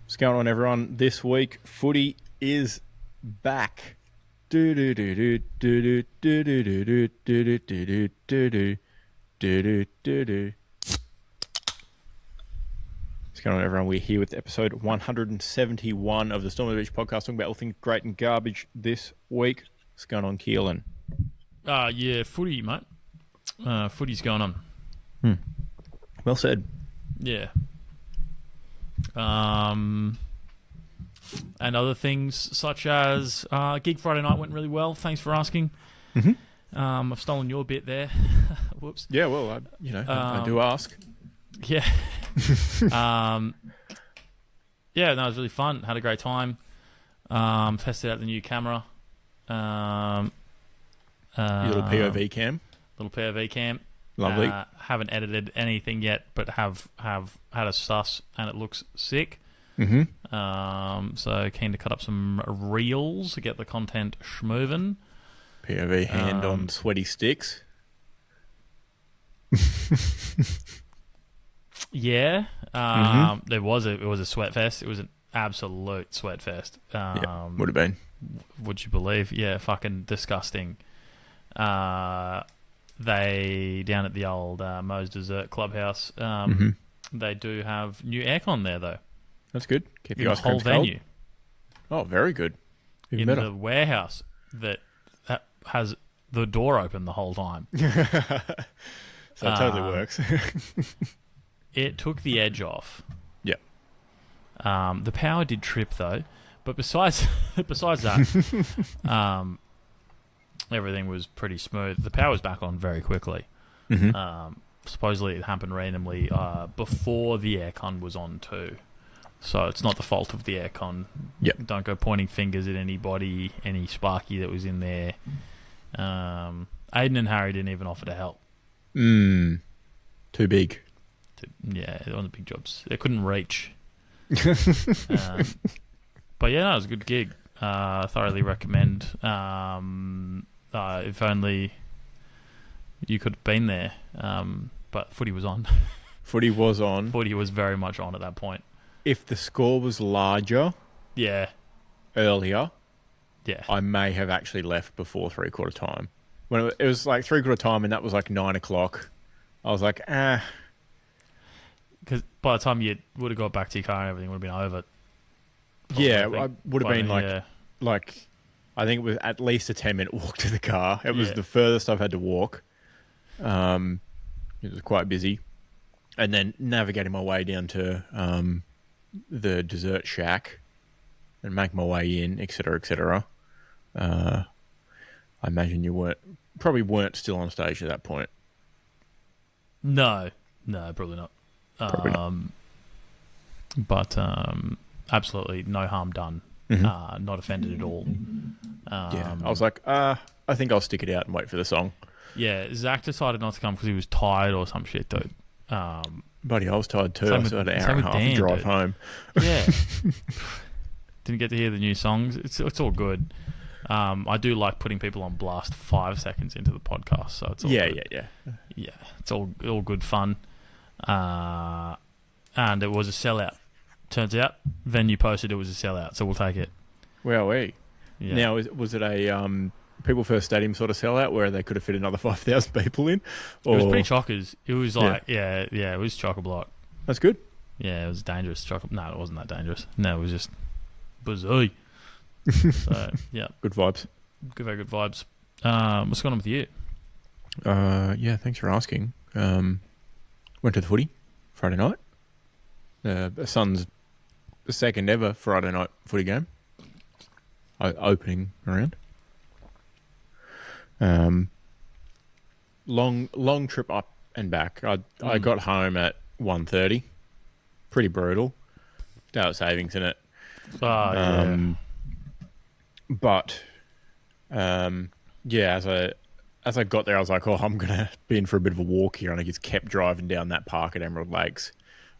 What's going on, everyone? This week, footy is back. Do do do do do do do do do do do do do do do do. What's going on, everyone? We're here with episode 171 of the Storm of the Beach podcast, talking about all things great and garbage this week. What's going on, Keelan? Yeah, footy, mate. Footy's going on. Well said. Yeah. And other things such as Gig Friday night went really well. Thanks for asking. I've stolen your bit there. Whoops. Yeah, well, I do ask. Yeah. Yeah, no, it was really fun. Had a great time. Tested out the new camera. Your little POV cam. Little POV cam. Lovely. Haven't edited anything yet, but have had a suss, and it looks sick. So keen to cut up some reels to get the content schmovin'. POV hand on sweaty sticks. Yeah. It was a sweat fest. It was an absolute sweat fest. Yeah, would have been. Would you believe? Yeah, fucking disgusting. They down at the old Moe's Dessert Clubhouse. They do have new aircon there though. That's good. Keep in your the ice whole creams cold. venue. Oh, very good. Even in better. The warehouse that has the door open the whole time. So it totally works. It took the edge off. Yeah. The power did trip though, but besides that, everything was pretty smooth. The power was back on very quickly. Supposedly it happened randomly before the aircon was on too. So it's not the fault of the aircon. Yep. Don't go pointing fingers at anybody, any Sparky that was in there. Aiden and Harry didn't even offer to help. Too big. Yeah, on the big jobs. They couldn't reach. But yeah, no, it was a good gig. Thoroughly recommend. If only you could have been there. But footy was on. Footy was on. Footy was very much on at that point. If the score was larger earlier, I may have actually left before three-quarter time. When it was like three-quarter time and that was like 9 o'clock, I was like, Because by the time you would have got back to your car and everything would have been over. Yeah, I would have been like, I think it was at least a 10-minute walk to the car. It was the furthest I've had to walk. It was quite busy. And then navigating my way down to the dessert shack and make my way in, etc., etc. I imagine you probably weren't still on stage at that point. No, probably not. But absolutely no harm done. Not offended at all. I was like, I think I'll stick it out and wait for the song. Yeah, Zach decided not to come because he was tired or some shit, dude. Buddy, I was tired too. I still had an hour and a half to drive home. Yeah. Didn't get to hear the new songs. It's all good. I do like putting people on blast 5 seconds into the podcast, so it's all good. Yeah, it's all good fun. And it was a sellout. Turns out, venue posted it was a sellout, so we'll take it. Wowee. Yeah. Now, was it a People First Stadium sort of sellout where they could have fit another 5,000 people in? Or... It was pretty chockers. It was like, it was chock-a-block. That's good. Yeah, it was dangerous. No, it wasn't that dangerous. No, it was just bizarre. So, yeah. Good vibes. Very good vibes. What's going on with you? Yeah, thanks for asking. Went to the footy Friday night. Son's second ever Friday night footy game. Opening round. Long trip up and back. I got home at 1:30. Pretty brutal. Daylight savings in it. But as I got there, I was like, I'm gonna be in for a bit of a walk here, and I just kept driving down that park at Emerald Lakes.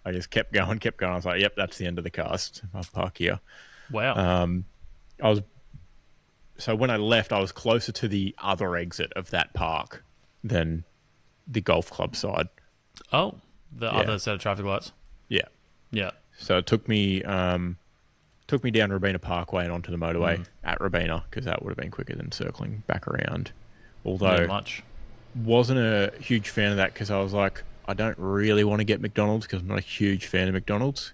I just kept going. I was like, yep, that's the end of the cast. I'll park here. Wow. So when I left, I was closer to the other exit of that park than the golf club side. Oh, the other set of traffic lights? Yeah. Yeah. So it took me Took me down Robina Parkway and onto the motorway at Robina, because that would have been quicker than circling back around. Although, wasn't a huge fan of that, because I was like, I don't really want to get McDonald's, because I'm not a huge fan of McDonald's,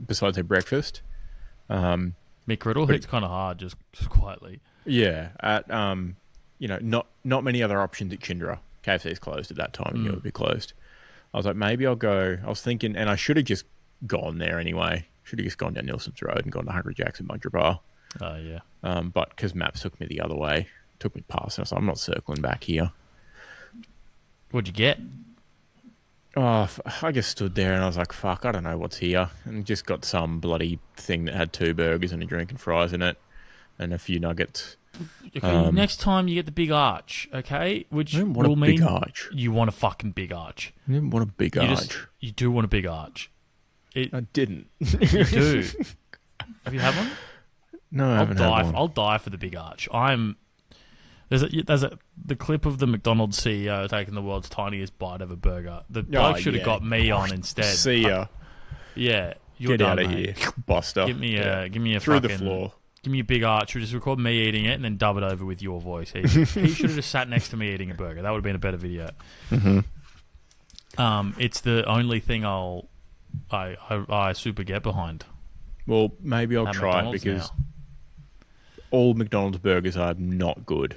besides their breakfast. McGriddle hits kind of hard, just quietly. Yeah, at not many other options at Chindra. KFC's closed at that time, and it would be closed. I was like, maybe I'll go. I was thinking, and I should have just gone there anyway. Should have just gone down Nilson's Road and gone to Hungry Jack's and Bunker Bar. Oh, yeah. But because maps took me the other way, took me past, and I was like, I'm not circling back here. What'd you get? Oh, I just stood there and I was like, fuck, I don't know what's here. And just got some bloody thing that had 2 burgers and a drink and fries in it and a few nuggets. Okay, next time you get the big arch, okay? Which will mean big arch. You want a fucking big arch. I didn't want a big arch. You do want a big arch. I didn't. You do. Have you had one? No, I haven't had one. I'll die for the big arch. There's the clip of the McDonald's CEO taking the world's tiniest bite of a burger. The bloke should have got me on instead. See ya. Yeah, you're Get done, out of mate. here, Buster. Give me a through fucking, the floor. Give me a big arch. Just record me eating it and then dub it over with your voice. He should have just sat next to me eating a burger. That would have been a better video. It's the only thing I super get behind. Well, maybe I'll try it, because all McDonald's burgers are not good.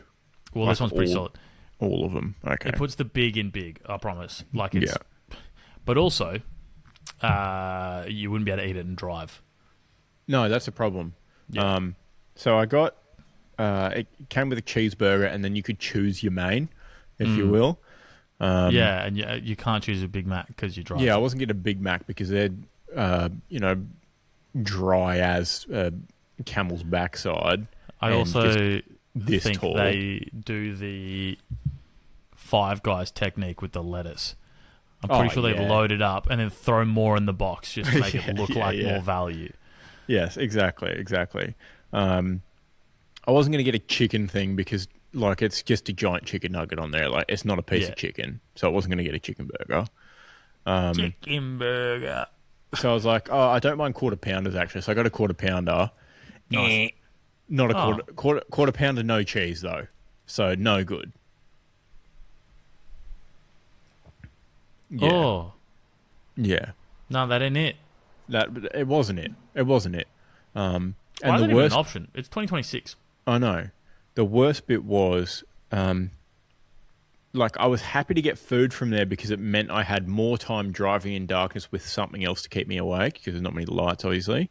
Well, this one's pretty solid. All of them. Okay. It puts the big in big, I promise. But also, you wouldn't be able to eat it and drive. No, that's a problem. Yeah. So I got, it came with a cheeseburger, and then you could choose your main, if you will. And you can't choose a Big Mac because you drive. Yeah, I wasn't getting a Big Mac because they're, dry as camel's backside. I also think tall. they do the Five Guys technique with the lettuce. I'm pretty sure they've loaded up and then throw more in the box just to make it look like more value. Yes, exactly. I wasn't going to get a chicken thing because, it's just a giant chicken nugget on there. It's not a piece of chicken, so I wasn't going to get a chicken burger. Chicken burger. So I was like, I don't mind quarter pounders, actually. So I got a quarter pounder. Nice. Not a quarter pounder, no cheese, though. So no good. Yeah. Oh. Yeah. No, that ain't it. It wasn't it. And why the worst an option? It's 2026. I know. The worst bit was, I was happy to get food from there because it meant I had more time driving in darkness with something else to keep me awake, because there's not many lights, obviously.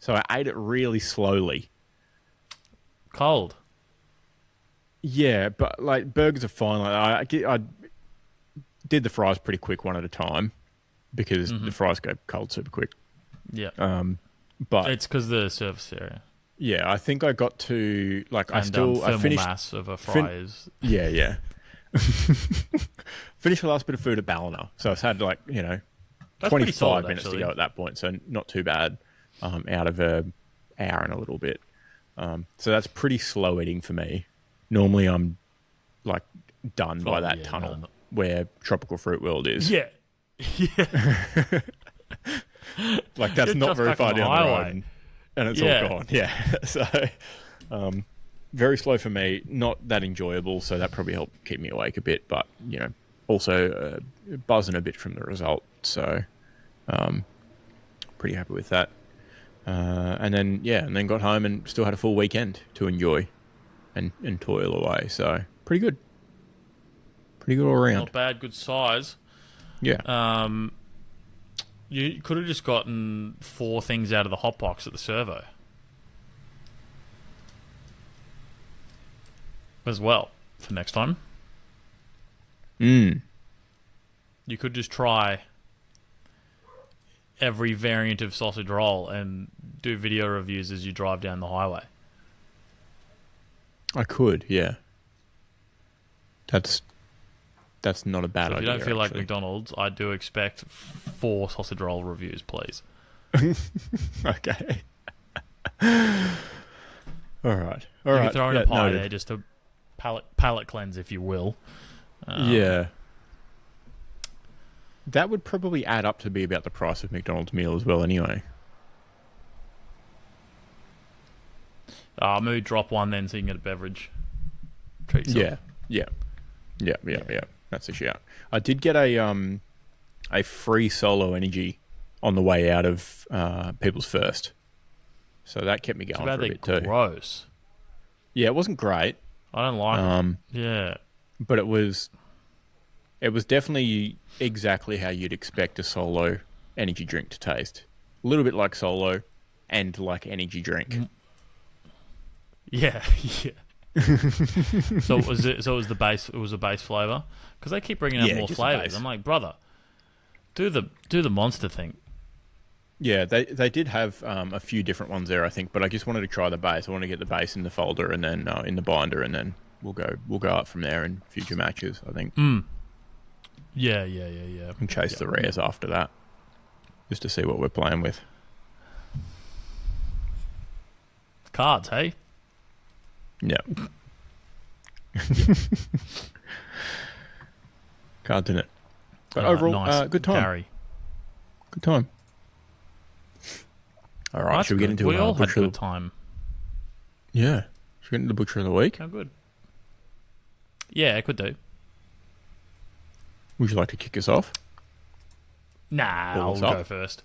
So I ate it really slowly. Cold. Yeah, but burgers are fine. I did the fries pretty quick, one at a time, because the fries go cold super quick. Yeah. But it's because the surface area. Yeah, I think I got to I thermal finished mass of a fry is. Yeah. Finished the last bit of food at Ballina, so I've had 25 minutes to go at that point, so not too bad. Out of an hour and a little bit. So that's pretty slow eating for me. Normally I'm done by that tunnel where Tropical Fruit World is. Yeah. That's not very far down the road, and it's all gone. Yeah. So very slow for me, not that enjoyable, so that probably helped keep me awake a bit, but also buzzing a bit from the result, so pretty happy with that. And then got home and still had a full weekend to enjoy and toil away. So pretty good all around. Not bad, good size. Yeah. You could have just gotten 4 things out of the hot box at the servo as well for next time. You could just try every variant of sausage roll and do video reviews as you drive down the highway. I could, yeah. That's not a bad idea. If you don't feel like McDonald's, I do expect 4 sausage roll reviews, please. Okay. All right. You can throw in a pie there, just a palate cleanse, if you will. Yeah. That would probably add up to be about the price of McDonald's meal as well, anyway. Mood drop one then so you can get a beverage. Treat yourself. Yeah. That's a shout. I did get a free solo energy on the way out of People's First. So that kept me going for a bit too. Gross. Yeah, it wasn't great. I don't like it. Yeah. But it was definitely exactly how you'd expect a solo energy drink to taste. A little bit like solo and like energy drink. Yeah. So it was the base. It was a base flavor because they keep bringing out more flavors. I'm like, brother, do the monster thing. Yeah, they did have a few different ones there, I think, but I just wanted to try the base. I want to get the base in the folder and then in the binder, and then we'll go up from there in future matches, I think. Yeah. And chase the rares after that, just to see what we're playing with. Cards, hey? Yeah. Cards in it. But overall, nice. good time. Gary. Good time. All right, should we get into we all had a good time. Yeah. Should we get into the Butcher of the Week? How good. Yeah, it could do. Would you like to kick us off? Nah, I'll go first.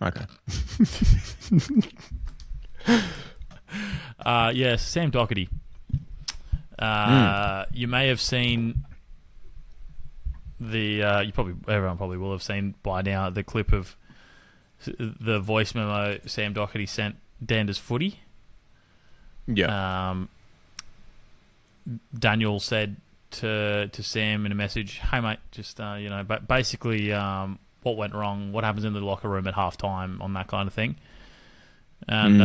Okay. Yes, Sam Doherty. You may have seen everyone probably will have seen by now the clip of the voice memo Sam Doherty sent Dander's footy. Yeah. Daniel said to Sam in a message, "Hey mate, just basically what went wrong, what happens in the locker room at halftime, on that kind of thing." And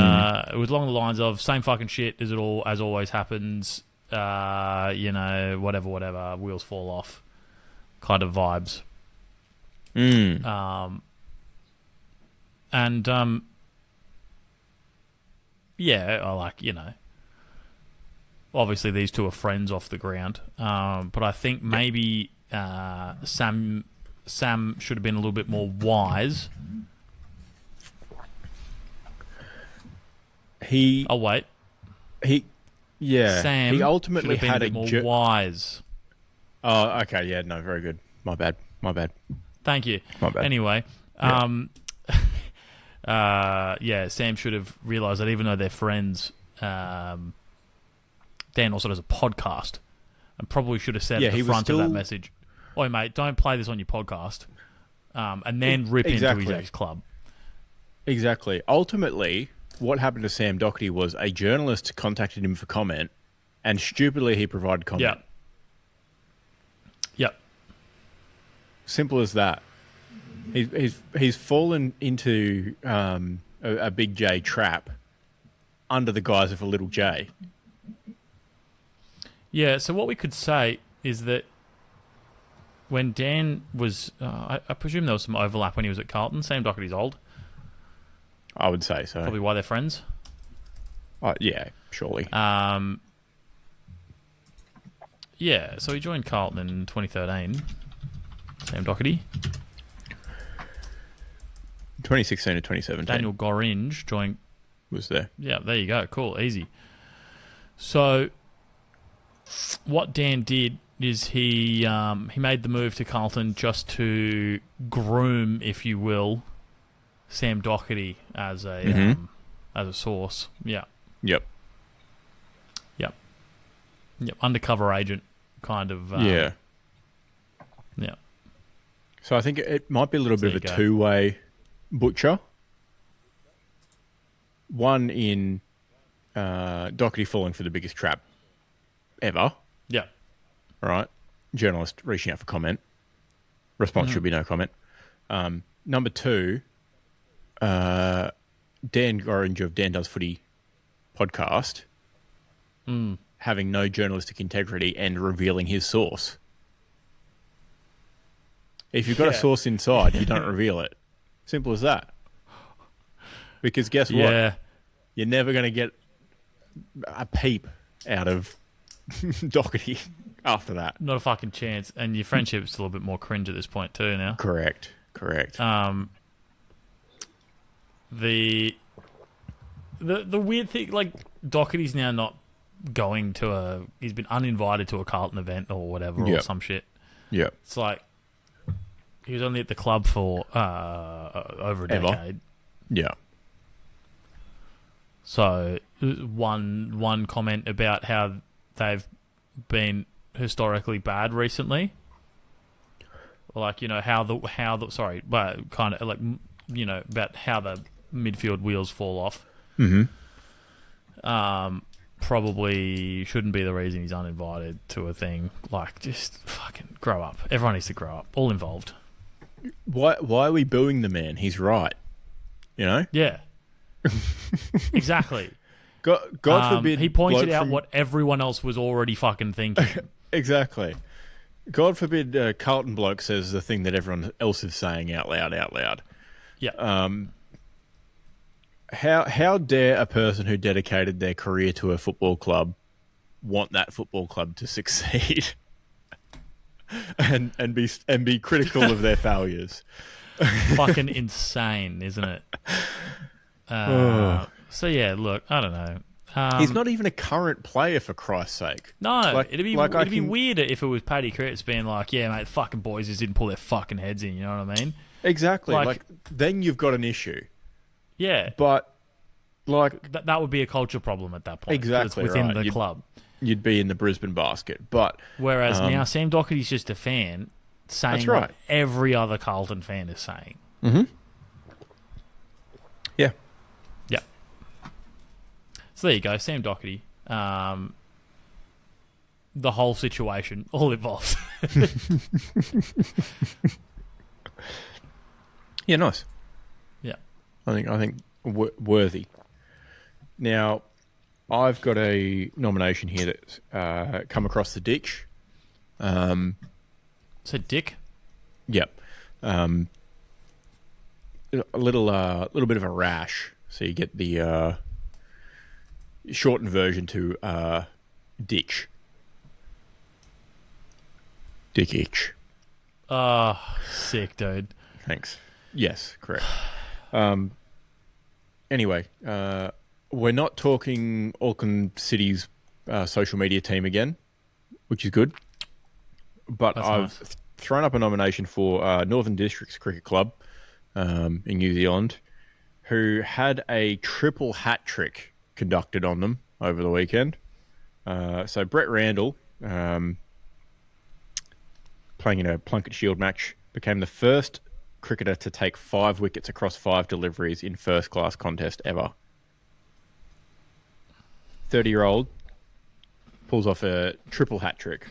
it was along the lines of same fucking shit as always happens. Whatever, wheels fall off, kind of vibes. Obviously these two are friends off the ground. But I think maybe Sam should have been a little bit more wise. Sam, he ultimately had a more wise. Oh, okay, yeah, no, very good. My bad. Thank you. My bad. Anyway, Sam should have realised that even though they're friends, Dan also does a podcast, and probably should have said at the front of that message, "Oi, mate, don't play this on your podcast," and then rip into his ex-club. Exactly. Ultimately, what happened to Sam Doherty was a journalist contacted him for comment, and stupidly he provided comment. Yep. Simple as that. He's fallen into a big J trap under the guise of a little J. Yeah, so what we could say is that when Dan was... I presume there was some overlap when he was at Carlton. Sam Doherty's old. I would say so. Probably why they're friends. Yeah, surely. Yeah, so he joined Carlton in 2013. Sam Doherty. 2016 to 2017. Daniel Gorringe joined... Was there. Yeah, there you go. Cool, easy. So, what Dan did is he made the move to Carlton just to groom, if you will, Sam Doherty as a source. Yeah. Yep. Undercover agent kind of. Yeah. So I think it might be a little bit of a two-way butcher. One in Doherty falling for the biggest trap ever. Yeah. Right. Journalist reaching out for comment. Response should be no comment. Number two, Dan Gorringe of Dan Does Footy podcast having no journalistic integrity and revealing his source. If you've got a source inside, you don't reveal it. Simple as that. Because guess what? You're never going to get a peep out of Doherty after that. Not a fucking chance. And your friendship's a little bit more cringe at this point too now. Correct. The weird thing, like, Doherty's now not going to he's been uninvited to a Carlton event or whatever, or some shit. Yeah. It's like, he was only at the club for over a decade. Yeah. So, one comment about how they've been historically bad recently. Like, you know, about how the midfield wheels fall off. Mm-hmm. Probably shouldn't be the reason he's uninvited to a thing. Like, just fucking grow up. Everyone needs to grow up. All involved. Why are we booing the man? He's right. You know? Yeah. Exactly. God forbid he pointed out what everyone else was already fucking thinking. Exactly. God forbid Carlton bloke says the thing that everyone else is saying out loud. Yeah. How dare a person who dedicated their career to a football club want that football club to succeed and be critical of their failures? Fucking insane, isn't it? So yeah, look, I don't know. He's not even a current player, for Christ's sake. No, it'd be weirder if it was Paddy Cripps being like, "Yeah, mate, fucking boys just didn't pull their fucking heads in." You know what I mean? Exactly. Like then you've got an issue. Yeah, but like that would be a culture problem at that point. Exactly, it's within right. the club. You'd be in the Brisbane basket. But whereas now Sam Doherty's just a fan saying what every other Carlton fan is saying. Mm-hmm. Yeah. Yeah. So there you go, Sam Doherty. The whole situation, all involved. Yeah, nice. Yeah. I think worthy. Now, I've got a nomination here that's come across the ditch. So Dick? Yep. A little bit of a rash. So you get the shortened version to ditch. Dick itch. Sick, dude. Thanks. Yes, correct. Anyway, we're not talking Auckland City's social media team again, which is good. But That's I've nice. thrown up a nomination for Northern Districts Cricket Club in New Zealand, who had a triple hat trick conducted on them over the weekend. So Brett Randall, playing in a Plunket Shield match, became the first cricketer to take 5 wickets across 5 deliveries in first-class contest ever. 30-year-old pulls off a triple hat trick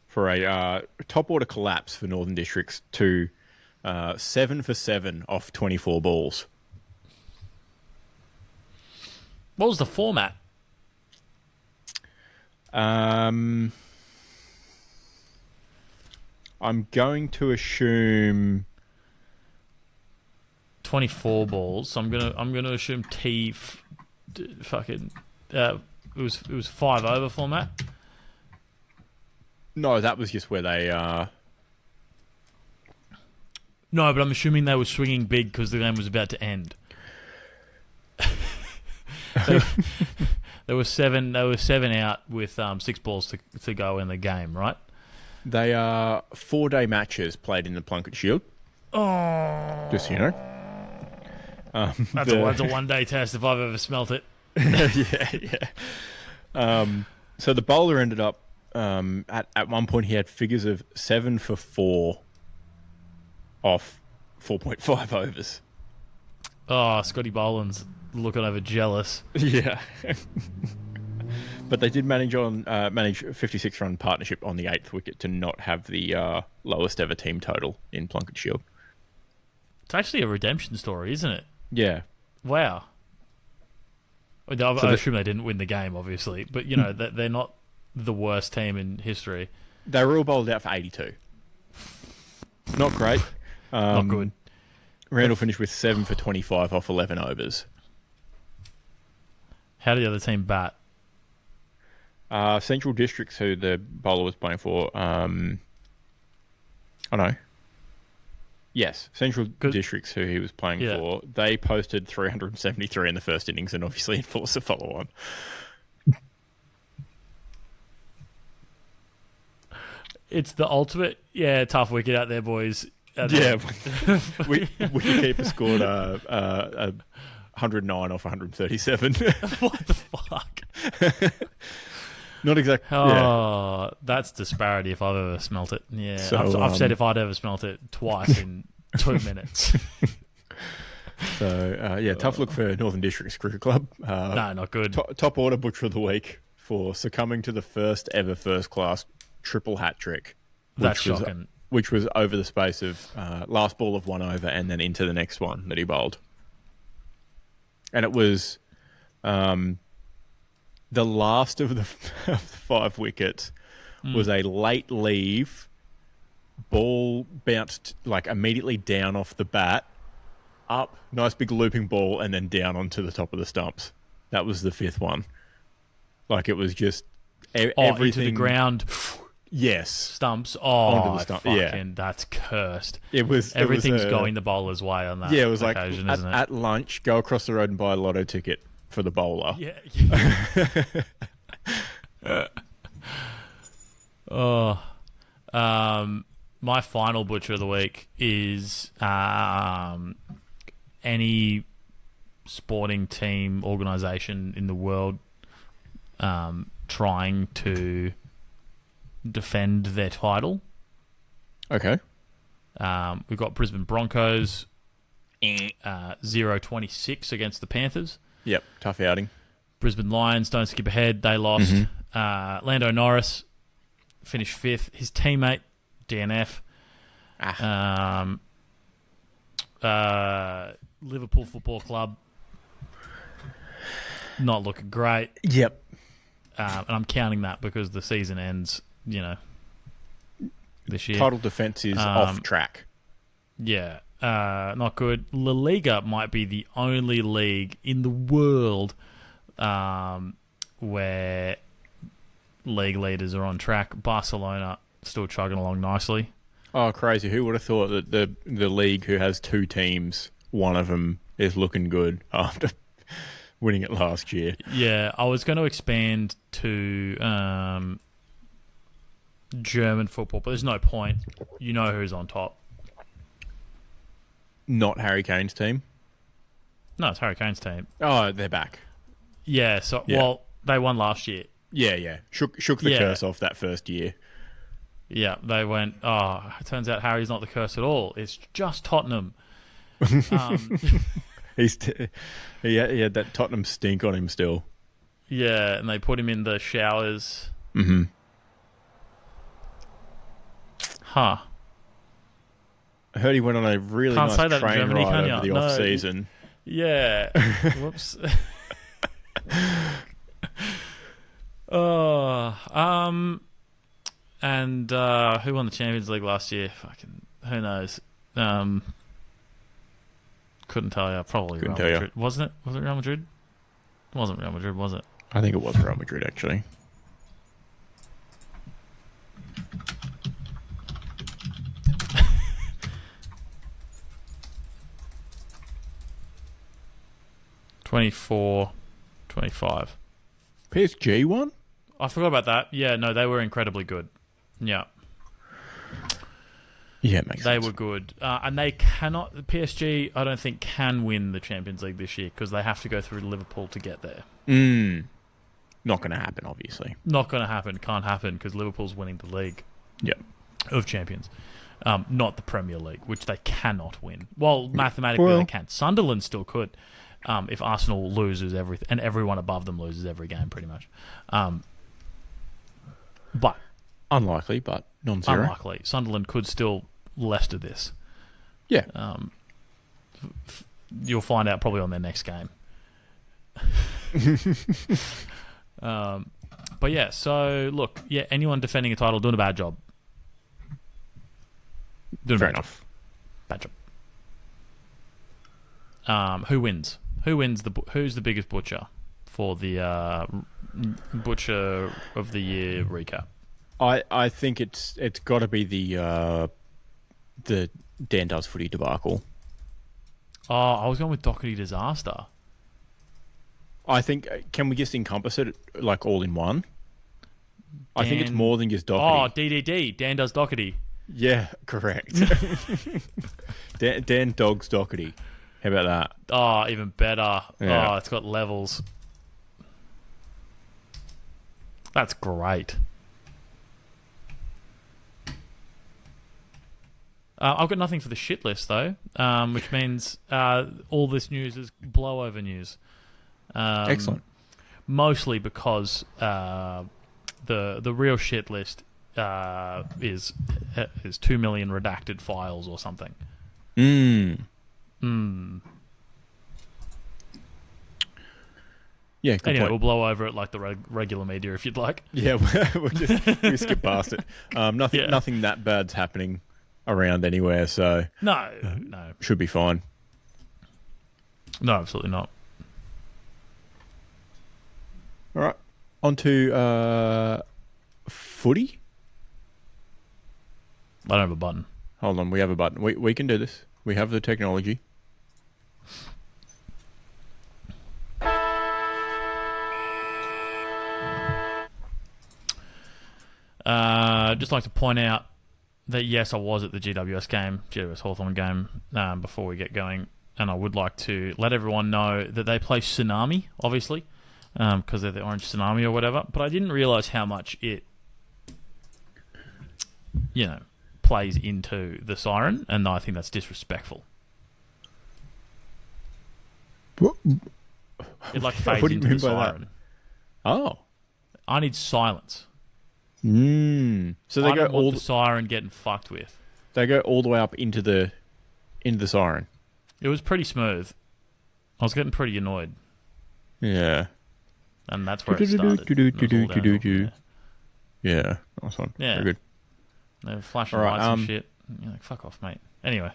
for a top-order collapse for Northern Districts to 7 for 7 off 24 balls. What was the format? I'm going to assume 24 balls. So I'm gonna assume fucking it was 5 over format. no, that was just where they No, but I'm assuming they were swinging big because the game was about to end. There were seven out with 6 balls to go in the game, right? they are 4-day matches played in the Plunket Shield. Oh, Just so you know. that's a 1-day test if I've ever smelt it. Yeah. So the bowler ended up at one point he had figures of 7 for 4 off 4.5 overs. Oh, Scotty Boland's looking over jealous. Yeah. But they did manage a 56-run partnership on the 8th wicket to not have the lowest ever team total in Plunket Shield. It's actually a redemption story, isn't it? Yeah. Wow. I assume they didn't win the game, obviously, but you know they're not the worst team in history. They were all bowled out for 82. Not great. Not good. Randall finished with 7 for 25 off 11 overs. How did the other team bat? Central Districts, who the bowler was playing for, oh no. Central Districts, who the bowler was playing for, was James Hurst. He was 7 for 7 off 11 overs. How did the other team bat? Central Districts, who the bowler was playing for, oh no. Central Districts, who the bowler was playing for, Yes, Central Districts, who he was playing Yeah. for, they posted 373 in the first innings and obviously enforced a follow-on. It's the ultimate, tough wicket out there, boys. Wicketkeeper scored 109 off 137. What the fuck? Not exactly. That's disparity if I've ever smelt it. Yeah, So, I've said if I'd ever smelt it twice in 2 minutes. So, tough look for Northern Districts Cricket Club. No, not good. Top order butcher of the week for succumbing to the first ever first-class triple hat trick. That's shocking. Which was over the space of last ball of 1 over and then into the next one that he bowled. And it was the last of the 5 wickets was a late leave. Ball bounced like immediately down off the bat, up, nice big looping ball, and then down onto the top of the stumps. That was the 5th one. Like it was just everything into the ground. Yes, stumps. Onto the stump. Fucking, that's cursed. Everything's going the bowler's way on that. Yeah, it was occasion, like isn't it? at lunch, go across the road and buy a lotto ticket for the bowler. Yeah. My final butcher of the week is any sporting team organisation in the world trying to defend their title. Okay. We've got Brisbane Broncos 0-26 against the Panthers. Yep, tough outing. Brisbane Lions don't skip ahead. They lost. Lando Norris finished 5th. His teammate, DNF. Liverpool Football Club not looking great. Yep. And I'm counting that because the season ends, this year. Title defence is off track. Yeah. Not good. La Liga might be the only league in the world where league leaders are on track. Barcelona still chugging along nicely. Oh, crazy. Who would have thought that the league, who has 2 teams, one of them is looking good after winning it last year? Yeah, I was going to expand to German football, but there's no point. You know who's on top. Not Harry Kane's team? No, it's Harry Kane's team. Oh, they're back. Yeah, well, they won last year. Yeah. Shook the curse off that first year. Yeah, they went, it turns out Harry's not the curse at all. It's just Tottenham. He had that Tottenham stink on him still. Yeah, and they put him in the showers. Mm-hmm. Huh. I heard he went on a really nice train ride over the off-season. Yeah. Whoops. And who won the Champions League last year? Fucking who knows? Couldn't tell you. Probably Real Madrid. Wasn't it? Was it Real Madrid? It wasn't Real Madrid, was it? I think it was Real Madrid, actually. $24, $25. PSG won? I forgot about that. Yeah, no, they were incredibly good. Yeah. Yeah, it makes sense. They were good. And they cannot... The PSG, I don't think, can win the Champions League this year because they have to go through Liverpool to get there. Not going to happen, obviously. Not going to happen. Can't happen because Liverpool's winning the league of champions. Not the Premier League, which they cannot win. Well, mathematically they can. Sunderland still could if Arsenal loses everything, and everyone above them loses every game pretty much. But... Unlikely, but non-zero. Unlikely. Sunderland could still Leicester this. Yeah. You'll find out probably on their next game. But yeah, so look, anyone defending a title doing a bad job. Fair enough. Bad job. Who wins? Who's the biggest butcher for the Butcher of the Year recap? I think it's got to be the Dan Does Footy debacle. Oh, I was going with Doherty disaster. I think, can we just encompass it like all in one? I think it's more than just Doherty. Oh, DDD. Dan Does Doherty. Yeah, correct. Dan Dogs Doherty. How about that? Oh, even better. Yeah. Oh, it's got levels. That's great. I've got nothing for the shit list, though, which means all this news is blowover news. Excellent. Mostly because the real shit list is 2 million redacted files or something. Yeah, good anyway, point. we'll blow over it like the regular media if you'd like. Yeah, we'll skip past it. Nothing that bad's happening around anywhere, so No. should be fine. No, absolutely not. All right, on to footy. I don't have a button. Hold on, we have a button. We can do this. We have the technology. Just like to point out that yes, I was at the GWS Hawthorn game before we get going, and I would like to let everyone know that they play Tsunami, obviously, because they're the Orange Tsunami or whatever. But I didn't realise how much it, plays into the siren, and I think that's disrespectful. What? It fades into the siren. That? Oh, I need silence. So they I go don't want the siren getting fucked with. They go all the way up into the siren. It was pretty smooth. I was getting pretty annoyed. Yeah. And that's where it started. Yeah, nice one. Yeah. Very good. They were flashing lights and shit. You're like, fuck off, mate. Anyway.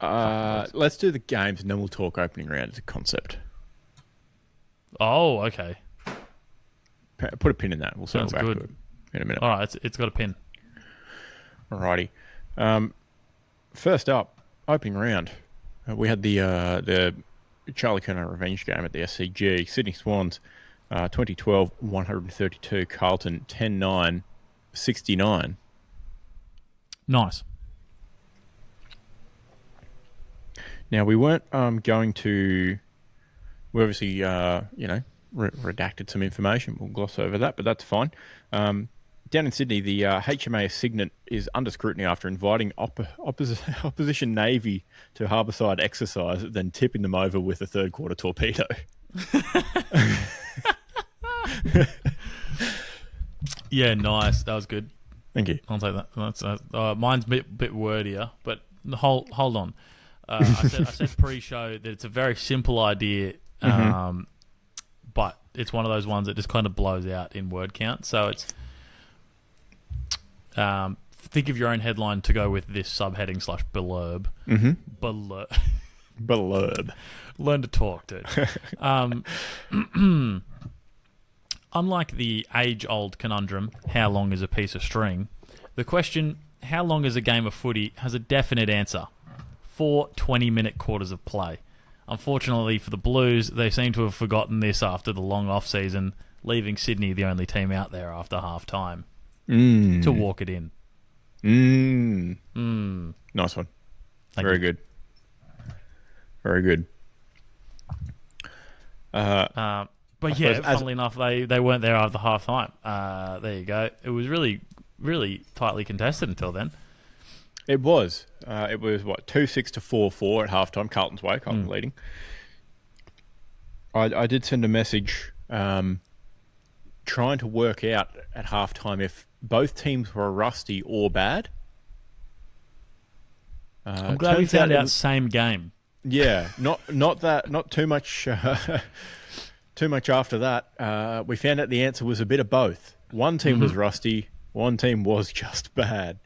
Let's do the games and then we'll talk opening round as a concept. Oh, okay. Put a pin in that. We'll circle back to it in a minute. All right, it's got a pin. Alrighty. First up, opening round. We had the Charlie Curnow revenge game at the SCG. Sydney Swans, 2012, 132. Carlton, 10-9, 69. Nice. Now, we weren't going to... We obviously, redacted some information. We'll gloss over that, but that's fine. Down in Sydney, the HMAS Signet is under scrutiny after inviting opposition Navy to harbourside exercise, then tipping them over with a third quarter torpedo. Yeah, nice. That was good. Thank you. I'll take that. Mine's a bit wordier, but hold on. I said pre-show that it's a very simple idea, but it's one of those ones that just kind of blows out in word count. So it's think of your own headline to go with this subheading / blurb. Blurb. Learn to talk, dude. Unlike the age-old conundrum, how long is a piece of string, the question, how long is a game of footy, has a definite answer. 4 20-minute quarters of play. Unfortunately for the Blues, they seem to have forgotten this after the long off-season, leaving Sydney the only team out there after half-time to walk it in. Nice one. Thank Very you. good. Very good. But yeah, funnily enough, they weren't there after half-time. There you go. It was really, really tightly contested until then. It was. It was, 2-6 to 4-4 at halftime. Carlton's way. Carlton leading. I did send a message trying to work out at halftime if both teams were rusty or bad. I'm glad we found out same game. Yeah, not too much. Too much after that. We found out the answer was a bit of both. One team was rusty. One team was just bad.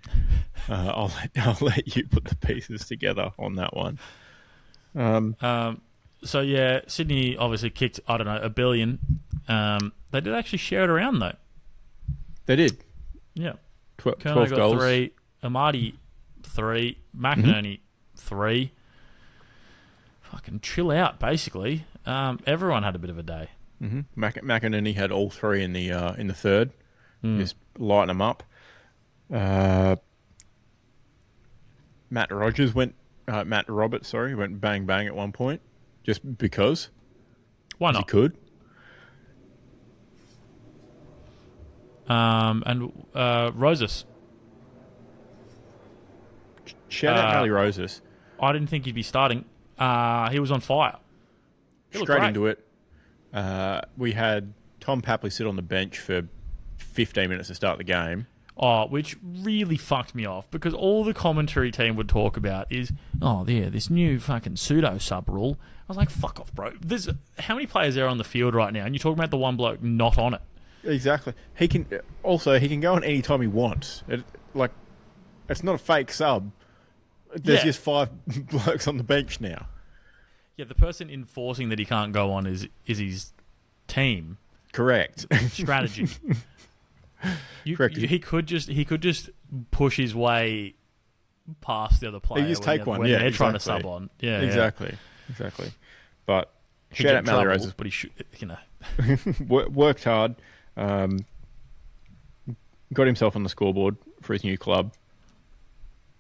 I'll let you put the pieces together on that one. So yeah, Sydney obviously kicked, I don't know, 1 billion. They did actually share it around though. They did. Yeah. 12 Curnow got goals. 3. Amadi 3. McInerney, 3. Fucking chill out, basically. Everyone had a bit of a day. Mm-hmm. McInerney had all 3 in the third. Just lighten them up. Matt Roberts went bang bang at one point, just because. Why not? He could. And Roses. Shout out Nelly Roses. I didn't think he'd be starting. He was on fire. Straight into it. We had Tom Papley sit on the bench for 15 minutes to start the game. Oh, which really fucked me off, because all the commentary team would talk about is, this new fucking pseudo sub rule. I was like, fuck off, bro. There's how many players are on the field right now, and you're talking about the one bloke not on it. Exactly. He can go on any time he wants. It's not a fake sub. There's just 5 blokes on the bench now. Yeah, the person enforcing that he can't go on is his team. Correct. Strategy. Correct. He could just push his way past the other player. He just take one. When Yeah, they're exactly. trying to sub on. Yeah, exactly. But shout out Nelly Roses, but worked hard. Got himself on the scoreboard for his new club.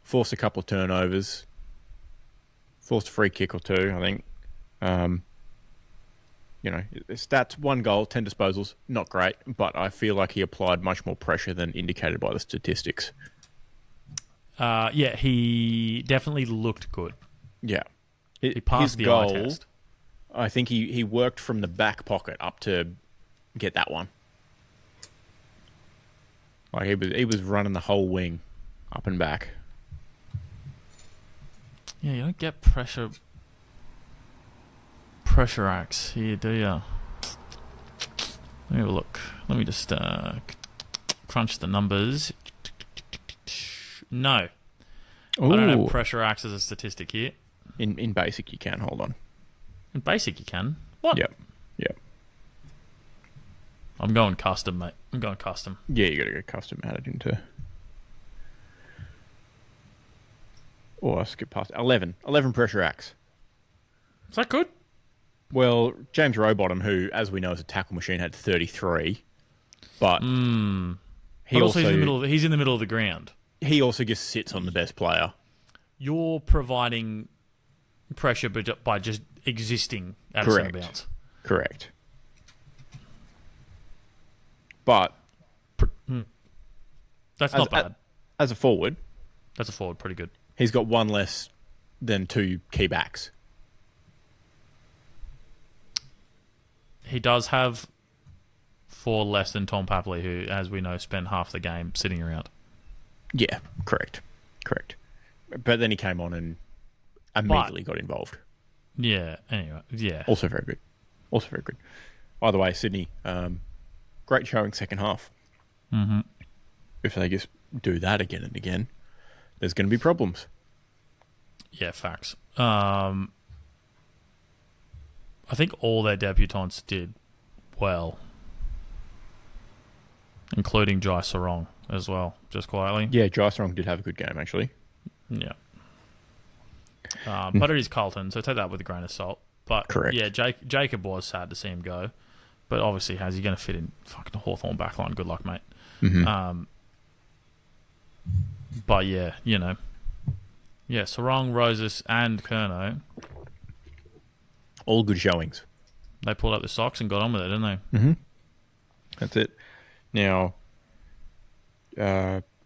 Forced a couple of turnovers. Forced a free kick or 2, I think. Stats, 1 goal, 10 disposals, not great, but I feel like he applied much more pressure than indicated by the statistics. He definitely looked good. Yeah. He passed the eye test. I think he worked from the back pocket up to get that one. Like he was running the whole wing up and back. Yeah, you don't get pressure acts here, do you? Let me have a look. Let me just crunch the numbers. No. Ooh. I don't have pressure acts as a statistic here. In basic you can, hold on. In basic you can? What? Yep. I'm going custom, mate. I'm going custom. Yeah, you got to go custom added into... I skipped past 11 pressure acts. Is that good? Well, James Rowbottom, who, as we know, is a tackle machine, had 33. But he's in the middle of the ground. He also just sits on the best player. You're providing pressure by just existing at a centre bounce. Correct. But that's not bad. As a forward, that's a forward, pretty good. He's got 1 less than 2 key backs. He does have 4 less than Tom Papley, who, as we know, spent half the game sitting around. Yeah, correct. But then he came on and immediately got involved. Yeah, anyway, yeah. Also very good. Either way, Sydney, great showing second half. Mm-hmm. If they just do that again and again, there's going to be problems. Yeah, facts. I think all their debutants did well, including Jai Sarong as well, just quietly. Yeah, Jai Sarong did have a good game, actually. Yeah. But it is Carlton, so take that with a grain of salt. But correct. Yeah, Jacob was sad to see him go, but obviously, how's he going to fit in fucking Hawthorn backline? Good luck, mate. Mm-hmm. But yeah, Sarong, Roses, and Curnow, all good showings. They pulled up the socks and got on with it, didn't they? Mm-hmm. That's it. Now,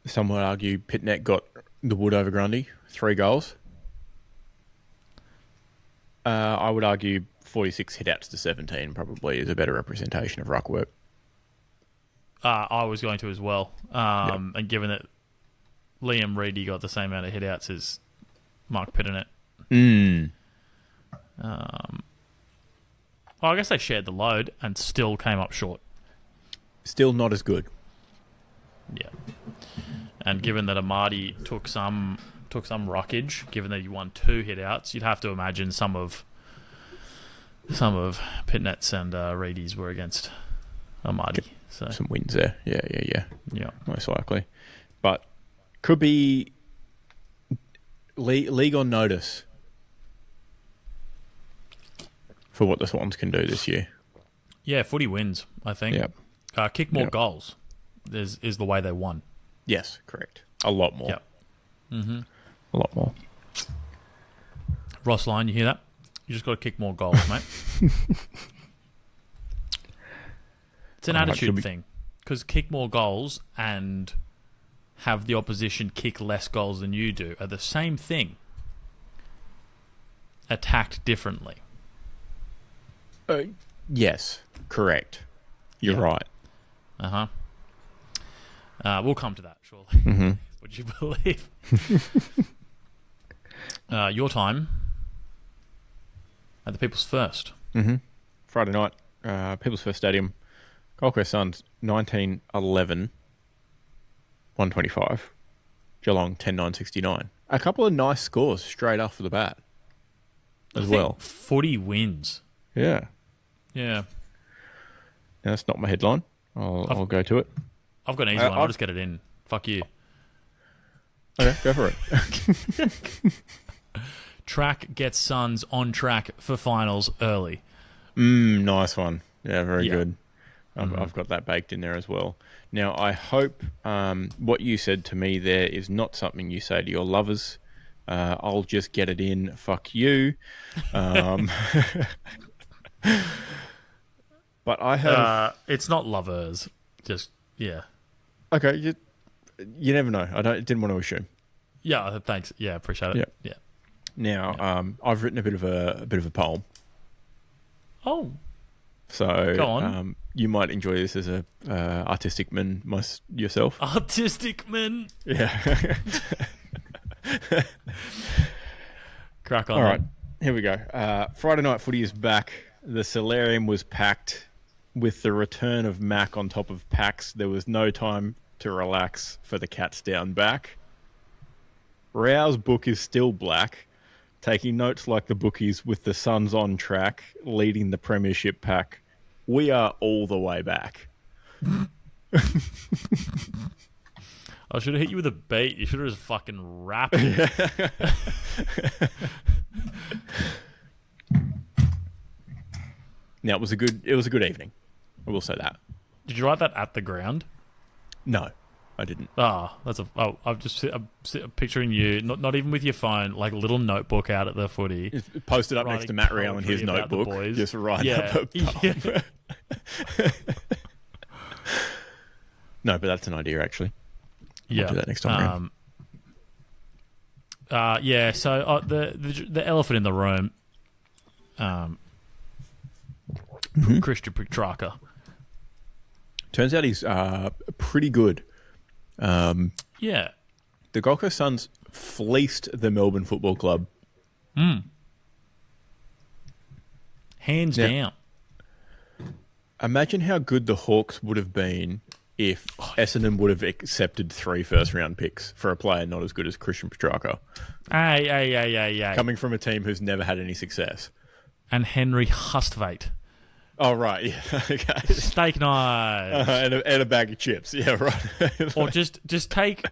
some would argue Pitnet got the wood over Grundy, 3 goals. I would argue 46 hit-outs to 17 probably is a better representation of ruck work. I was going to as well. And given that Liam Reedy got the same amount of hit-outs as Mark Pitnet. I guess they shared the load and still came up short. Still not as good. Yeah. And given that Amadi took some ruckage, given that he won 2 hit-outs, you'd have to imagine some of Pitnet's and Reedy's were against Amadi. So some wins there. Yeah. Yeah. Most likely. But could be league on notice for what the Swans can do this year. Yeah, footy wins, I think. Yep. Kick more goals is the way they won. Yes, correct. A lot more. Yep. Mm-hmm. A lot more. Ross Lyon, you hear that? You just got to kick more goals, mate. It's an attitude thing. Because kick more goals and have the opposition kick less goals than you do are the same thing, attacked differently. Yes, correct. You're right. We'll come to that, surely. Mm-hmm. Would you believe? Your time at the People's First. Mm-hmm. Friday night, People's First Stadium. Gold Coast Suns, 1911, 125. Geelong, 10-9-69. A couple of nice scores straight off the bat as well. Footy wins. Yeah. Yeah. Now, that's not my headline. I'll go to it. I've got an easy one. I'll just get it in. Fuck you. Okay, go for it. Track gets Suns on track for finals early. Nice one. Yeah, very good. I've got that baked in there as well. Now, I hope what you said to me there is not something you say to your lovers. I'll just get it in. Fuck you. But I have... it's not lovers. Just, yeah. Okay, you never know. Didn't want to assume. Yeah, thanks. Yeah, appreciate it. Yeah. Now, I've written a bit of a poem. Oh. So, go on. You might enjoy this as a artistic man yourself. Artistic man. Yeah. Crack on. All right, here we go. Friday night footy is back. The solarium was packed. With the return of Mac on top of Pax, there was no time to relax for the cats down back. Rao's book is still black, taking notes like the bookies with the Suns on track, leading the premiership pack. We are all the way back. I should have hit you with a beat. You should have just fucking rapped. Now it was a good evening. I will say that. Did you write that at the ground? No, I didn't. I'm picturing you, not even with your phone, like a little notebook out at the footy. Posted up next to Matt Rowell in his notebook. Just writing up a poem. No, but that's an idea, actually. I'll do that next time. So the elephant in the room, Christian Petrarca. Turns out he's pretty good. The Gold Coast Suns fleeced the Melbourne Football Club. Hands down. Imagine how good the Hawks would have been if Essendon would have accepted 3 first-round picks for a player not as good as Christian Petrarca. Hey. Coming from a team who's never had any success. And Henry Hustveit. Oh, right, yeah. Okay. Steak knives. And a bag of chips. Yeah, right. Or just take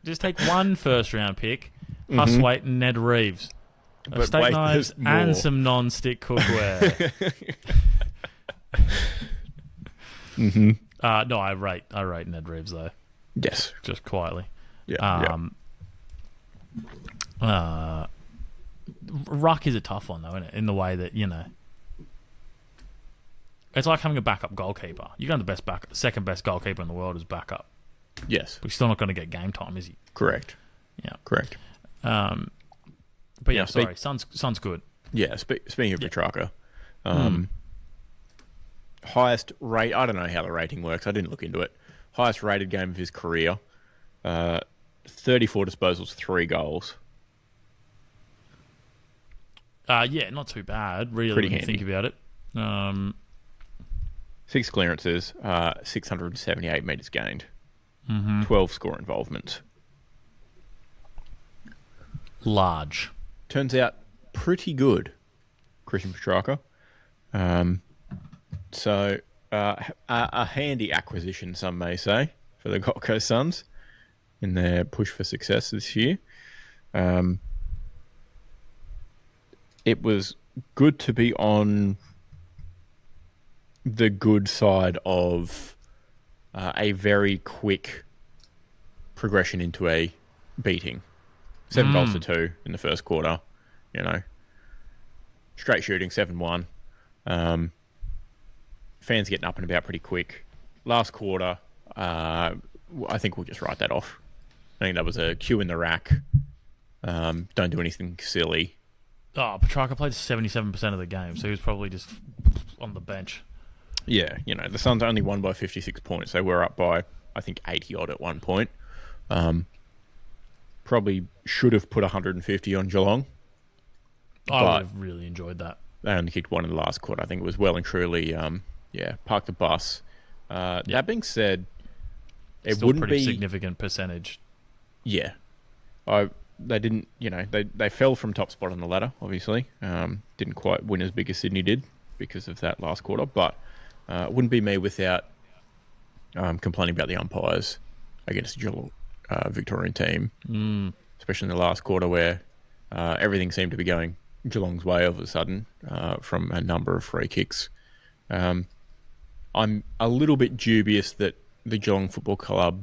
1 first-round pick, Hustveit and Ned Reeves. Steak knives and some non-stick cookware. No, I rate Ned Reeves though. Yes, just quietly. Yeah. Ruck is a tough one though, isn't it? In the way that it's like having a backup goalkeeper. You got the second best goalkeeper in the world as backup. Yes, but he's still not going to get game time, is he? Correct. Yeah, correct. But yeah, sorry, Sun's good. Yeah, speaking of Petrarca, highest rate. I don't know how the rating works. I didn't look into it. Highest rated game of his career. 34 disposals, 3 goals. Not too bad, really, Pretty when you handy. think about it. 6 clearances, 678 metres gained. 12 score involvements. Large. Turns out pretty good, Christian Petrarca. So a handy acquisition, some may say, for the Gold Coast Suns in their push for success this year. it was good to be on the good side of a very quick progression into a beating. 7 goals to 2 in the first quarter. You know, straight shooting, 7-1. Fans getting up and about pretty quick. Last quarter, I think we'll just write that off. I think that was a cue in the rack. Don't do anything silly. Oh, Petrarca played 77% of the game, so he was probably just on the bench. Yeah, you know, the Suns only won by 56 points. They were up by, I think, 80-odd at one point. Probably should have put 150 on Geelong. I would have really enjoyed that. They only kicked one in the last quarter. I think it was well and truly, park the bus. That being said, it still wouldn't pretty be... significant percentage. Yeah. They didn't, you know, they fell from top spot on the ladder, obviously. Didn't quite win as big as Sydney did because of that last quarter, but it wouldn't be me without complaining about the umpires against the Geelong Victorian team, especially in the last quarter where everything seemed to be going Geelong's way all of a sudden from a number of free kicks. I'm a little bit dubious that the Geelong Football Club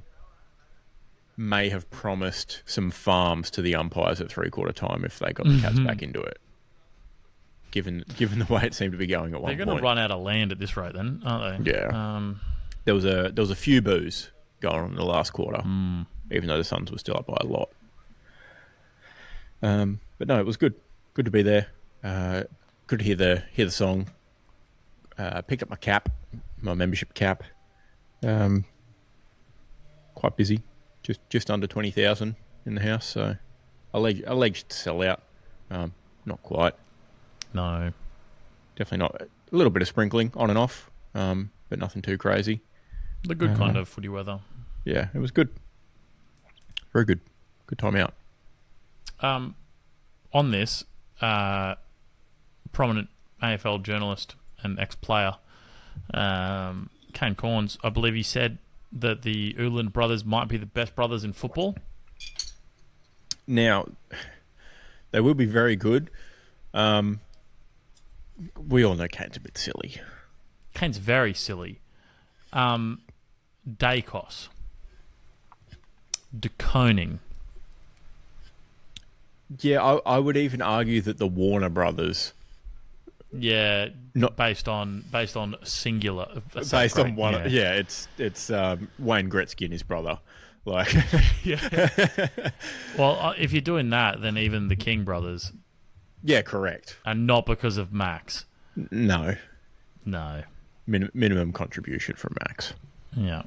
may have promised some farms to the umpires at 3/4 time if they got the Cats back into it. Given the way it seemed to be going at one point. They're going to run out of land at this rate then, aren't they? Yeah. There was a few boos going on in the last quarter, even though the Suns were still up by a lot. But no, it was good. Good to be there. Good to hear the song. Picked up my membership cap. Quite busy. Just under 20,000 in the house, so alleged sellout. Not quite. No. Definitely not. A little bit of sprinkling on and off, but nothing too crazy. The good kind of footy weather. Yeah, it was good. Very good. Good time out. On this, prominent AFL journalist and ex-player, Kane Corns, I believe he said that the Ulan brothers might be the best brothers in football. Now, they will be very good. We all know Kane's a bit silly. Kane's very silly. Dacos. De Koning. Yeah, I would even argue that the Warner brothers... Yeah, not based on singular. Based on one, yeah. It's Wayne Gretzky and his brother, like. Yeah. Well, if you're doing that, then even the King brothers. Yeah, correct. And not because of Max. No. Minimum contribution from Max. Yeah.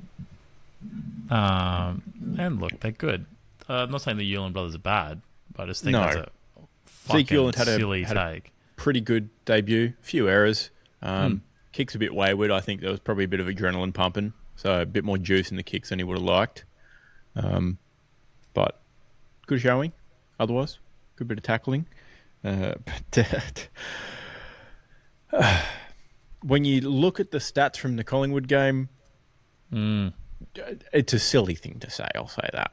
And look, they're good. I'm not saying the Ulan brothers are bad, but I just think that's a fucking silly take. Pretty good debut. Few errors. Kicks a bit wayward. I think there was probably a bit of adrenaline pumping, so a bit more juice in the kicks than he would have liked. But good showing. Otherwise, good bit of tackling. When you look at the stats from the Collingwood game, it's a silly thing to say. I'll say that.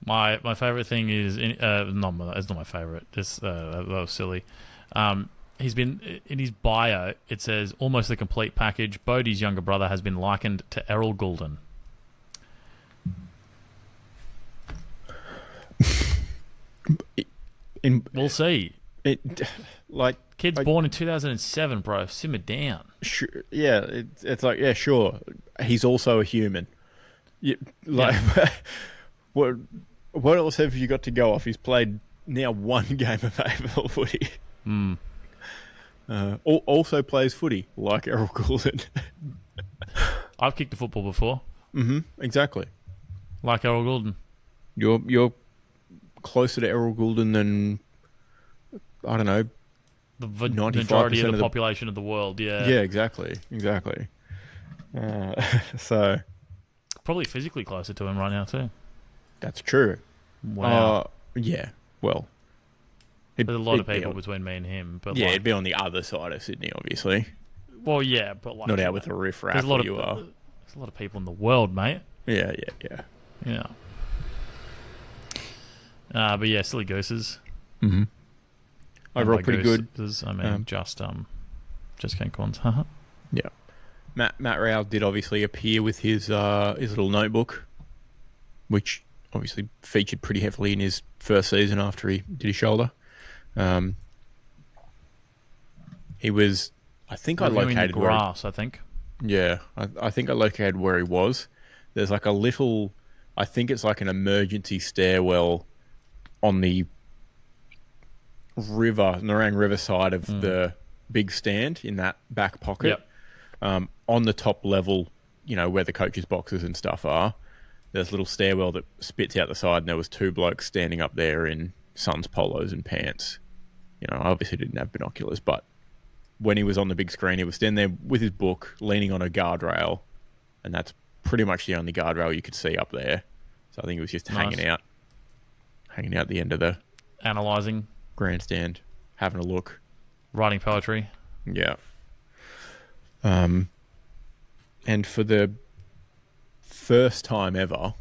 My favourite thing is it's not my favourite. That was silly. He's been in his bio. It says almost the complete package. Bodie's younger brother has been likened to Errol Goulden. We'll see. Kid's born in 2007, bro. Simmer down. Sure, yeah, it's like, yeah, sure. He's also a human. What else have you got to go off? He's played now one game of AFL footy. Also plays footy, like Errol Goulden. I've kicked a football before. Exactly. Like Errol Goulden. You're closer to Errol Goulden than, I don't know, the majority of the population of the world, yeah. Yeah, exactly. So... Probably physically closer to him right now, too. That's true. Wow. Yeah, well... There's a lot of people between me and him. But yeah, it'd be on the other side of Sydney, obviously. Well, yeah, but like... Not out with a riff-raff where you are. There's a lot of people in the world, mate. Yeah. Yeah. But yeah, silly gooses. Mm-hmm. Overall, pretty good. Just Ken Corns. Yeah. Matt Rao did obviously appear with his little notebook, which obviously featured pretty heavily in his first season after he did his shoulder. He was, I think I located the grass. I think. Yeah, I think I located where he was. There's like a little, I think it's like an emergency stairwell on the Narang River side of the big stand in that back pocket. Yep. On the top level, where the coaches' boxes and stuff are, there's a little stairwell that spits out the side, and there was two blokes standing up there in Suns polos and pants. I obviously didn't have binoculars, but when he was on the big screen, he was standing there with his book, leaning on a guardrail, and that's pretty much the only guardrail you could see up there. So I think he was just hanging out the end of the analysing grandstand, having a look, writing poetry. Yeah. And for the first time ever,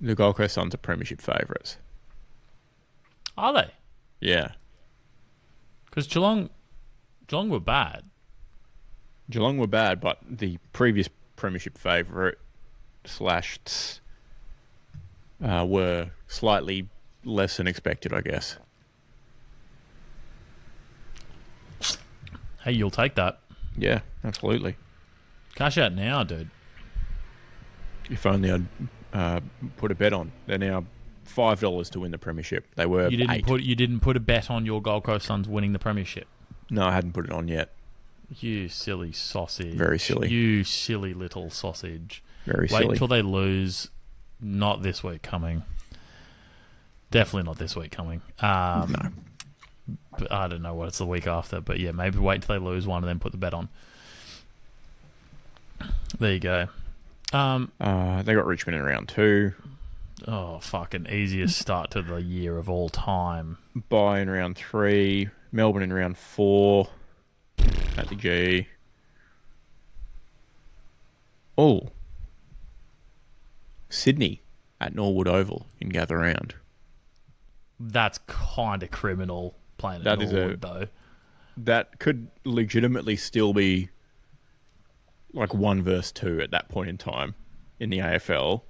the Gold Coast Suns are premiership favourites. Are they? Yeah. Because Geelong were bad. Geelong were bad, but the previous premiership favourite were slightly less than expected, I guess. Hey, you'll take that. Yeah, absolutely. Cash out now, dude. If only I'd put a bet on. They're now $5 to win the premiership. They were $8. You didn't put a bet on your Gold Coast Suns winning the premiership. No, I hadn't put it on yet. You silly sausage. Very silly. You silly little sausage. Very silly. Wait until they lose. Not this week coming. Definitely not this week coming. No. But I don't know what it's the week after. But yeah, maybe wait until they lose one and then put the bet on. There you go. They got Richmond in round 2. Oh, fucking easiest start to the year of all time. Bye in round 3. Melbourne in round 4. At the G. Oh. Sydney at Norwood Oval in Gather Round. That's kind of criminal playing at Norwood, though. That could legitimately still be like 1 versus 2 at that point in time in the AFL.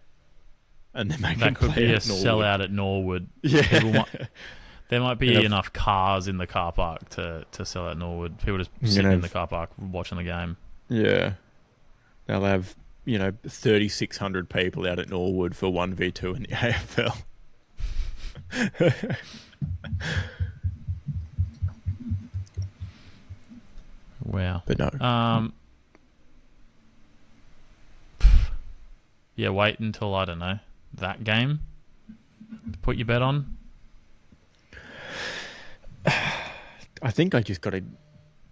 And then that could be a sellout at Norwood. Yeah. There might be enough cars in the car park to sell out Norwood. People just sitting in the car park watching the game. Yeah. They'll have, 3,600 people out at Norwood for 1v2 in the AFL. Wow. But no. Yeah, wait until, I don't know, that game. Put your bet on. I think I just got to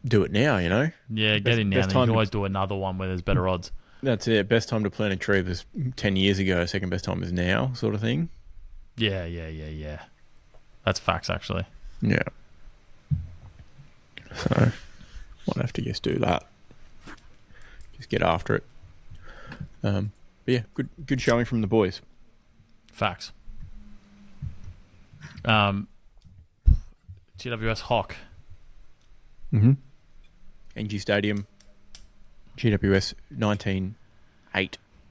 do it now, Yeah, get in now. Then you can always do another one where there's better odds. That's it. Best time to plant a tree was 10 years ago. Second best time is now, sort of thing. Yeah. That's facts, actually. Yeah. So, might have to just do that. Just get after it. But yeah, good showing from the boys. Facts. GWS Hawk. Mm-hmm. NG Stadium. GWS 19-8,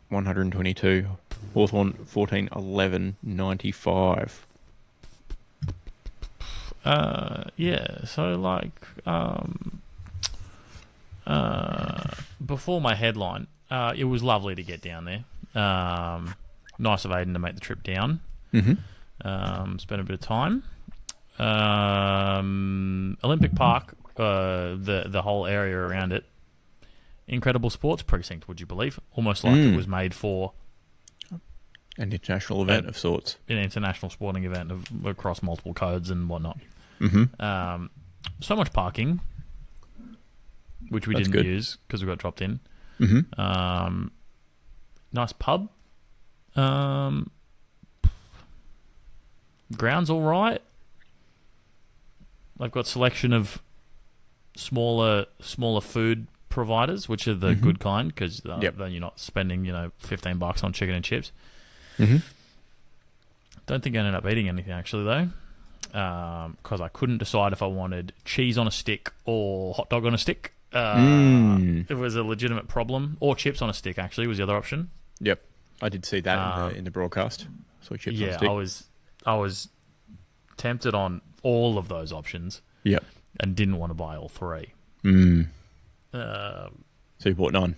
122. Hawthorn 14-11, 95. Yeah, so before my headline, it was lovely to get down there. Nice of Aiden to make the trip down. Mm-hmm. Spent a bit of time. Olympic Park, the whole area around it. Incredible sports precinct, would you believe? Almost like it was made for an international event of sorts. An international sporting event across multiple codes and whatnot. Mm-hmm. So much parking, which we didn't use because we got dropped in. Mm-hmm. Nice pub. Ground's all right. They've got selection of smaller food providers, which are the good kind, because then you're not spending $15 on chicken and chips. Mm-hmm. Don't think I ended up eating anything, actually, though. Because I couldn't decide if I wanted cheese on a stick or hot dog on a stick. It was a legitimate problem. Or chips on a stick, actually, was the other option. Yep. I did see that in the broadcast. So chips on a stick. Yeah, I was tempted on all of those options. Yep. And didn't want to buy all three. So you bought none?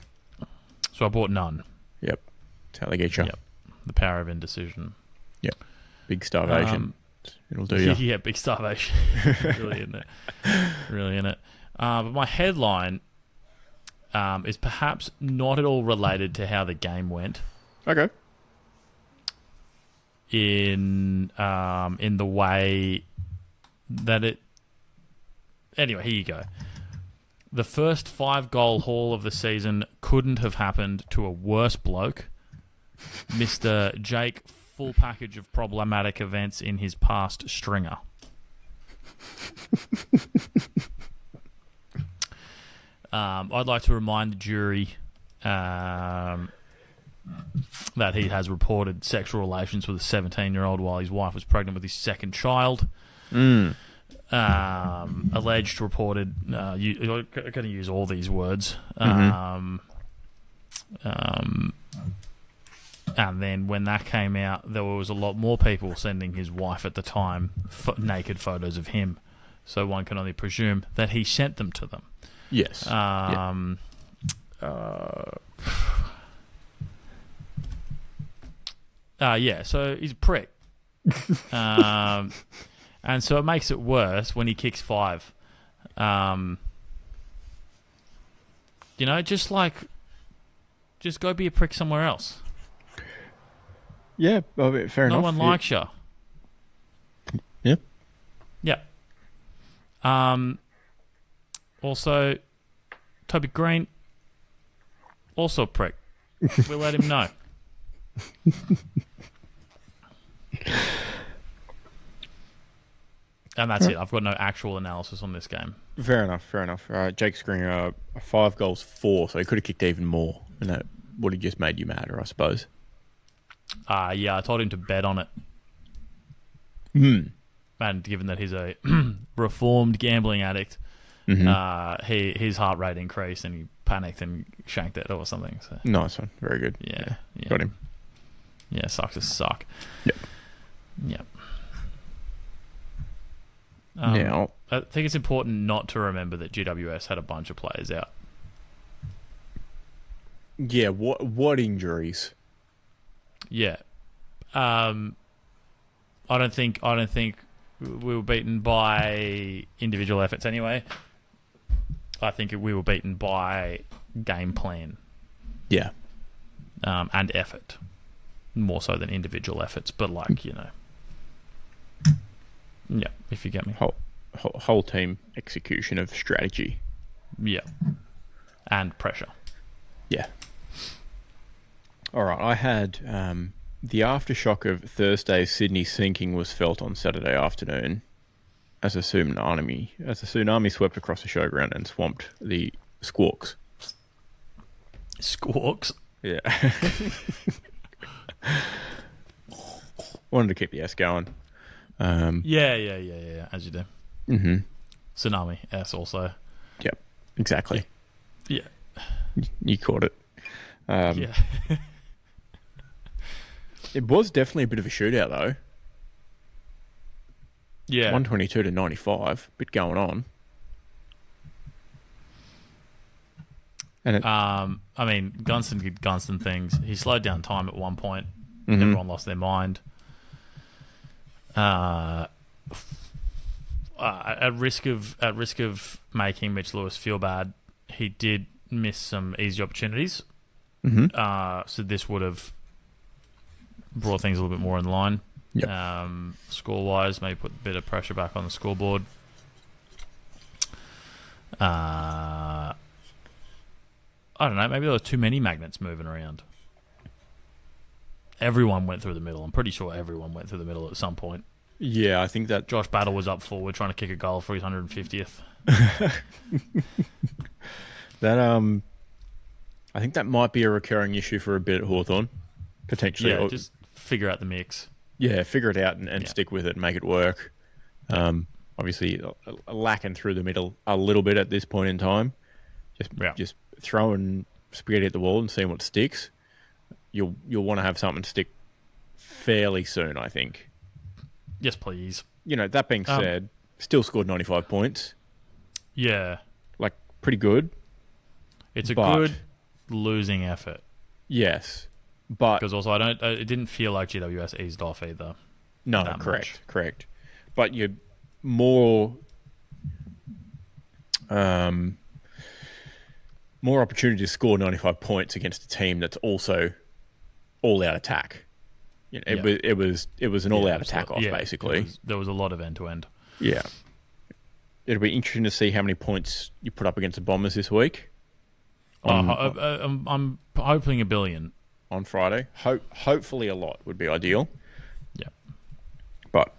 So I bought none. Yep. That's how they get you. Yep. The power of indecision. Yep. Big starvation. It'll do you. Yeah, big starvation. Really in it. Really in it. But my headline is perhaps not at all related to how the game went. Okay. In the way that it... Anyway, here you go. The first 5-goal haul of the season couldn't have happened to a worse bloke. Mr. Jake, full package of problematic events in his past stringer. I'd like to remind the jury that he has reported sexual relations with a 17-year-old while his wife was pregnant with his second child. Alleged, reported, I'm going to use all these words. And then when that came out, there was a lot more people sending his wife at the time naked photos of him. So one can only presume that he sent them to them. Yes. So he's a prick. And so it makes it worse when he kicks 5. Just go be a prick somewhere else. Yeah, fair enough. No one likes you. Yeah. Yeah. Also, Toby Green, also a prick. We'll let him know. And that's it. I've got no actual analysis on this game. Fair enough. Jake Springer, 5 goals, 4, so he could have kicked even more, and that would have just made you madder, I suppose. Yeah, I told him to bet on it. And given that he's a reformed gambling addict, his heart rate increased and he panicked and shanked it or something. So. Nice one. Very good. Yeah. Got him. Yeah, sucks to suck. Yep. Now, I think it's important not to remember that GWS had a bunch of players out. Yeah, what injuries? Yeah. I don't think we were beaten by individual efforts anyway. I think we were beaten by game plan. Yeah. And effort. More so than individual efforts, but yeah, if you get me. Whole team execution of strategy. Yeah. And pressure. Yeah. All right, I had the aftershock of Thursday's Sydney sinking was felt on Saturday afternoon as a tsunami swept across the showground and swamped the Squawks. Squawks? Yeah. Wanted to keep the S going. Yeah, as you do. Mm-hmm. Tsunami, S also. Yep, exactly. Yeah. You caught it. Yeah. It was definitely a bit of a shootout, though. Yeah. 122 to 95. Bit going on. And Gunston did Gunston things. He slowed down time at one point. Mm-hmm. Everyone lost their mind. At risk of making Mitch Lewis feel bad, he did miss some easy opportunities. Mm-hmm. So this would have brought things a little bit more in line. Yep. Score-wise, maybe put a bit of pressure back on the scoreboard. I don't know, maybe there were too many magnets moving around. Everyone went through the middle. I'm pretty sure everyone went through the middle at some point. Yeah, I think that... Josh Battle was up forward trying to kick a goal for his 150th. I think that might be a recurring issue for a bit at Hawthorn. Potentially. Yeah, just figure out the mix. Yeah, figure it out and stick with it and make it work. Obviously, lacking through the middle a little bit at this point in time. Just throwing spaghetti at the wall and seeing what sticks. You'll want to have something stick fairly soon, I think. Yes, please. That being said, still scored 95 points. Yeah. Like, pretty good. It's a good losing effort. Yes. But because also it didn't feel like GWS eased off either. No, correct. But you're more opportunity to score 95 points against a team that's also all out attack. It was an all out attack off basically. There was a lot of end to end. Yeah. It'll be interesting to see how many points you put up against the Bombers this week. I'm hoping 1 billion on Friday. Hopefully a lot would be ideal. Yeah. But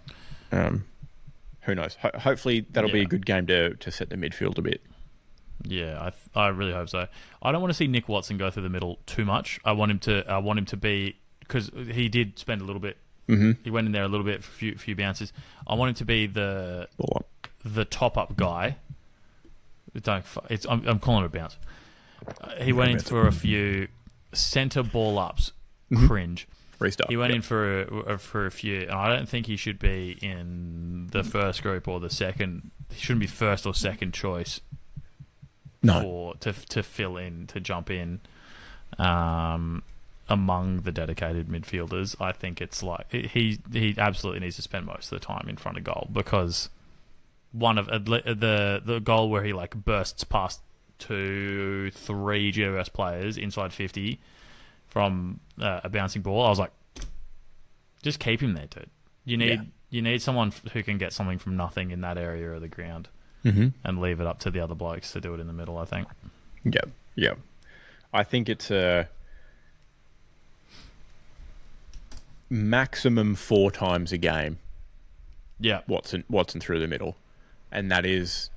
who knows? Hopefully that'll be a good game to set the midfield a bit. Yeah, I really hope so. I don't want to see Nick Watson go through the middle too much. I want him to be, because he did spend a little bit. Mm-hmm. He went in there a little bit for a few bounces. I want him to be the top up guy. I'm calling it a bounce. He went in for a few centre ball ups. Mm-hmm. Cringe. Restart. He went in for a few, and I don't think he should be in the first group or the second. He shouldn't be first or second choice. No. To fill in, to jump in among the dedicated midfielders. I think it's like he absolutely needs to spend most of the time in front of goal, because one of the goal where he like bursts past 2-3 GWS players inside 50 from a bouncing ball, I was like, just keep him there, dude. You need someone who can get something from nothing in that area of the ground. Mm-hmm. And leave it up to the other blokes to do it in the middle, I think. Yeah. I think it's a maximum 4 times a game. Yeah. Watson through the middle. And that is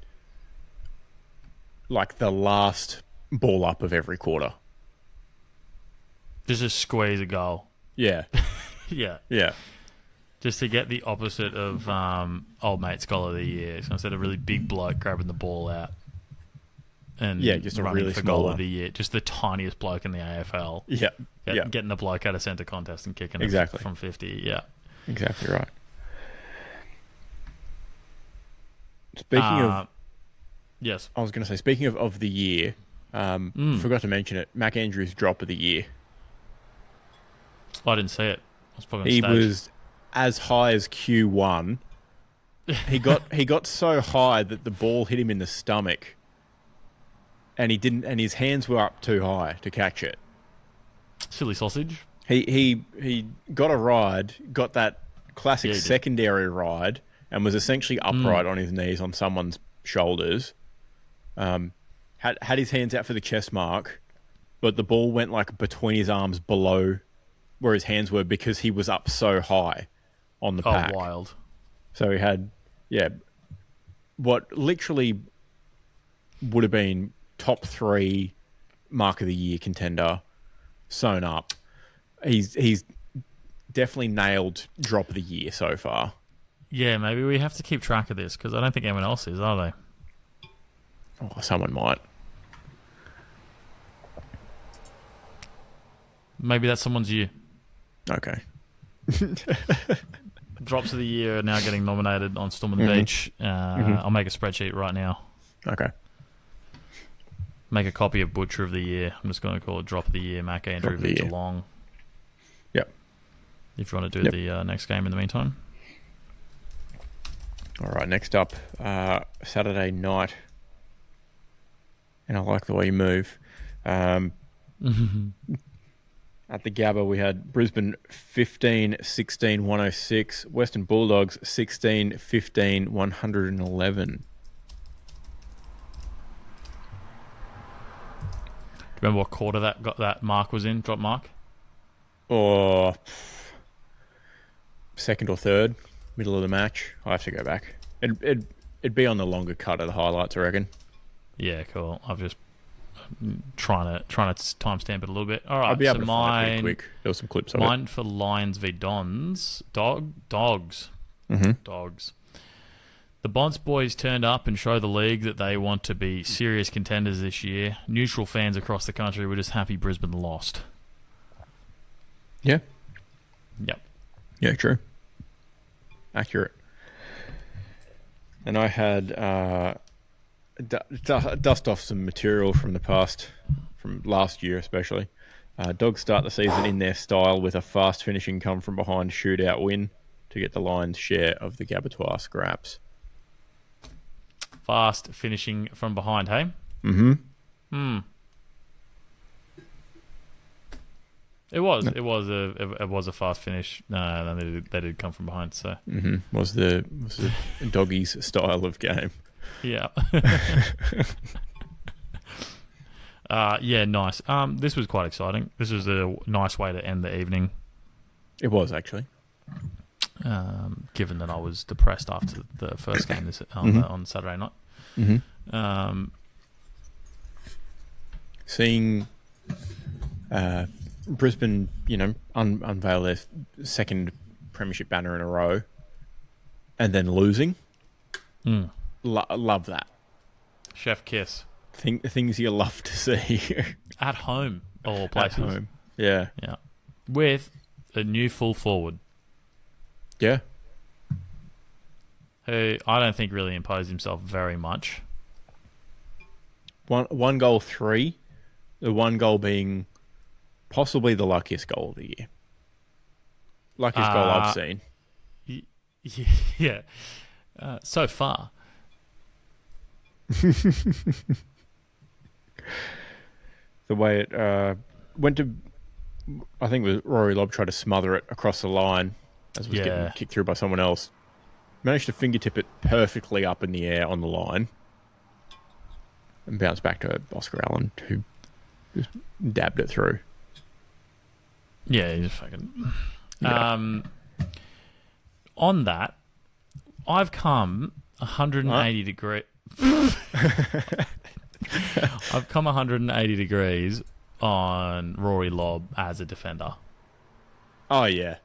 like the last ball up of every quarter. Just squeeze a goal. Yeah. Yeah. Just to get the opposite of old mate scholar of the year. So instead of a really big bloke grabbing the ball out and just running a really for small goal of the year, just the tiniest bloke in the AFL. Yeah. Getting the bloke out of centre contest and kicking it from 50. Yeah. Exactly right. Speaking of... Yes. I was going to say, speaking of the year, forgot to mention it, Mac Andrews' drop of the year. I didn't see it. I was probably on He stage. was as high as Q1. He got so high that the ball hit him in the stomach, and his hands were up too high to catch it. Silly sausage. He got a ride, got that classic secondary ride, and was essentially upright on his knees on someone's shoulders. Had his hands out for the chest mark, but the ball went like between his arms below where his hands were, because he was up so high on the pack. Oh, wild. So he had, what literally would have been top 3 mark of the year contender sewn up. He's definitely nailed drop of the year so far. Yeah, maybe we have to keep track of this, because I don't think anyone else is, are they? Oh, someone might. Maybe that's someone's year. Okay. Drops of the year are now getting nominated on Storm on the Beach. I'll make a spreadsheet right now. Okay. Make a copy of Butcher of the Year. I'm just going to call it Drop of the Year, Mac Andrew v Geelong. Yep. If you want to do the next game in the meantime. All right, next up, Saturday night. And I like the way you move. At the Gabba, we had Brisbane 15-16, 106. Western Bulldogs 16-15, 111. Remember what quarter that mark was in? Drop mark? Or second or third, middle of the match. I have to go back. It'd be on the longer cut of the highlights, I reckon. Yeah, cool. I've just trying to timestamp it a little bit. All right, I'll be able to find it pretty quick. There was some clips of it. Mine for Lions v Dons. Dogs. Mm-hmm. Dogs. The Bonds boys turned up and showed the league that they want to be serious contenders this year. Neutral fans across the country were just happy Brisbane lost. Yeah. Yep. Yeah, true. Accurate. And I had dust off some material from the past, from last year especially. Dogs start the season in their style with a fast finishing come from behind shootout win to get the Lions' share of the Gabatoir scraps. Fast finishing from behind, hey? Mm-hmm. It was a fast finish. They did come from behind. So was the doggies' style of game. Yeah. Yeah, nice. This was quite exciting. This was a nice way to end the evening. It was actually. Given that I was depressed after the first game on Saturday night. Mm-hmm. Seeing Brisbane, unveil their second premiership banner in a row and then losing. Love that. Chef kiss. Things you love to see. At home, of all places. At home. Yeah. Yeah. With a new full forward. Yeah. Who I don't think really imposed himself very much. One goal, 3. The one goal being possibly the luckiest goal of the year. Luckiest goal I've seen. Yeah. So far. The way it went to... I think it was Rory Lobb tried to smother it across the line as it was getting kicked through by someone else. Managed to fingertip it perfectly up in the air on the line and bounce back to Oscar Allen, who just dabbed it through. Yeah, he's fucking... Yeah. On that, I've come 180 degrees... I've come 180 degrees on Rory Lobb as a defender. Oh, yeah.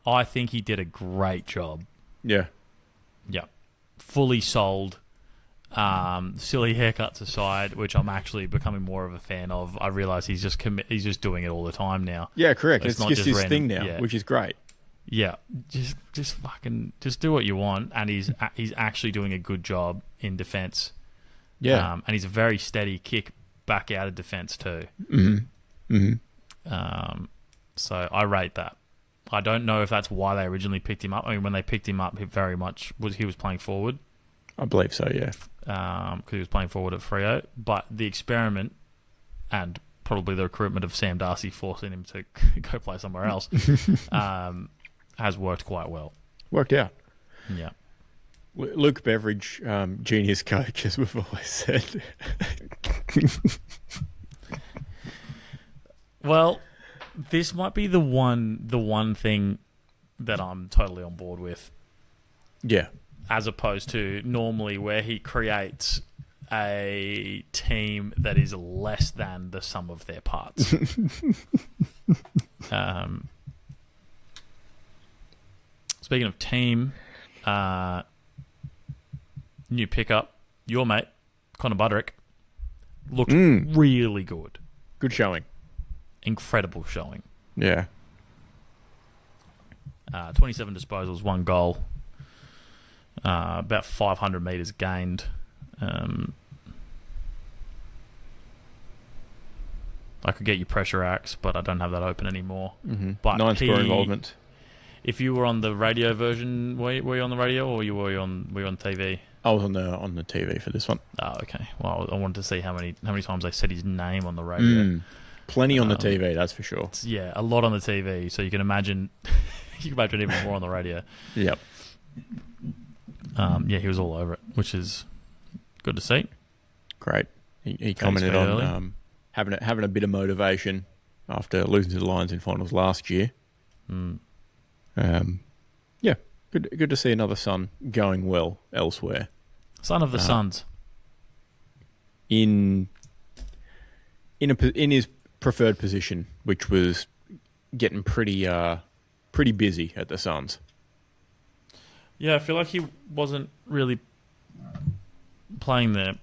I think he did a great job. Yeah. Yeah. Fully sold. Silly haircuts aside, which I'm actually becoming more of a fan of. I realise he's just doing it all the time now. Yeah, correct. It's just his thing now, which is great. Yeah, just fucking do what you want, and he's actually doing a good job in defence. Yeah, and he's a very steady kick back out of defence too. Mm-hmm. Mm-hmm. So I rate that. I don't know if that's why they originally picked him up. I mean, when they picked him up, he was playing forward. I believe so, yeah. Because he was playing forward at Freo. But the experiment and probably the recruitment of Sam Darcy forcing him to go play somewhere else has worked quite well. Worked out. Yeah. Luke Beveridge, genius coach, as we've always said. Well, this might be the one thing that I'm totally on board with. Yeah. As opposed to normally where he creates a team that is less than the sum of their parts. Speaking of team, new pickup, your mate, Connor Budrick, looked really good. Good showing. Incredible showing. Yeah. 27 disposals, 1 goal. About 500 metres gained. I could get you pressure acts, but I don't have that open anymore. Mm-hmm. But 9 score involvement. If you were on the radio were you on the radio or were you on TV? I was on the TV for this one. Oh, okay. Well, I wanted to see how many times they said his name on the radio. Plenty on the TV, that's for sure. Yeah, a lot on the TV. So you can imagine, even more on the radio. Yep. Yeah, he was all over it, which is good to see. Great. He commented on having a bit of motivation after losing to the Lions in finals last year. Yeah, good to see another son going well elsewhere. Son of the Suns. in his preferred position, which was getting pretty busy at the Suns. Yeah, I feel like he wasn't really playing there.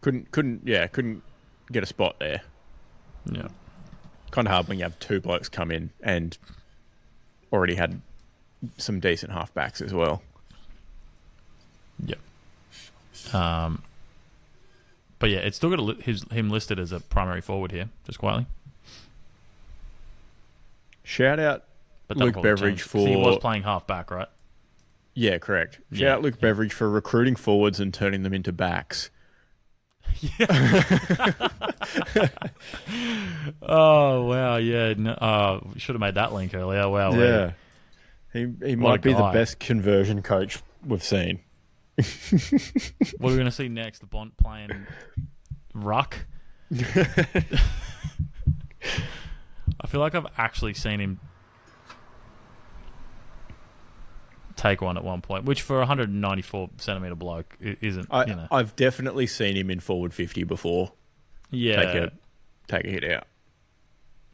Couldn't get a spot there. Yeah. Kind of hard when you have two blokes come in and already had some decent halfbacks as well. Yep. But yeah, it's still got him listed as a primary forward here, just quietly. Shout out Luke Beveridge for... He was playing halfback, right? Yeah, correct. Shout out Luke Beveridge for recruiting forwards and turning them into backs. Yeah. Oh, wow, yeah. No, should have made that link earlier. Wow. Yeah. He might be the best conversion coach we've seen. What are we going to see next? The Bont playing ruck? I feel like I've actually seen him take one at one point, which for a 194 centimetre bloke isn't. I've definitely seen him in forward 50 before. Yeah. Take a hit out.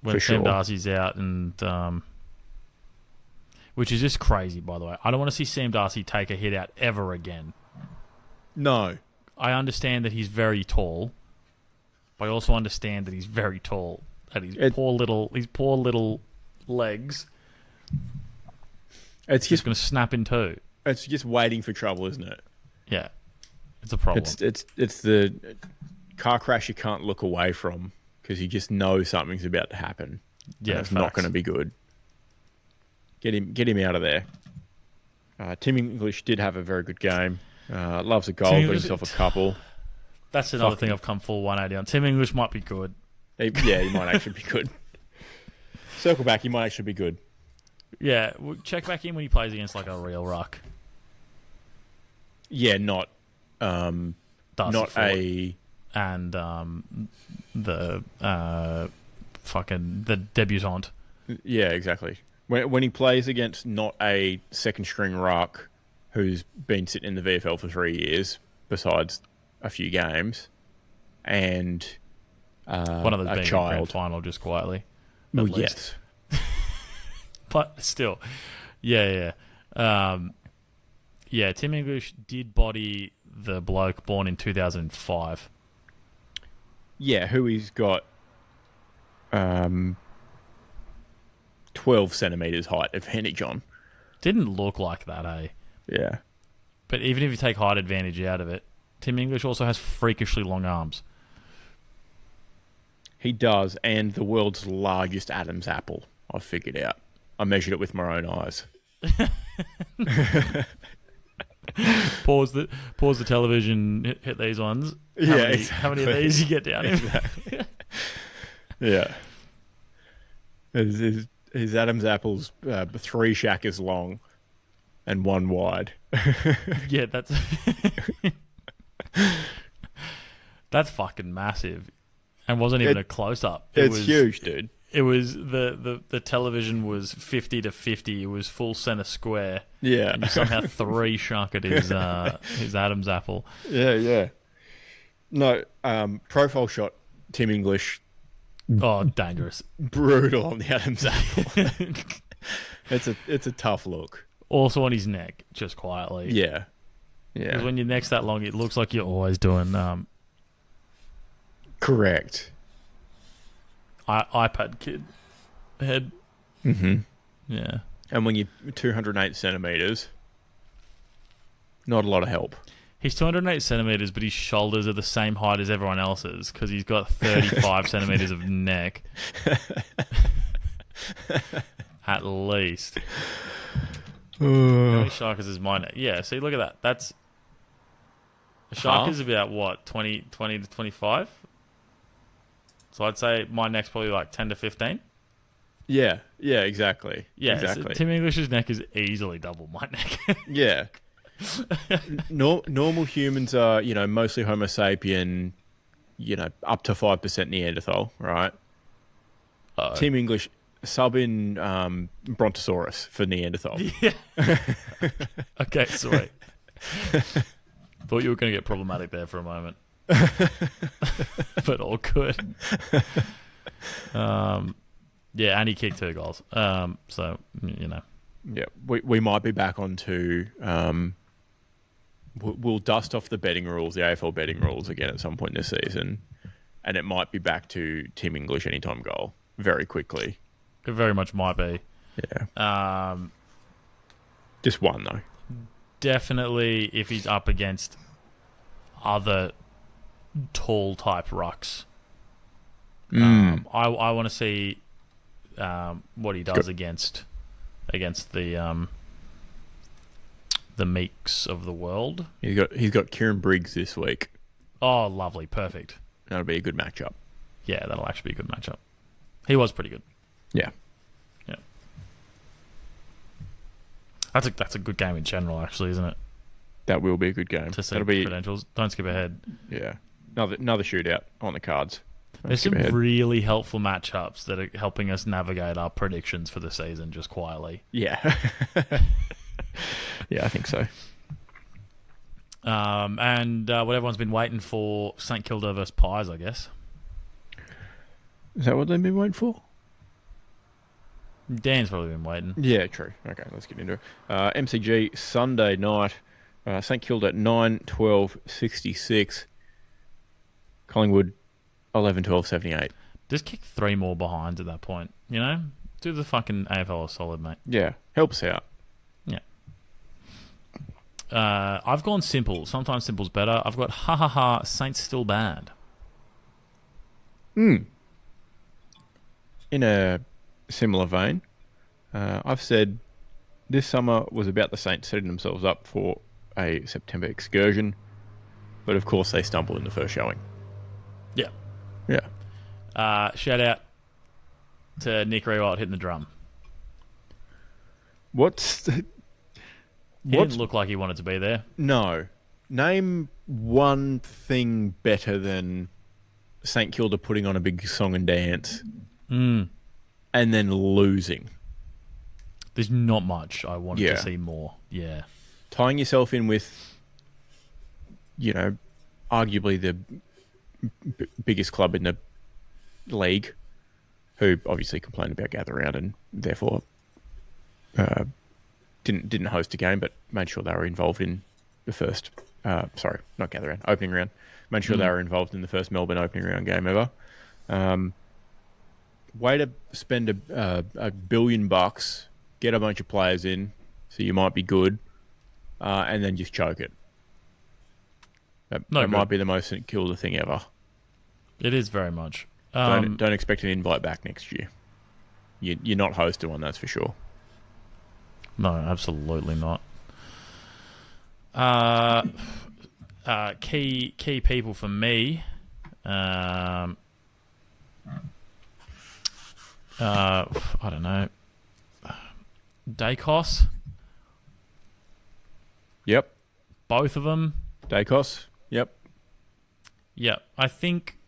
When Sam Darcy's out, and which is just crazy, by the way. I don't want to see Sam Darcy take a hit out ever again. No. I understand that he's very tall, but I also understand that he's very tall. That his poor little legs. It's just going to snap in two. It's just waiting for trouble, isn't it? Yeah, it's a problem. It's the car crash you can't look away from because you just know something's about to happen. Yeah, it's not going to be good. Get him out of there. Tim English did have a very good game. Loves a goal, got himself a couple. That's another thing I've come full 180 on. Tim English might be good. He might actually be good. Circle back, he might actually be good. Yeah, we'll check back in when he plays against like a real ruck. Yeah, not and the debutante. Yeah, exactly. When he plays against not a second string ruck who's been sitting in the VFL for 3 years, besides a few games, and one of those being child. A grand final, just quietly. Well, yes. But still, yeah. Tim English did body the bloke born in 2005. Yeah, who he's got 12 centimetres height advantage on. Didn't look like that, eh? Yeah. But even if you take height advantage out of it, Tim English also has freakishly long arms. He does, and the world's largest Adam's apple, I've figured out. I measured it with my own eyes. Pause the television, hit these ones. How many of these you get down? Exactly. Yeah. His Adam's apple's 3 shackers long and 1 wide. Yeah, that's fucking massive. And wasn't even a close-up. It's huge, dude. It was the television was 50 to 50. It was full center square. Yeah, and you somehow 3 shunk at his Adam's apple. Yeah. No, profile shot. Tim English. Oh, dangerous! Brutal on the Adam's apple. It's a tough look. Also on his neck, just quietly. Yeah. Because when your neck's that long, it looks like you're always doing. Correct. iPad kid head. Mm-hmm. Yeah. And when you're 208 centimetres, not a lot of help. He's 208 centimetres, but his shoulders are the same height as everyone else's because he's got 35 centimetres of neck. At least. How many sharkers is my neck? Yeah, see, look at that. That's... A shark is about, what, 20 to 25? So I'd say my neck's probably like 10 to 15. Yeah, exactly. Yeah, exactly. So Tim English's neck is easily double my neck. Yeah. Normal humans are, mostly Homo sapien, up to 5% Neanderthal, right? Tim English sub in Brontosaurus for Neanderthal. Yeah. Okay, sweet. Thought you were going to get problematic there for a moment. but all good. Yeah, and he kicked 2 goals. So, you know. Yeah, we might be back onto... we'll dust off the betting rules, the AFL betting rules again at some point this season, and it might be back to Tim English anytime goal very quickly. It very much might be. Yeah. Just one, though. Definitely if he's up against other tall type rucks. I want to see what he does against the Meeks of the world. He's got Kieran Briggs this week. Oh, lovely, perfect. That'll be a good matchup. Yeah, that'll actually be a good matchup. He was pretty good. Yeah. That's a good game in general, actually, isn't it? That will be a good game. To see credentials. Don't skip ahead. Yeah. Another shootout on the cards. There's some really helpful matchups that are helping us navigate our predictions for the season just quietly. Yeah. Yeah, I think so. And what everyone's been waiting for, St Kilda versus Pies, I guess. Is that what they've been waiting for? Dan's probably been waiting. Yeah, true. Okay, let's get into it. MCG Sunday night. St Kilda 9-12-66. Collingwood 11-12-78. Just kick 3 more behinds at that point. You know, do the fucking AFL a solid, mate. Yeah, help us out. Yeah. I've gone simple. Sometimes simple's better. I've got Saints still bad. In a similar vein, I've said this summer was about the Saints setting themselves up for a September excursion, but of course they stumbled in the first showing. Yeah. Yeah. Shout out to Nick Rewalt hitting the drum. He didn't look like he wanted to be there. No. Name one thing better than St Kilda putting on a big song and dance and then losing. There's not much. I wanted to see more. Yeah. Tying yourself in with, arguably the biggest club in the league, who obviously complained about gather round and therefore didn't host a game, but made sure they were involved in the first. Sorry, not gather round, opening round. Made sure they were involved in the first Melbourne opening round game ever. Way to spend $1 billion, get a bunch of players in, so you might be good, and then just choke it. That might be the most St Kilda thing ever. It is very much. Don't expect an invite back next year. You're not hosting one, that's for sure. No, absolutely not. Key people for me. I don't know. Dacos. Yep. Both of them. Dacos. Yep. Yeah, I think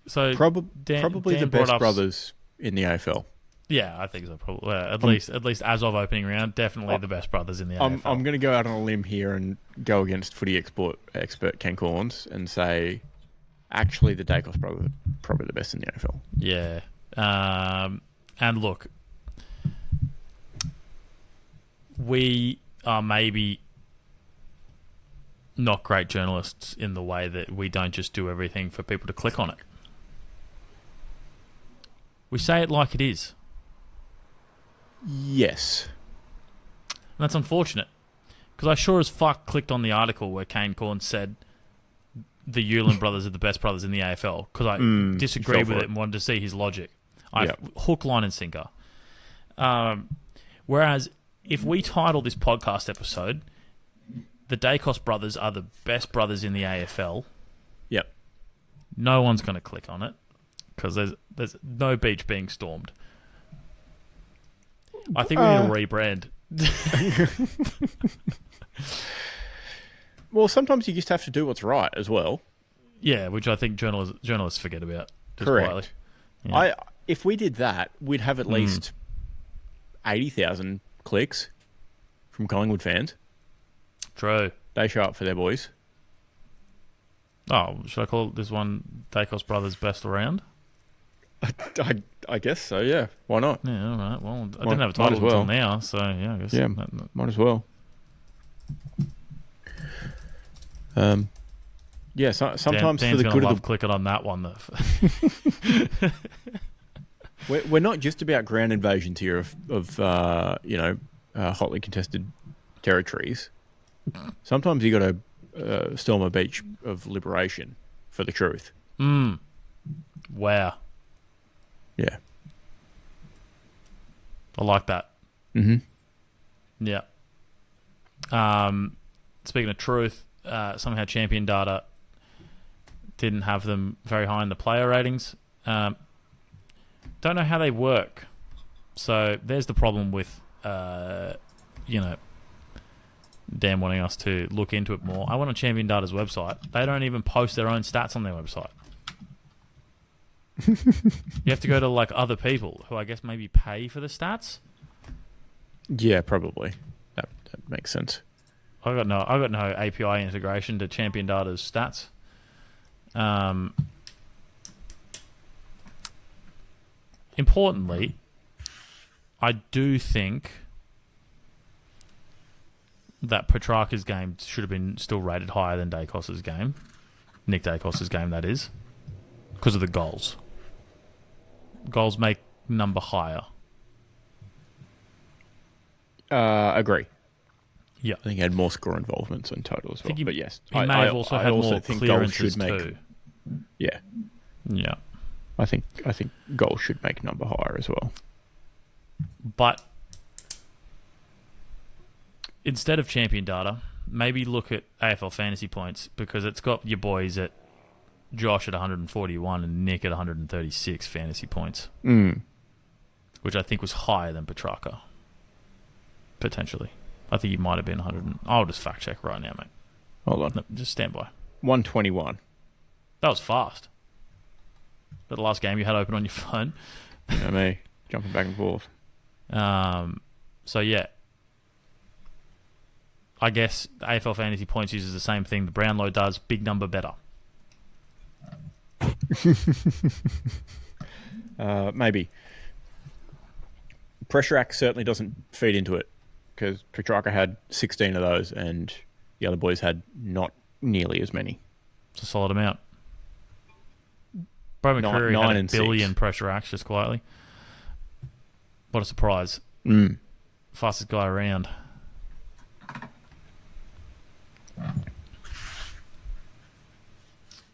so. Probably the best brothers in the AFL. Yeah, I think so. Probably at least as of opening round, definitely the best brothers in the AFL. I'm going to go out on a limb here and go against footy expert Ken Corns and say, actually, the Dacos brothers are probably the best in the AFL. Yeah, and look, we are maybe not great journalists in the way that we don't just do everything for people to click on it. We say it like it is. Yes. And that's unfortunate. Because I sure as fuck clicked on the article where Kane Corn said the Yulin brothers are the best brothers in the AFL. Because I disagreed with it and wanted to see his logic. Hook, line and sinker. Whereas if we title this podcast episode, the Dacos brothers are the best brothers in the AFL. Yep. No one's going to click on it. Because there's no beach being stormed. I think we need to rebrand. Well, sometimes you just have to do what's right as well. Yeah, which I think journalists forget about. Correct. Yeah. If we did that, we'd have at least 80,000 clicks from Collingwood fans. True. They show up for their boys. Oh, should I call this one Dacos Brothers Best Around? I guess so, yeah. Why not? Yeah, all right. Well, I didn't have a title until now, so yeah, I guess. Yeah, might as well. Yeah, sometimes Dan's for the good of the... clicking on that one. We're not just about ground invasions here of hotly contested territories. Sometimes you got to storm a beach of liberation for the truth. Wow. Yeah. I like that. Mm-hmm. Yeah. Speaking of truth, somehow Champion Data didn't have them very high in the player ratings. Don't know how they work. So there's the problem with, Dan wanting us to look into it more. I went on Champion Data's website. They don't even post their own stats on their website. You have to go to like other people who I guess maybe pay for the stats. Yeah, probably. That makes sense. I got no API integration to Champion Data's stats. Importantly, I do think that Petrarca's game should have been still rated higher than Dacos's game. Nick Dacos's game, that is. Because of the goals. Goals make number higher. Agree. Yeah. I think he had more score involvements in total as well. But yes. He may have also had more clearances too. Yeah. Yeah. I think goals should make number higher as well. But instead of Champion Data, maybe look at AFL Fantasy Points, because it's got your boys at Josh at 141 and Nick at 136 fantasy points, which I think was higher than Petrarca. Potentially. I think he might have been 100. I'll just fact check right now, mate. Hold on. No, just stand by. 121. That was fast. That the last game you had open on your phone. You know me, jumping back and forth. So, yeah. I guess AFL Fantasy Points uses the same thing the Brownlow does. Big number better. Maybe. Pressure Act certainly doesn't feed into it, because Petrarca had 16 of those and the other boys had not nearly as many. It's a solid amount. Bro McCreary had a billion pressure acts just quietly. What a surprise. Fastest guy around.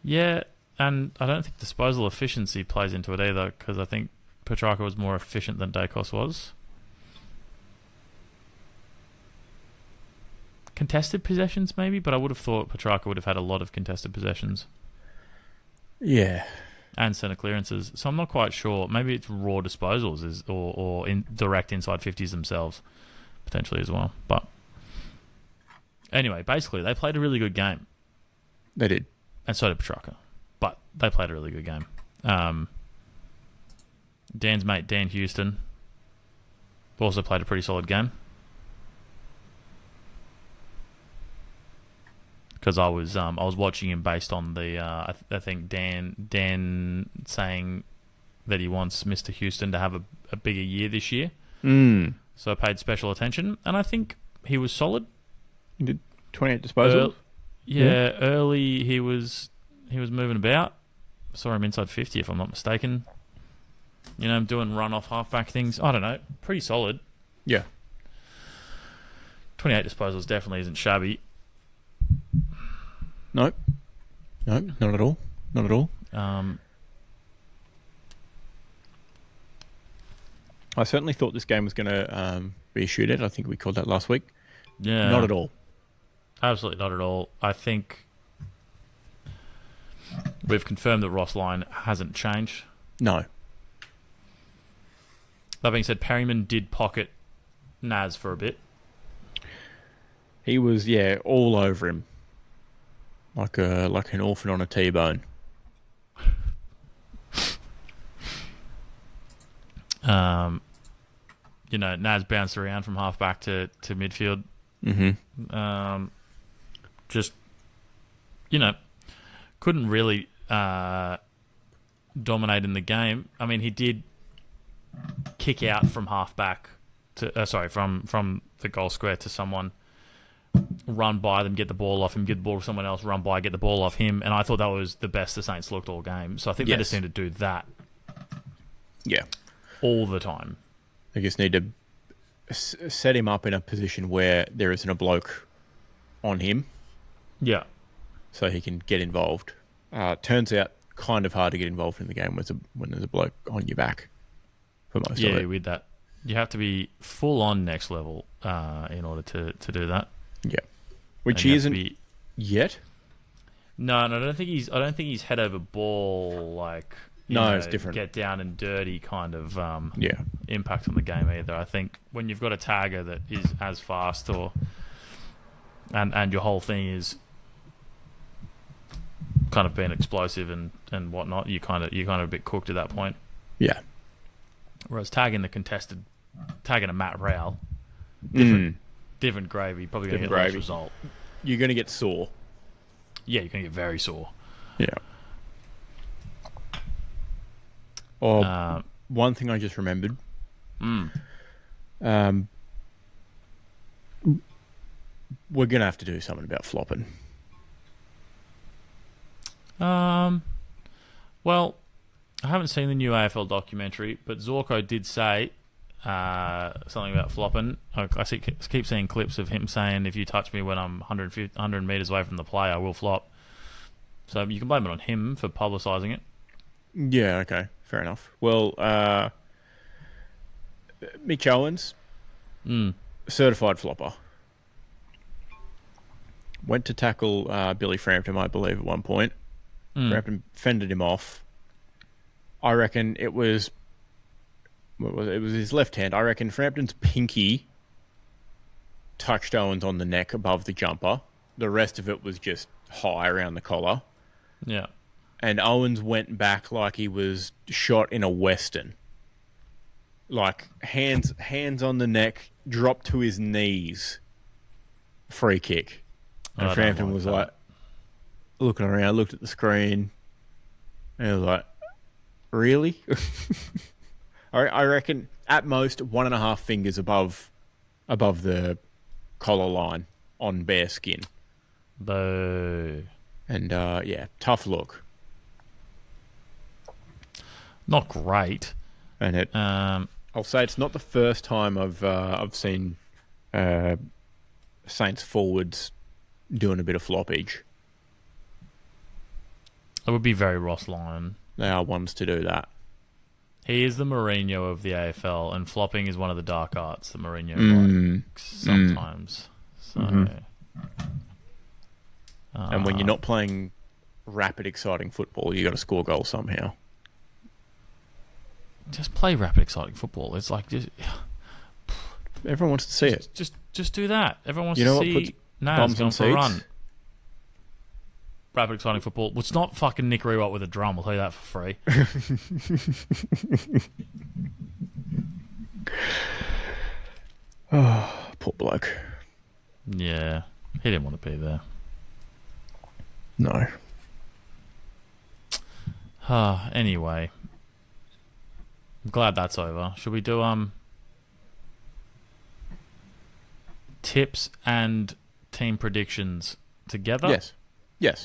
Yeah, and I don't think disposal efficiency plays into it either, because I think Petrarca was more efficient than Dacos was. Contested possessions, maybe, but I would have thought Petrarca would have had a lot of contested possessions. Yeah. And centre clearances. So I'm not quite sure. Maybe it's raw disposals or direct inside 50s themselves, potentially as well. But anyway, basically, they played a really good game. They did. And so did Petrarca. But they played a really good game. Dan's mate, Dan Houston, also played a pretty solid game. Because I was watching him based on the I think Dan saying that he wants Mr. Houston to have a bigger year this year. So I paid special attention, and I think he was solid. He did 28 disposals. Early he was moving about. Saw him inside 50 if I'm not mistaken. You know, doing run-off halfback things. I don't know. Pretty solid. Yeah. 28 disposals definitely isn't shabby. No, not at all. Not at all. I certainly thought this game was going to be a shootout. I think we called that last week. Yeah. Not at all. Absolutely not at all. I think we've confirmed that Ross Lyon hasn't changed. No. That being said, Perryman did pocket Naz for a bit. He was, all over him. Like an orphan on a T-bone. Naz bounced around from halfback to midfield. Mm-hmm. couldn't really dominate in the game. I mean, he did kick out from halfback to from the goal square to someone, run by them, get the ball off him, get the ball to someone else, run by, get the ball off him, and I thought that was the best the Saints looked all game. So I think they just need to do that. Yeah, all the time. They just need to set him up in a position where there isn't a bloke on him. Yeah, so he can get involved. Turns out kind of hard to get involved in the game when there's a bloke on your back. For most of it. Yeah, with that, you have to be full on next level in order to do that. Yeah, which he isn't yet. No, I don't think he's head over ball like. It's different. Get down and dirty kind of impact on the game either. I think when you've got a tagger that is as fast and your whole thing is kind of being explosive and whatnot, you kind of a bit cooked at that point. Yeah. Whereas tagging a Matt Rowell, different gravy, probably going to get less result. You're going to get sore. Yeah, you're going to get very sore. Yeah. One thing I just remembered. We're going to have to do something about flopping. Well, I haven't seen the new AFL documentary, but Zorko did say something about flopping. I keep seeing clips of him saying, if you touch me when I'm 100 metres away from the play, I will flop. So you can blame it on him for publicising it. Yeah, okay. Fair enough. Well, Mitch Owens, certified flopper. Went to tackle Billy Frampton, I believe, at one point. Frampton fended him off. I reckon it was his left hand. I reckon Frampton's pinky touched Owens on the neck above the jumper. The rest of it was just high around the collar. Yeah. And Owens went back like he was shot in a Western. Like, hands on the neck, dropped to his knees. Free kick. And Frampton was like, looking around, looked at the screen, and he was like, really? I reckon at most 1.5 fingers above the collar line on bare skin. Boo. And, tough look. Not great. And it, I'll say it's not the first time I've seen Saints forwards doing a bit of floppage. It would be very Ross Lyon. They are ones to do that. He is the Mourinho of the AFL, and flopping is one of the dark arts that Mourinho likes sometimes. So, and when you're not playing rapid, exciting football, you got to score goals somehow. Just play rapid, exciting football. It's like everyone wants to see it. Just do that. Everyone wants to see Naz going for a run. Rapid, exciting football. Well, it's not fucking Nick Rewalt with a drum. I'll tell you that for free. Oh, poor bloke. Yeah, he didn't want to be there. No. Anyway, I'm glad that's over. Should we do tips and team predictions together? Yes.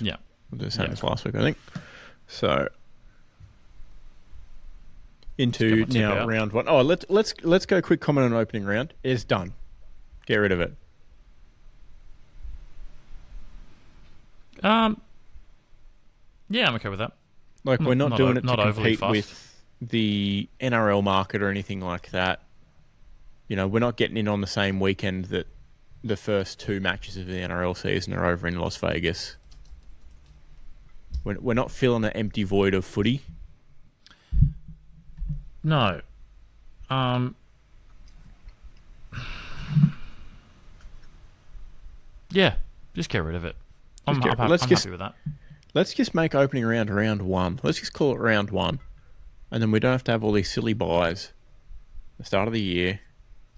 Yeah. We'll do the same as last week, I think. So into now round one. Oh, let's go quick comment on opening round. It's done. Get rid of it. Yeah, I'm okay with that. Like, we're not doing it to compete fussed with the NRL market or anything like that. You know, we're not getting in on the same weekend that the first 2 matches of the NRL season are over in Las Vegas. We're not filling an empty void of footy. No. Yeah, just get rid of it. I'm happy with that. Let's just make opening round 1. Let's just call it round 1. And then we don't have to have all these silly buys at the start of the year.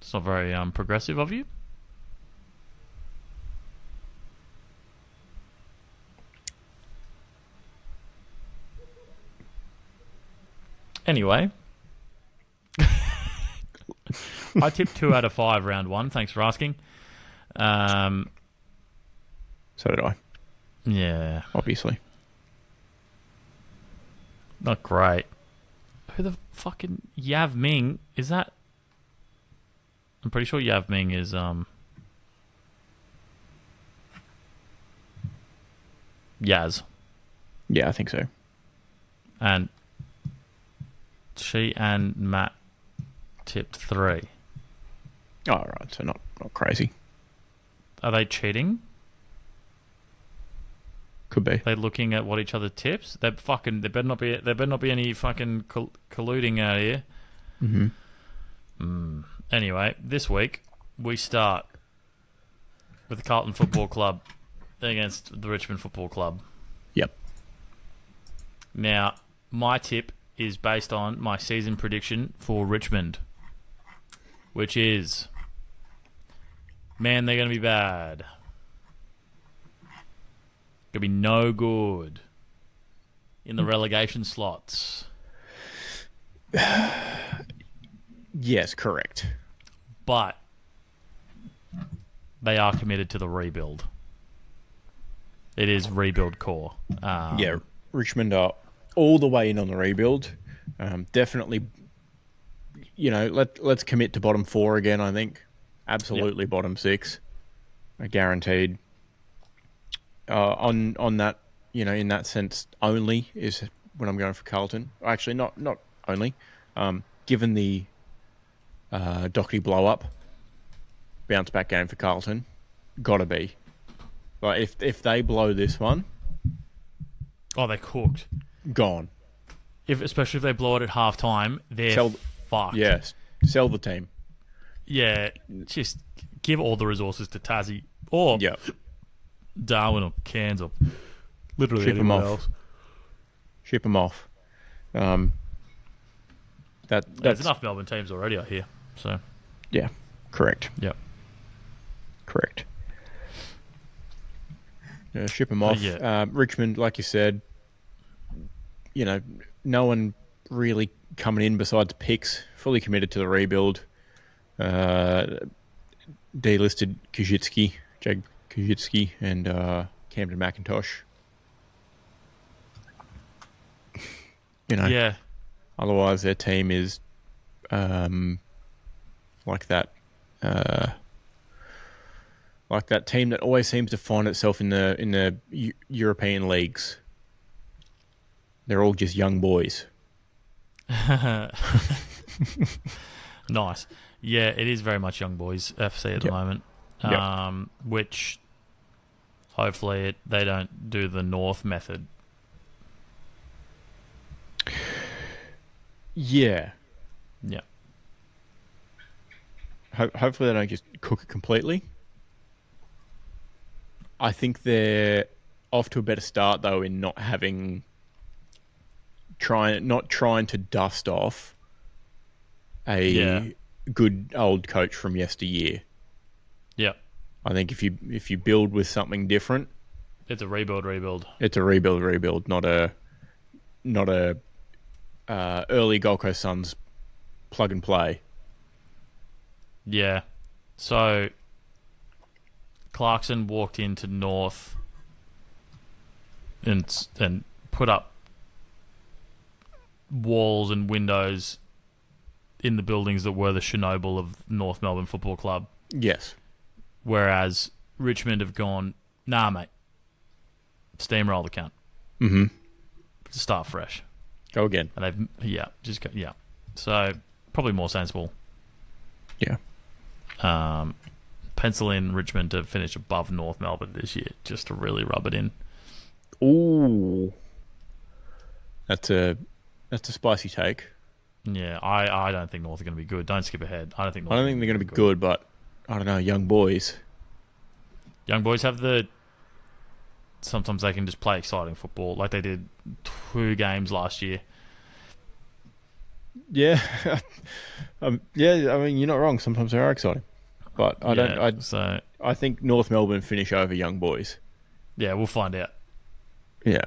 It's not very progressive of you. Anyway, I tipped 2 out of 5 round 1. Thanks for asking. So did I. Yeah. Obviously. Not great. Who the fucking Yav Ming is that? I'm pretty sure Yav Ming is Yaz. Yeah, I think so. And she and Matt tipped 3. Oh, right. So not crazy. Are they cheating? Could be. Are they looking at what each other tips? There better not be any fucking colluding out here. Mm-hmm. Anyway, this week we start with the Carlton Football Club against the Richmond Football Club. Yep. Now, my tip is based on my season prediction for Richmond, which is, man, they're going to be bad. Going to be no good in the relegation slots. Yes, correct. But they are committed to the rebuild. It is rebuild core. Yeah, Richmond are all the way in on the rebuild. Definitely, let's commit to bottom 4 again, I think. Absolutely. Yep. Bottom 6. Guaranteed. On that, in that sense only is when I'm going for Carlton. Actually, not only. Given the Doherty blow-up, bounce back game for Carlton, gotta be. Like, if they blow this one... Oh, they're cooked. Gone. Especially if they blow it at half-time, they're fucked. Yes. Sell the team. Yeah. Just give all the resources to Tassie. Or Darwin or Cairns or literally Ship anyone else. Ship them off. There's enough Melbourne teams already out here. So yeah, correct. Yep. Correct. Ship them off. Richmond, like you said, no one really coming in besides Picks, fully committed to the rebuild. Delisted Kajitsky, Jag Kajitsky, and Camden McIntosh. Yeah. Otherwise, their team is like that team that always seems to find itself in the European leagues. They're all just young boys. Nice. Yeah, it is very much young boys FC at the moment. Which hopefully they don't do the North method. Yeah. Yeah. Hopefully they don't just cook it completely. I think they're off to a better start though in not trying to dust off a good old coach from yesteryear. Yeah. I think if you build with something different, it's a rebuild. It's a rebuild, not a early Gold Coast Suns plug and play. Yeah. So Clarkson walked into North and put up walls and windows in the buildings that were the Chernobyl of North Melbourne Football Club. Yes. Whereas Richmond have gone, nah, mate, steamroll the cunt. Mm-hmm. Start fresh. Go again. And So probably more sensible. Yeah. Pencil in Richmond to finish above North Melbourne this year, just to really rub it in. Ooh. That's a spicy take. Yeah, I don't think North are going to be good. Don't skip ahead. I don't think they're going to be good, but I don't know, young boys. Young boys have sometimes they can just play exciting football like they did 2 games last year. Yeah. I mean, you're not wrong. Sometimes they are exciting. But I think North Melbourne finish over young boys. Yeah, we'll find out. Yeah.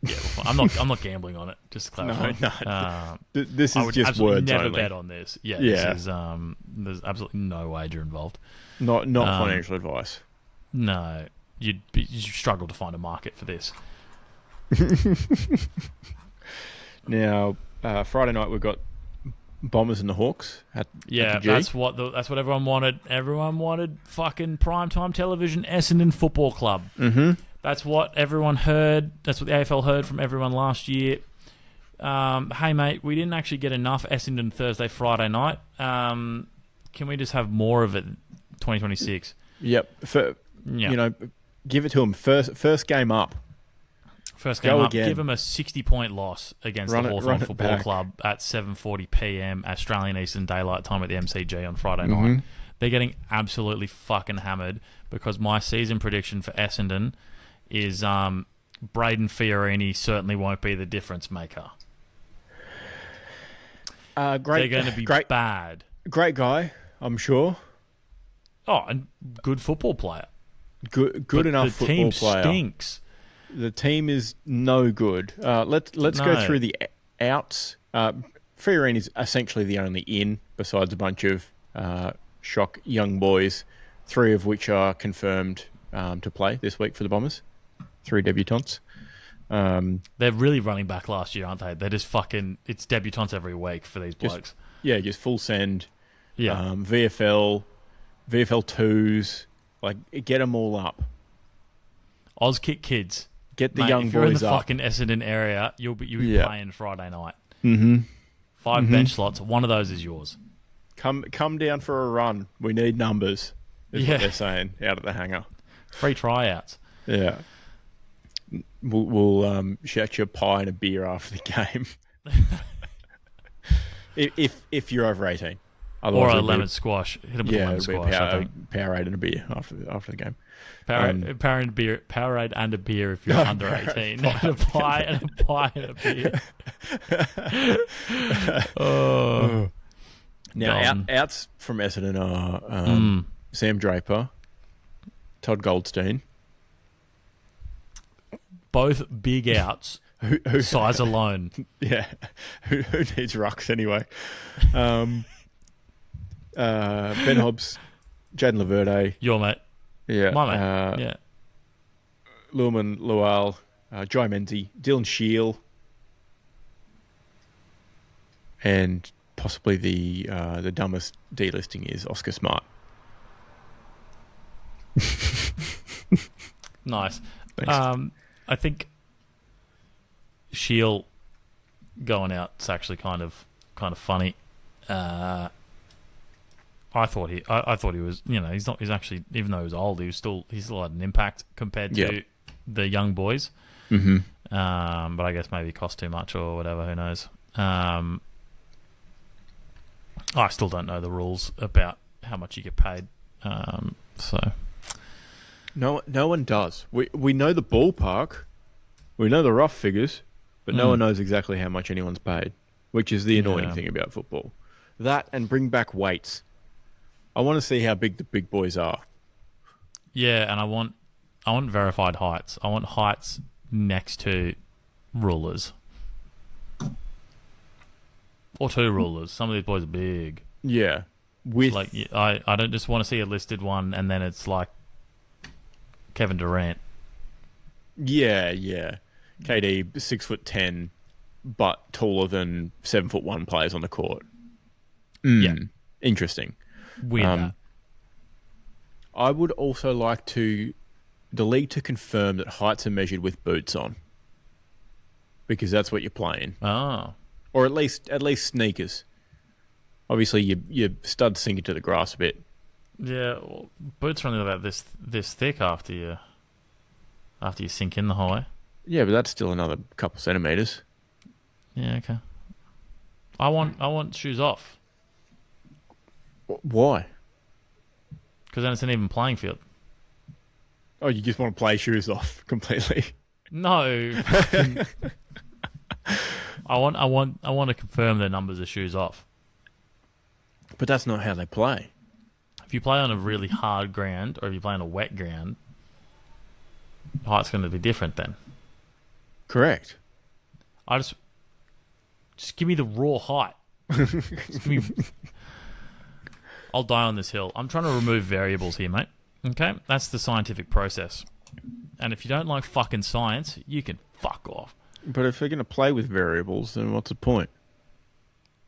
Yeah, well, I'm not gambling on it. Just to clarify. No. This I is would just absolutely words never only. bet on this. Yeah, Yeah. This is there's absolutely no wager involved. Not financial advice. No, you'd struggle to find a market for this. Now, Friday night we've got Bombers and the Hawks at the G. that's what everyone wanted. Everyone wanted fucking primetime television. Essendon Football Club. Mm-hmm. That's what everyone heard. That's what the AFL heard from everyone last year. Hey mate, we didn't actually get enough Essendon Thursday, Friday night. Can we just have more of it? 2026. Yep. Give it to them. First game up. First game up. Give them a 60-point loss against the Hawthorn Football Club at 7:40 p.m. Australian Eastern Daylight Time at the MCG on Friday night. They're getting absolutely fucking hammered because my season prediction for Essendon is Braden Fiorini certainly won't be the difference maker. They're going to be bad. Great guy, I'm sure. Oh, and good football player. Good enough football player. The team stinks. The team is no good. Let's go through the outs. Fiorini is essentially the only in, besides a bunch of shock young boys, 3 of which are confirmed to play this week for the Bombers. 3 debutants. They're really running back last year, aren't they? They're just fucking... It's debutants every week for these blokes. Just full send. Yeah. VFL 2s. Like, get them all up. Auskick kids. Get the Mate, young boys up. If you're in the fucking Essendon area, you'll be playing Friday night. 5 bench slots. One of those is yours. Come down for a run. We need numbers. Is what they're saying out at the hangar. Free tryouts. Yeah. We'll shout you a pie and a beer after the game. if you're over 18. Otherwise, or a lemon squash. Hit them with a lemon squash. Powerade and a beer after the game. Powerade and a beer if you're under 18. And a pie and a beer. Now, outs from Essendon are Sam Draper, Todd Goldstein. Both big outs. Size alone. Yeah. Who needs rucks anyway? Ben Hobbs, Jaden Laverde. Your mate. Yeah. My mate. Luhrmann, Lual, Jai Menzies, Dylan Shiel, and possibly the dumbest delisting is Oscar Smart. Nice. Thanks. I think Shiel going out is actually kind of funny. I thought he was, he's actually, even though he's old, he still had an impact compared to the young boys. Mm-hmm. But I guess maybe it cost too much or whatever, who knows. I still don't know the rules about how much you get paid. So no one does. We know the ballpark, we know the rough figures, but no one knows exactly how much anyone's paid, which is the annoying thing about football. That and bring back weights. I want to see how big the big boys are. Yeah, and I want verified heights. I want heights next to rulers. Or 2 rulers. Some of these boys are big. Yeah. I don't just want to see a listed one and then it's like Kevin Durant. Yeah. KD 6'10", but taller than 7'1" players on the court. Yeah. Interesting. Weird. I would also like the league to confirm that heights are measured with boots on, because that's what you're playing. Oh. Or at least sneakers. Obviously, you stud sink into the grass a bit. Yeah, well, boots are only about this thick after you sink in the whole way. Yeah, but that's still another couple centimeters. Yeah, okay. I want shoes off. Why? Because then it's an even playing field. Oh, you just want to play shoes off completely? No. I want to confirm their numbers of shoes off. But that's not how they play. If you play on a really hard ground, or if you play on a wet ground, height's going to be different then. Correct. I just give me the raw height. Just give me... I'll die on this hill. I'm trying to remove variables here, mate. Okay? That's the scientific process. And if you don't like fucking science, you can fuck off. But if they're going to play with variables, then what's the point?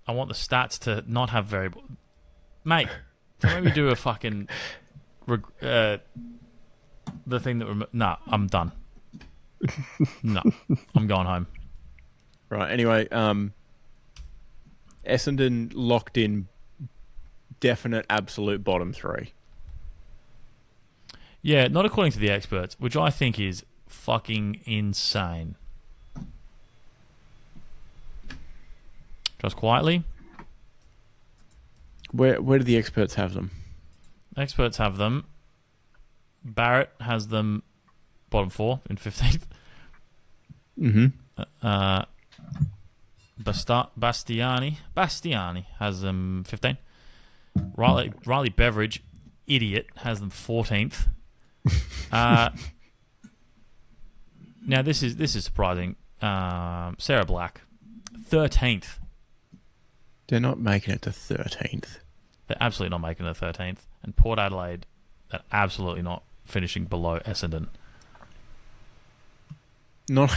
I want the stats to not have variables. Mate, maybe do a fucking... the thing that... Nah, I'm done. No, I'm going home. Right, anyway, Essendon locked in definite absolute bottom 3. Yeah, not according to the experts, which I think is fucking insane. Just quietly. Where do the experts have them? Experts have them. Barrett has them bottom 4 in 15th. Mm-hmm. Bastiani has them 15. Riley Beveridge, idiot, has them 14th. Now this is surprising. Sarah Black, 13th. They're not making it to 13th. They're absolutely not making it to 13th. And Port Adelaide, they're absolutely not finishing below Essendon. Not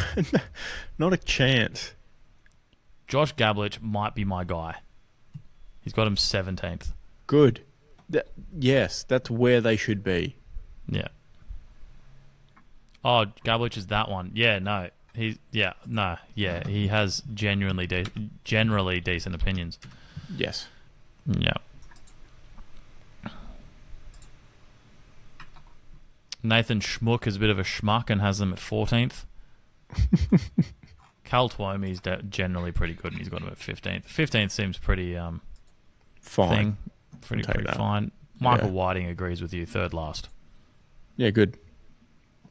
a chance. Josh Gablich might be my guy. He's got him 17th. Good. Yes, that's where they should be. Yeah. Oh, Gablich is that one. Yeah, no. He has generally decent opinions. Yes. Yeah. Nathan Schmuck is a bit of a schmuck and has them at 14th. Cal Twomey is generally pretty good and he's got him at 15th. 15th seems pretty fine. Pretty fine. Michael Whiting agrees with you, third last. Yeah, good.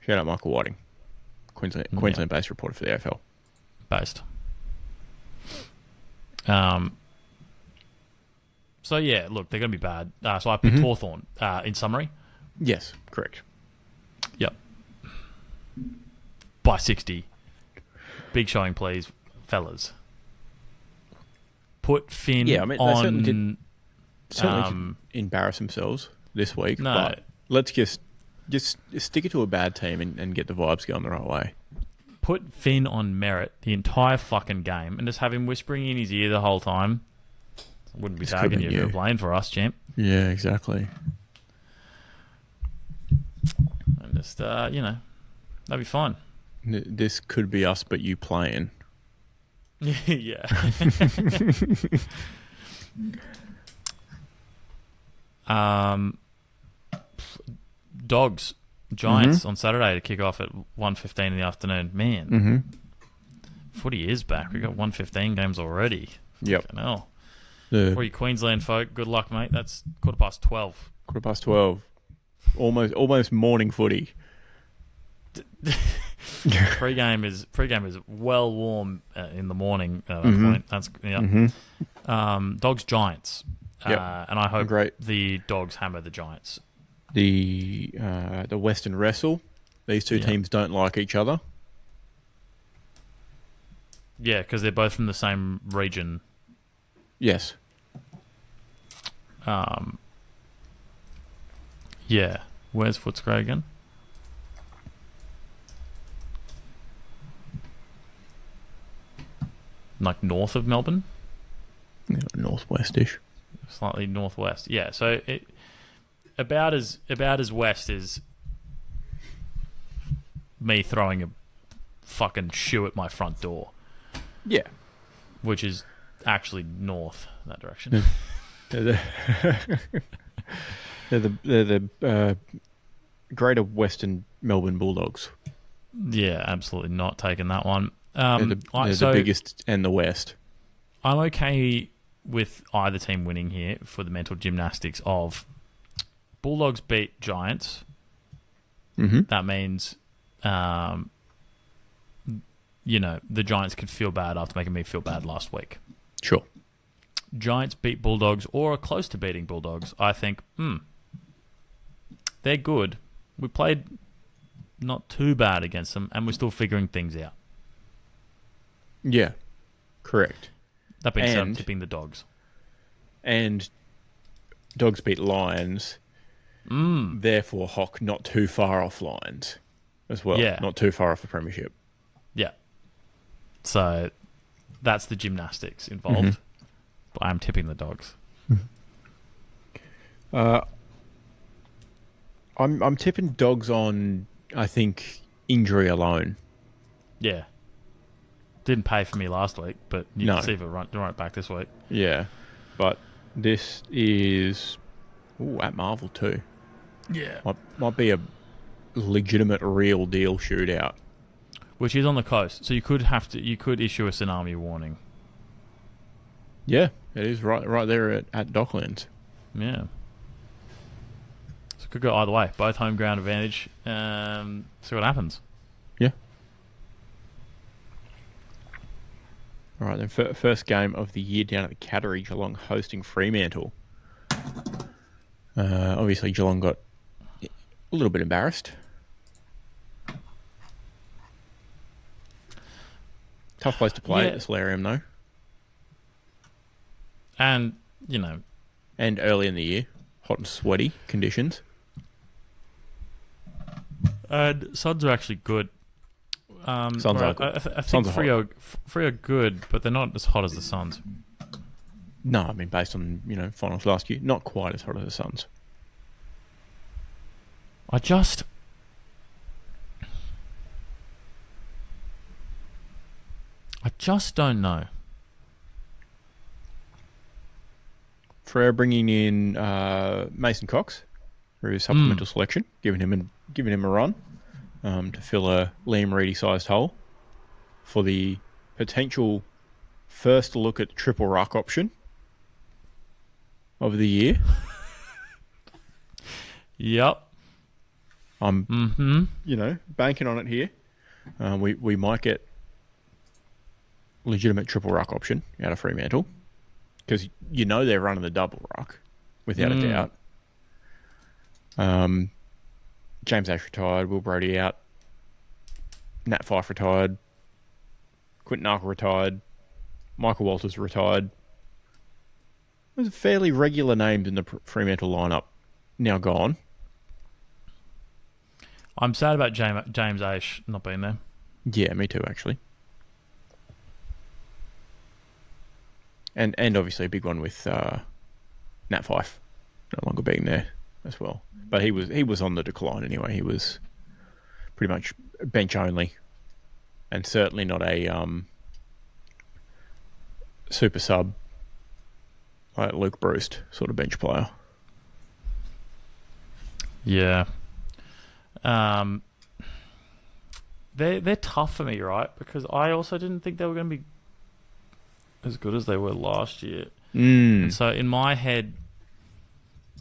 Shout out Michael Whiting. Queensland-based reporter for the AFL. Based. So, yeah, look, they're going to be bad. So I picked Hawthorn in summary. Yes, correct. Yep. By 60. Big showing, please, fellas. Put Finn on... They certainly did embarrass themselves this week. No. But let's just stick it to a bad team and get the vibes going the right way. Put Finn on merit the entire fucking game and just have him whispering in his ear the whole time. I wouldn't be tagging you if you're playing for us, champ. Yeah, exactly. And just, that'd be fine. This could be us, but you playing. Yeah. Dogs, Giants on Saturday to kick off at 1:15 in the afternoon. Man, footy is back. We got 1:15 games already. Yep. Hell. For you Queensland folk, good luck, mate. That's 12:15. 12:15. Almost morning footy. Pre-game is well warm in the morning at that point. That's Dogs Giants. Yep. And I hope the Dogs hammer the Giants. The Western Wrestle. These two teams don't like each other. Yeah, because they're both from the same region. Yes. Yeah. Where's Footscray again? Like north of Melbourne? Yeah, northwest-ish. Slightly northwest. Yeah, so about as west as me throwing a fucking shoe at my front door. Yeah. Which is actually north, that direction. They're the Greater Western Melbourne Bulldogs. Yeah, absolutely not taking that one. They're the biggest in the West. I'm okay with either team winning here for the mental gymnastics of Bulldogs beat Giants. That means, the Giants could feel bad after making me feel bad last week. Sure. Giants beat Bulldogs or are close to beating Bulldogs. I think, they're good. We played not too bad against them and we're still figuring things out. Yeah, correct. That being said, I'm tipping the Dogs. And Dogs beat Lions. Therefore, Hock not too far off Lions as well. Yeah. Not too far off the premiership. Yeah. So that's the gymnastics involved. But I'm tipping the Dogs. I'm tipping Dogs on, I think, injury alone. Yeah. Didn't pay for me last week, but you can see if it run it back this week. Yeah. But this is at Marvel too. Yeah. Might be a legitimate real deal shootout. Which is on the coast. So you could issue a tsunami warning. Yeah, it is right there at Docklands. Yeah. So it could go either way. Both home ground advantage. See what happens. Yeah. All right, then first game of the year down at the Cattery, Geelong hosting Fremantle. Obviously, Geelong got a little bit embarrassed. Tough place to play at the Solarium, though. And, And early in the year, hot and sweaty conditions. Suns are actually good. Suns are good. I think Free are good, but they're not as hot as the Suns. No, I mean, based on, finals last year, not quite as hot as the Suns. I just don't know. Freo bringing in Mason Cox for his supplemental selection, giving him a run to fill a Liam Reedy-sized hole for the potential first look at triple ruck option of the year. Yep. I'm, banking on it here. We might get legitimate triple ruck option out of Fremantle because they're running the double ruck without a doubt. James Ash retired, Will Brody out, Nat Fyfe retired, Quinton Narkle retired, Michael Walters retired. There's fairly regular names in the Fremantle lineup now gone. I'm sad about James Ash not being there. Yeah, me too, actually. And obviously a big one with Nat Fyfe no longer being there as well. But he was on the decline anyway. He was pretty much bench only, and certainly not a super sub like Luke Bruce sort of bench player. Yeah. They're tough for me, right? Because I also didn't think they were going to be as good as they were last year. And so in my head,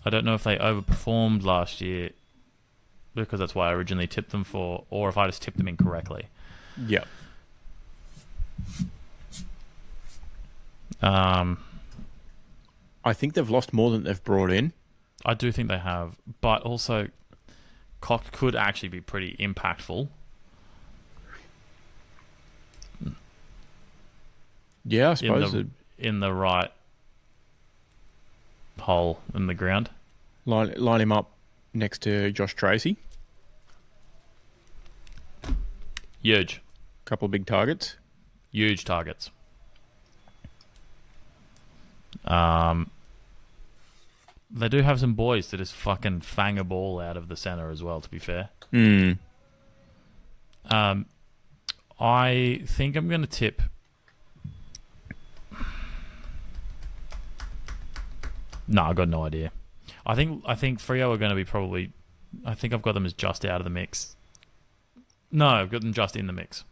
I don't know if they overperformed last year because that's why I originally tipped them for, or if I just tipped them incorrectly. Yeah. I think they've lost more than they've brought in. I do think they have, but also Cox could actually be pretty impactful. Yeah, I suppose. In the right hole in the ground. Line him up next to Josh Tracy. Huge. Couple of big targets. Huge targets. They do have some boys that just fucking fang a ball out of the centre as well, to be fair. I think I'm going to tip... No, I've got no idea. I think Freo are going to be probably... I think I've got them as just out of the mix. No, I've got them just in the mix.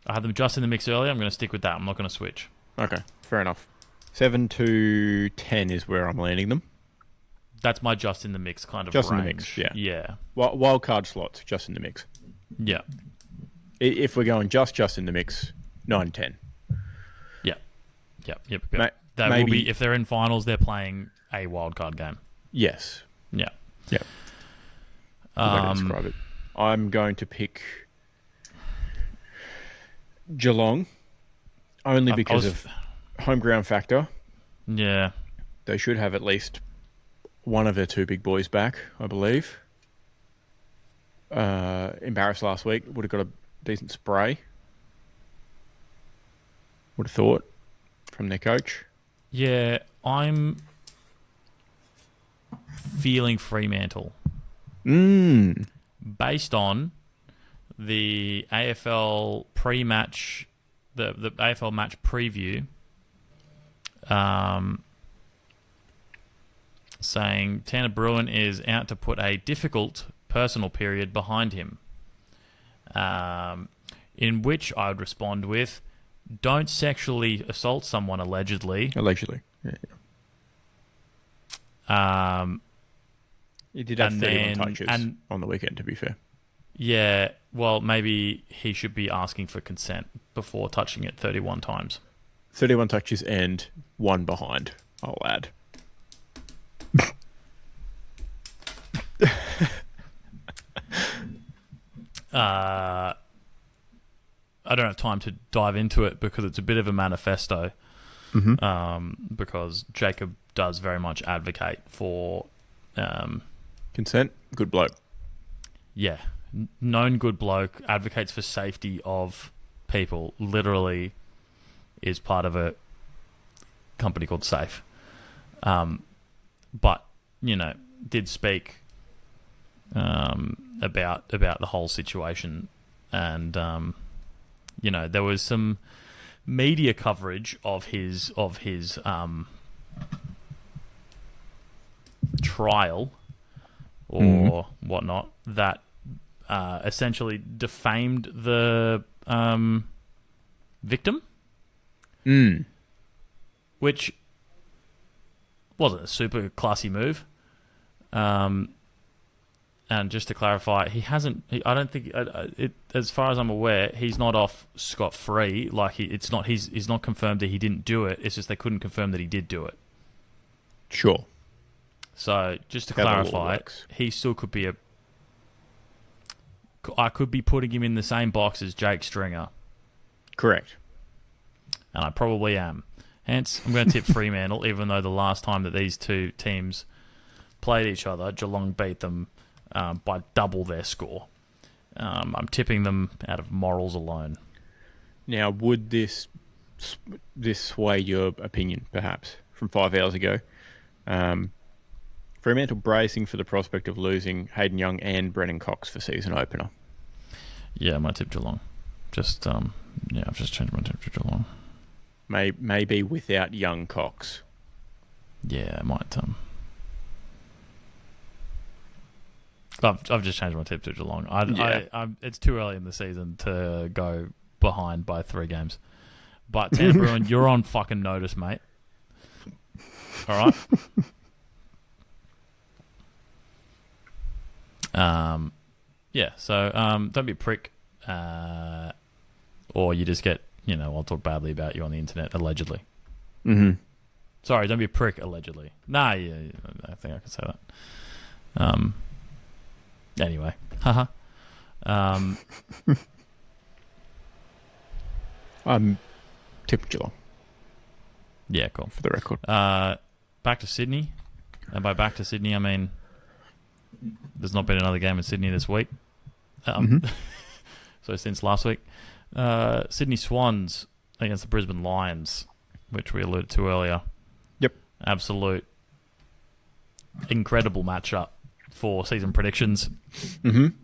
I had them just in the mix earlier. I'm going to stick with that. I'm not going to switch. Okay, fair enough. 7 to 10 is where I'm landing them. That's my just in the mix kind of just range. In the mix, yeah. Yeah. Wild card slots, just in the mix. Yeah. If we're going just in the mix, 9 10. Yep. That maybe, will be, if they're in finals, they're playing a wild card game. Yes. Yeah. Yeah. Describe it. I'm going to pick Geelong only because of home ground factor. Yeah. They should have at least one of their two big boys back, I believe. Embarrassed last week. Would have got a decent spray. Would have thought from their coach. Yeah, I'm feeling Fremantle. Based on the AFL pre-match, the AFL match preview, saying Tanner Bruin is out to put a difficult personal period behind him. In which I would respond with, don't sexually assault someone allegedly. Allegedly. Yeah. He did have 31 touches on the weekend, to be fair. Yeah, well, maybe he should be asking for consent before touching it 31 times. 31 touches and one behind, I'll add. I don't have time to dive into it because it's a bit of a manifesto. Because Jacob does very much advocate for consent. Good bloke. Yeah, known good bloke, advocates for safety of people. Literally, is part of a company called Safe. But did speak about the whole situation, and there was some media coverage of his trial or whatnot that essentially defamed the victim, which wasn't a super classy move. And just to clarify, he hasn't. I don't think, as far as I'm aware, he's not off scot-free. Like he's not confirmed that he didn't do it. It's just they couldn't confirm that he did do it. Sure. So just to clarify, he still could be I could be putting him in the same box as Jake Stringer. Correct. And I probably am. Hence, I'm going to tip Fremantle, even though the last time that these two teams played each other, Geelong beat them by double their score. I'm tipping them out of morals alone. Now, would this sway your opinion, perhaps, from 5 hours ago? Fremantle bracing for the prospect of losing Hayden Young and Brennan Cox for season opener. Yeah, my tip Geelong. I've just changed my tip to Geelong. Maybe without young Cox. Yeah, I might. I've just changed my tip to Geelong. It's too early in the season to go behind by 3 games. But Tanner Bruin, you're on fucking notice, mate. All right. So don't be a prick, or you just get, I'll talk badly about you on the internet, allegedly. Sorry, don't be a prick, allegedly. Nah, yeah, I think I can say that. Anyway, haha. I'm tipping Geelong. Yeah, cool. For the record. Back to Sydney, and by back to Sydney, I mean there's not been another game in Sydney this week. So since last week, Sydney Swans against the Brisbane Lions, which we alluded to earlier. Yep. Absolute incredible matchup for season predictions. I've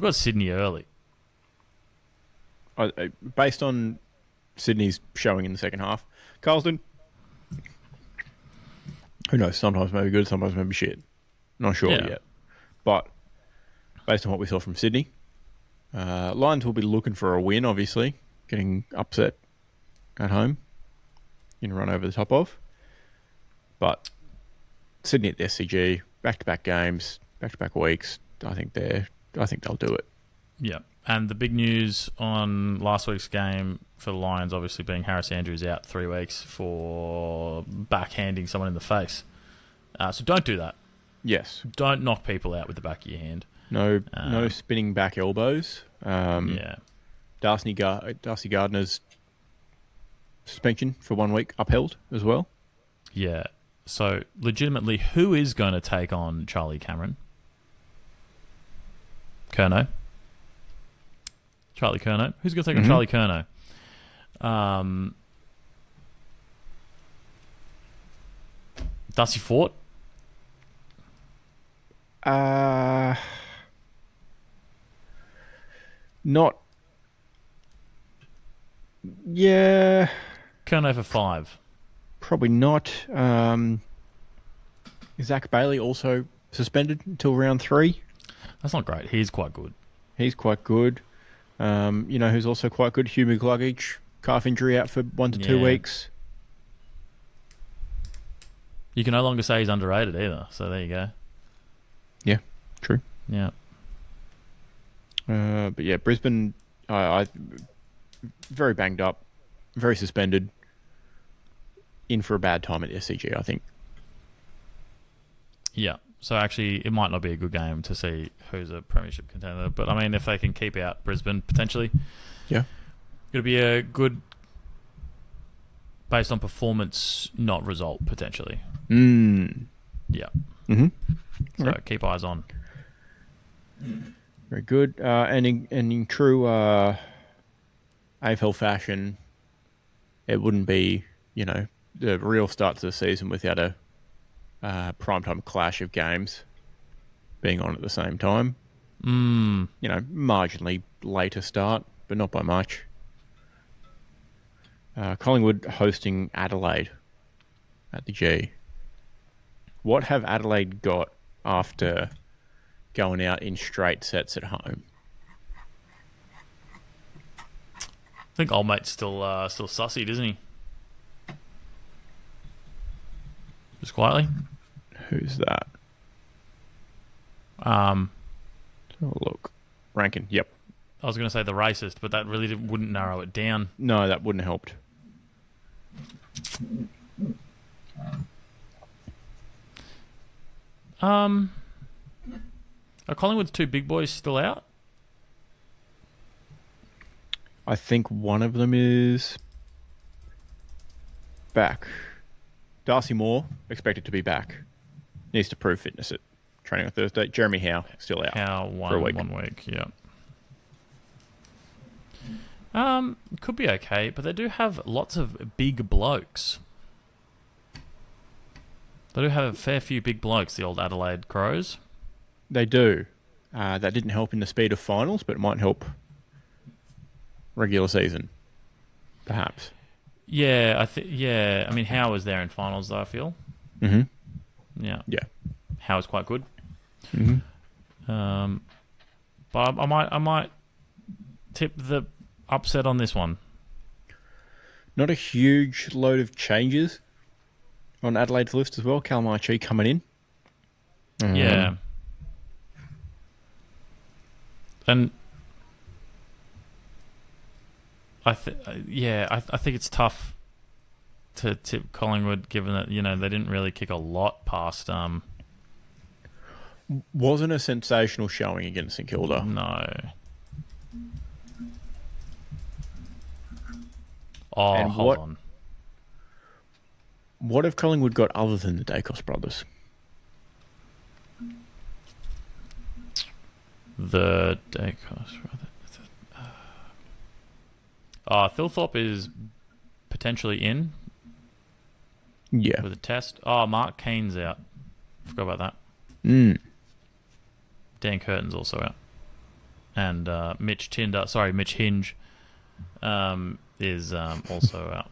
got Sydney early. Based on Sydney's showing in the second half, Carlton, who knows, sometimes maybe good, sometimes maybe shit. Not sure yet. But based on what we saw from Sydney, Lions will be looking for a win, obviously, getting upset at home in run over the top of. But Sydney at the SCG, back-to-back games, back-to-back weeks, I think they'll do it. Yeah. And the big news on last week's game for the Lions, obviously being Harris Andrews out 3 weeks for backhanding someone in the face. So don't do that. Yes. Don't knock people out with the back of your hand. No spinning back elbows. Yeah. Darcy Gardner's suspension for 1 week upheld as well. Yeah. So, legitimately, who is going to take on Charlie Cameron? Curnow. Charlie Curnow. Who's going to take on Charlie Curnow? Darcy Fort? Not. Yeah. Curnow for 5. Probably not. Zach Bailey also suspended until round 3. That's not great. He's quite good. He's quite good. Who's also quite good? Hugh McCluggage, calf injury out for 1 to 2 weeks. You can no longer say he's underrated either. So there you go. Yeah, true. Yeah. But yeah, Brisbane, I very banged up, very suspended, in for a bad time at SCG, I think. Yeah. So actually, it might not be a good game to see who's a premiership contender. But I mean, if they can keep out Brisbane potentially, it'll be a good, based on performance, not result potentially. Yeah. So keep eyes on. Very good. And in true AFL fashion, it wouldn't be, the real start to the season without a primetime clash of games being on at the same time. Marginally later start, but not by much. Collingwood hosting Adelaide at the G. What have Adelaide got after going out in straight sets at home? I think old mate's still sussied, isn't he? Just quietly. Who's that? Have a look. Rankin. Yep. I was going to say the racist, but that really wouldn't narrow it down. No, that wouldn't have helped. Are Collingwood's 2 big boys still out? I think one of them is back. Darcy Moore, expected to be back. Needs to prove fitness at training on Thursday. Jeremy Howe, still out. For a week. 1 week, yeah. Could be okay, but they do have lots of big blokes. They do have a fair few big blokes, the old Adelaide Crows. They do. That didn't help in the speed of finals, but it might help regular season, perhaps. Yeah, I mean, Howe was there in finals, though, I feel. Yeah. Howe was quite good. But I might tip the upset on this one. Not a huge load of changes on Adelaide's list as well. Kalmaichi coming in. Yeah. And I think it's tough to tip Collingwood, given that they didn't really kick a lot past. Wasn't a sensational showing against St Kilda. No. Oh, and hold on. What have Collingwood got other than the Dacos brothers? The Dacos brothers. Thilthorpe is potentially in. Yeah. With a test. Oh, Mark Kane's out. Forgot about that. Dan Curtin's also out. And Mitch Hinge is also out.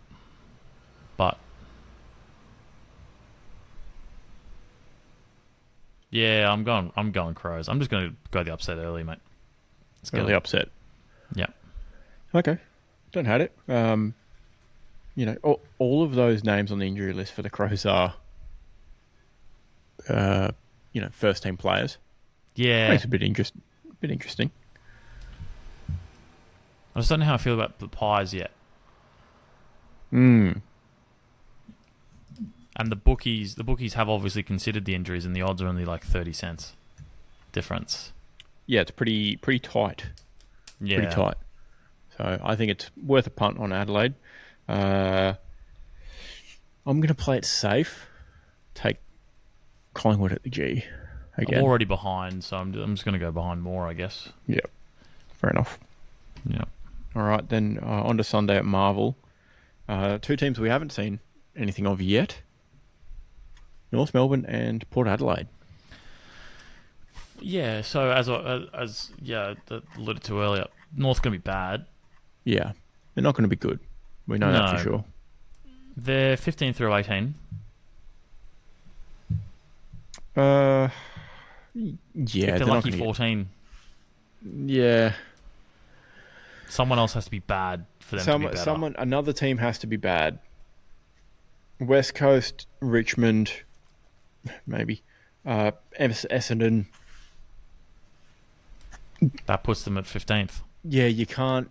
But yeah, I'm going Crows. I'm just going to go the upset early, mate. Let's go the upset. Yeah. Okay. Don't hate it. All of those names on the injury list for the Crows are, first team players. Yeah. Makes it a bit interesting. I just don't know how I feel about the Pies yet. And the bookies have obviously considered the injuries, and the odds are only like 30 cents difference. Yeah, it's pretty tight. Yeah. Pretty tight. So I think it's worth a punt on Adelaide. I'm going to play it safe. Take Collingwood at the G again. I'm already behind, so I'm just going to go behind more, I guess. Yeah, fair enough. Yeah. All right, then on to Sunday at Marvel. Two teams we haven't seen anything of yet. North Melbourne and Port Adelaide. Yeah, so as alluded to earlier, North going to be bad. Yeah, they're not going to be good. We know that for sure. They're 15 through 18. Yeah, if they're lucky 14. Yeah. Someone else has to be bad for them to be better. Another team has to be bad. West Coast, Richmond, maybe. Essendon. That puts them at 15th. Yeah, you can't.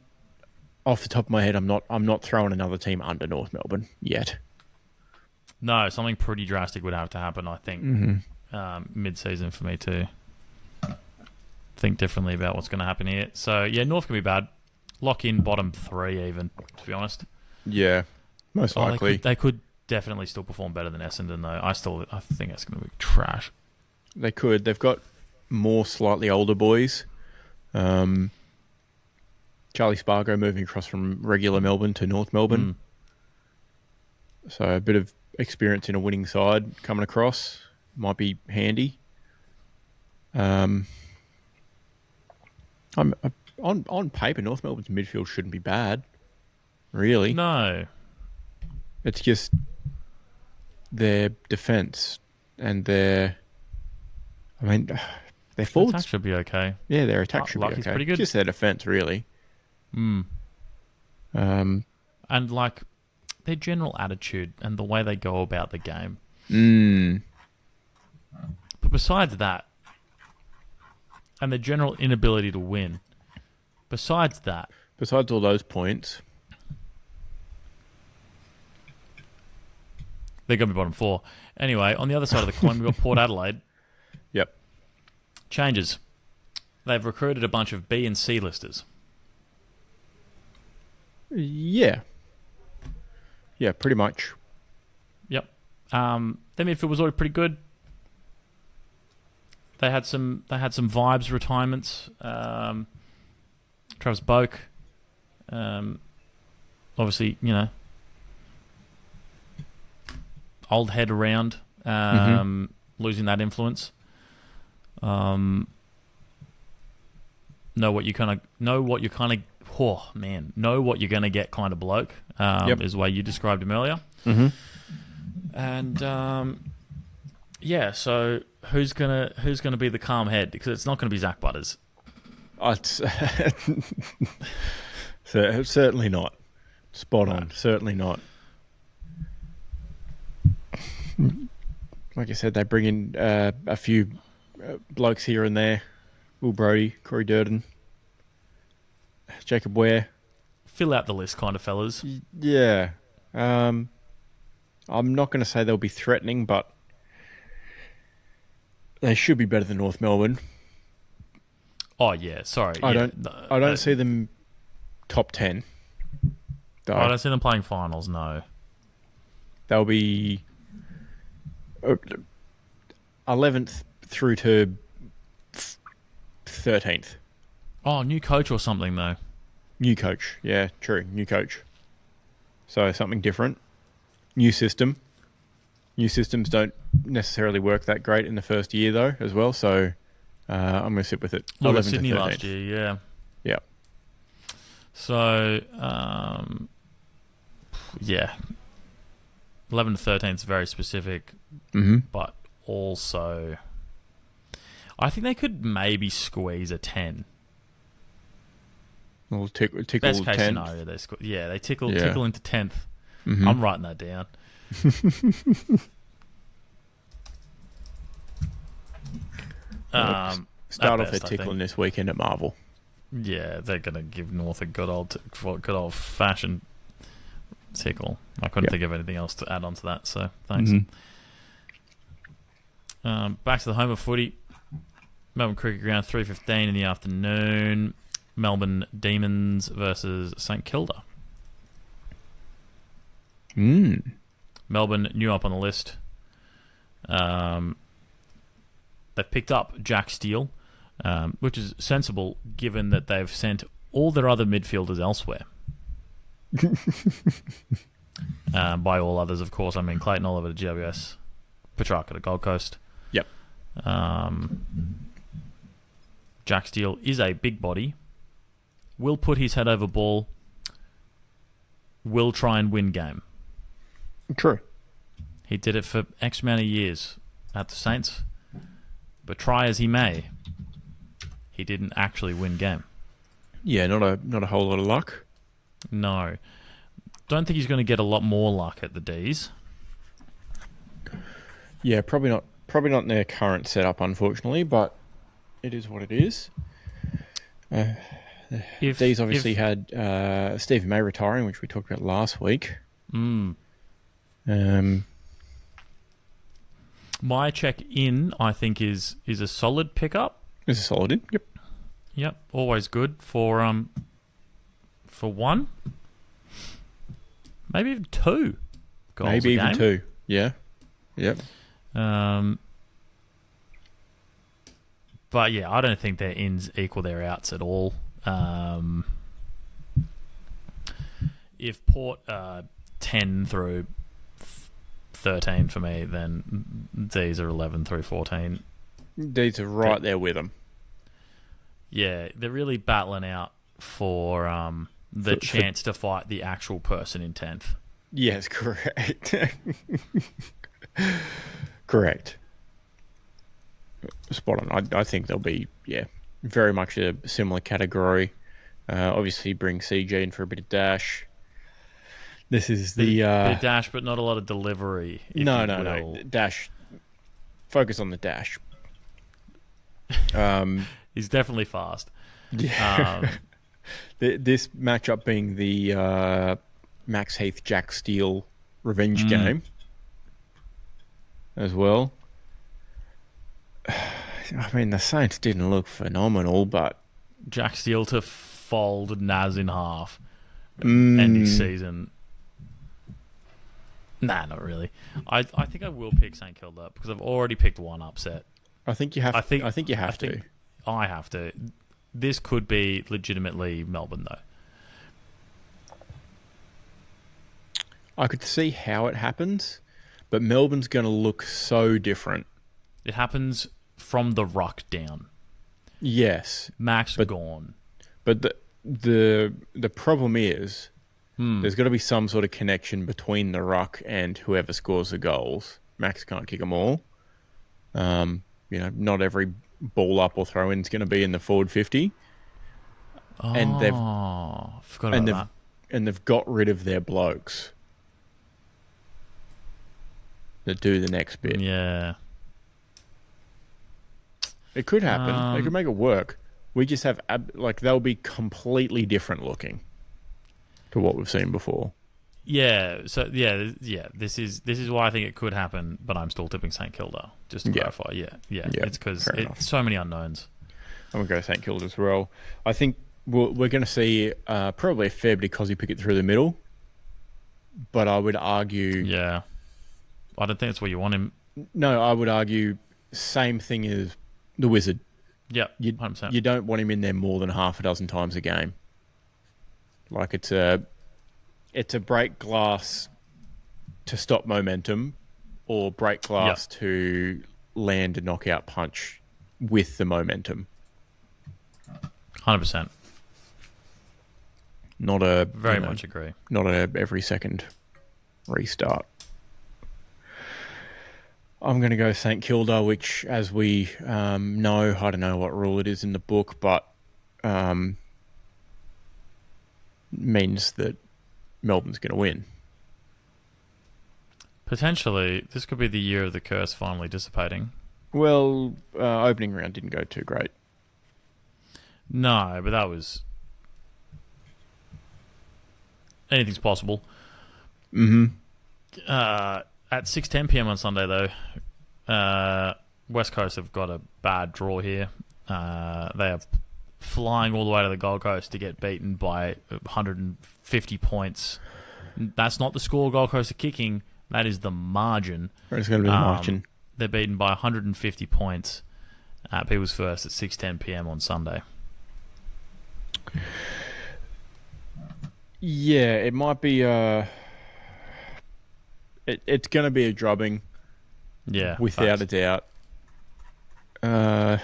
Off the top of my head, I'm not throwing another team under North Melbourne yet. No, something pretty drastic would have to happen, I think, mid-season for me to think differently about what's going to happen here. So, yeah, North can be bad. Lock in bottom 3 even, to be honest. Yeah, most likely. They could definitely still perform better than Essendon, though. I think that's going to be trash. They could. They've got more slightly older boys. Charlie Spargo moving across from regular Melbourne to North Melbourne. So a bit of experience in a winning side coming across might be handy. I'm on paper, North Melbourne's midfield shouldn't be bad, really. No, it's just their defense and their forwards. Their attack should be okay. Yeah, their attack should be okay. Pretty good. Just their defense, really. And like their general attitude and the way they go about the game. But besides that, and their general inability to win, besides all those points, they're going to be bottom 4. Anyway, on the other side of the coin, we've got Port Adelaide. Yep. Changes. They've recruited a bunch of B and C listers. Yeah. Yeah, pretty much. Yep. Their midfield was already pretty good. They had some vibes retirements. Travis Boak. Obviously, old head around. Losing that influence. Know what you're going to get kind of bloke is the way you described him earlier. And so who's gonna be the calm head? Because it's not going to be Zach Butters. Certainly not. Spot on. Certainly not. Like I said, they bring in a few blokes here and there. Will Brodie, Corey Durden, Jacob Ware. Fill out the list, kind of fellas. Yeah. I'm not going to say they'll be threatening, but they should be better than North Melbourne. Oh yeah, sorry. I don't see them top 10. Though. I don't see them playing finals. No. They'll be 11th through to 13th. Oh, new coach or something though. New coach, yeah, true. New coach. So something different. New system. New systems don't necessarily work that great in the first year though, as well. So I'm going to sit with it. Look at Sydney last year, yeah. Yeah. So, 11 to 13 is very specific, but also I think they could maybe squeeze a 10. Well, tickle best case 10th. scenario, they tickle into 10th. I'm writing that down. Start off their tickling this weekend at Marvel. Yeah, they're going to give North a good old fashioned tickle. I couldn't think of anything else to add on to that, so thanks. Mm-hmm. Back to the home of footy. Melbourne Cricket Ground, 3:15 in the afternoon. Melbourne Demons versus St Kilda. Melbourne new up on the list. They've picked up Jack Steele, which is sensible given that they've sent all their other midfielders elsewhere. By all others, of course, I mean Clayton Oliver to GWS, Petrarca to Gold Coast. Yep. Jack Steele is a big body. Will put his head over ball. Will try and win game. True. He did it for X amount of years at the Saints. But try as he may, he didn't actually win game. Yeah, not a whole lot of luck. No. Don't think he's going to get a lot more luck at the D's. Yeah, probably not in their current setup, unfortunately, but it is what it is. D's obviously had Stevie May retiring, which we talked about last week. My check-in, I think, is a solid pickup. It's a solid in, yep. Yep, always good for one. Maybe even 2 goals Maybe a even game. 2, yeah. Yep. But yeah, I don't think their ins equal their outs at all. If Port 10 through 13 for me, then D's are 11 through 14. D's are right there with them. Yeah, they're really battling out for the chance to fight the actual person in 10th. Yes, correct. Correct. Spot on. I think they'll be, very much a similar category. Obviously bring CG in for a bit of dash. This is the... bit of dash, but not a lot of delivery. No. Dash. Focus on the dash. He's definitely fast. Yeah. This matchup being the Max Heath Jack Steele revenge game as well. I mean, the Saints didn't look phenomenal, but Jack Steele to fold Naz in half, ending season. Nah, not really. I think I will pick St Kilda because I've already picked one upset. I think you have. I think you have to. I have to. This could be legitimately Melbourne, though. I could see how it happens, but Melbourne's going to look so different. It happens from the ruck down. Yes, Max gone. But the problem is there's got to be some sort of connection between the ruck and whoever scores the goals. Max can't kick them all. Not every ball up or throw in is going to be in the forward 50. And they've got rid of their blokes that do the next bit. Yeah. It could happen. They could make it work. We just have they'll be completely different looking to what we've seen before. Yeah. So yeah. This is why I think it could happen, but I'm still tipping St Kilda. Just to clarify. Yeah. It's because it's so many unknowns. I'm gonna go St Kilda as well. I think we're going to see probably a fair bit of Cozzy Pickett through the middle, but I would argue. Yeah. I don't think that's where you want him. No, I would argue same thing as the Wizard. Yeah, you 100%. You don't want him in there more than half a dozen times a game. Like it's a break glass to stop momentum, or break glass to land a knockout punch with the momentum. 100%. Not a very much agree. Not a every second restart. I'm going to go St Kilda, which, as we know, I don't know what rule it is in the book, but means that Melbourne's going to win. Potentially, this could be the year of the curse finally dissipating. Well, opening round didn't go too great. No, but that was... anything's possible. At 6:10 p.m. on Sunday, though, West Coast have got a bad draw here. They have flying all the way to the Gold Coast to get beaten by 150 points. That's not the score Gold Coast are kicking. That is the margin. It's going to be the margin. They're beaten by 150 points at People's First at 6:10 p.m. on Sunday. Yeah, it might be. It's going to be a drubbing. Yeah, without a doubt. I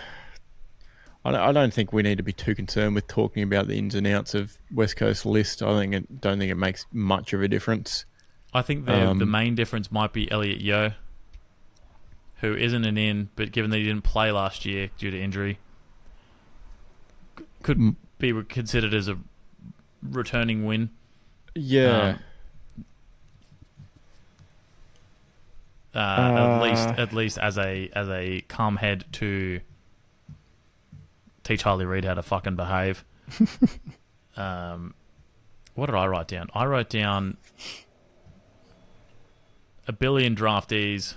don't think we need to be too concerned with talking about the ins and outs of West Coast list. Don't think it makes much of a difference. I think the main difference might be Elliot Yeo, who isn't an in, but given that he didn't play last year due to injury, could be considered as a returning win. Yeah. At least as a calm head to teach Harley Reid how to fucking behave. What did I write down? I wrote down 1 billion draftees.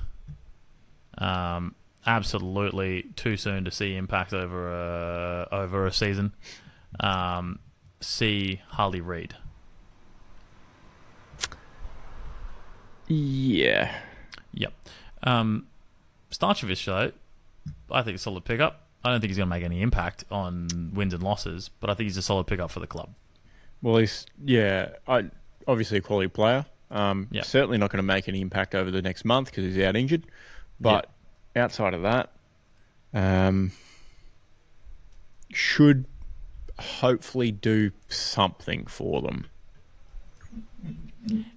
Absolutely too soon to see impact over a season. See Harley Reid. Yeah. Yep. Starchevich, though, I think a solid pickup. I don't think he's going to make any impact on wins and losses, but I think he's a solid pickup for the club. Well, obviously a quality player. Certainly not going to make any impact over the next month because he's out injured. But outside of that, should hopefully do something for them.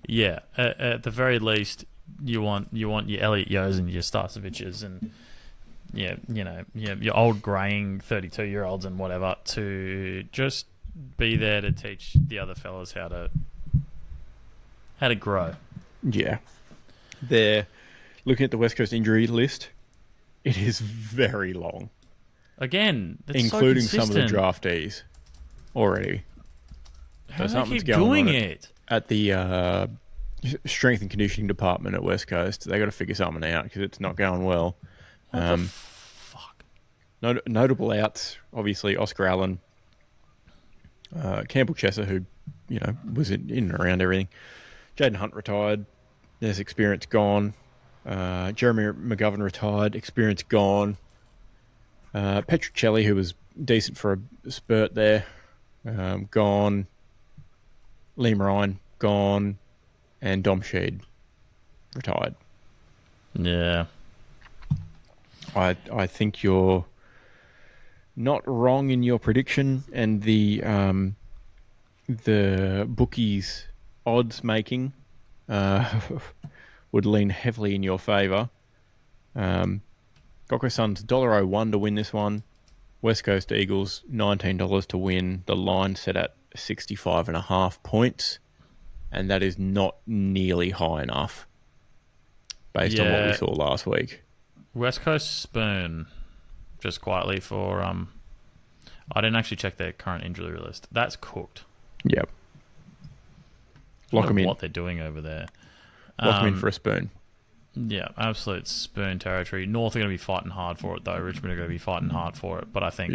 Yeah, at the very least, you want your Elliot Yeos and your Starceviches and your old greying 32-year-olds and whatever to just be there to teach the other fellas how to grow. Yeah, they're looking at the West Coast injury list. It is very long. Again, including some of the draftees already. How do they keep doing it? At the strength and conditioning department at West Coast, they got to figure something out because it's not going well. What the fuck? Notable outs, obviously Oscar Allen, Campbell Chesser, who was in and around everything. Jaden Hunt retired. There's experience gone. Jeremy McGovern retired. Experience gone. Petruccelli, who was decent for a spurt there, gone. Liam Ryan gone, and Dom Sheed retired. Yeah, I think you're not wrong in your prediction, and the bookies odds making would lean heavily in your favour. Gold Coast Suns $1.01 to win this one. West Coast Eagles $19 to win. The line set at 65.5 points, and that is not nearly high enough based on what we saw last week. West Coast Spoon, just quietly for I didn't actually check their current injury list. That's cooked. Yep. Lock them in. What they're doing over there. Lock them in for a spoon. Yeah, absolute spoon territory. North are going to be fighting hard for it, though. Richmond are going to be fighting hard for it. But I think,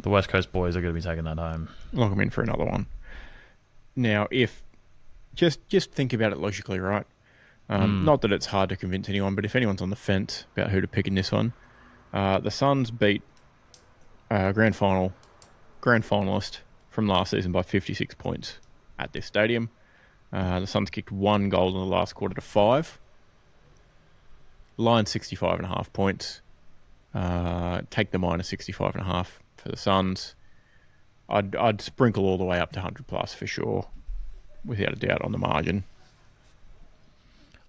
the West Coast boys are going to be taking that home. Lock them in for another one. Now, if just think about it logically, right? Not that it's hard to convince anyone, but if anyone's on the fence about who to pick in this one, the Suns beat grand finalist from last season by 56 points at this stadium. The Suns kicked 1 goal in the last quarter to 5. Line 65.5 points. Take the minus 65.5 for the Suns. I'd sprinkle all the way up to 100 plus for sure, without a doubt on the margin.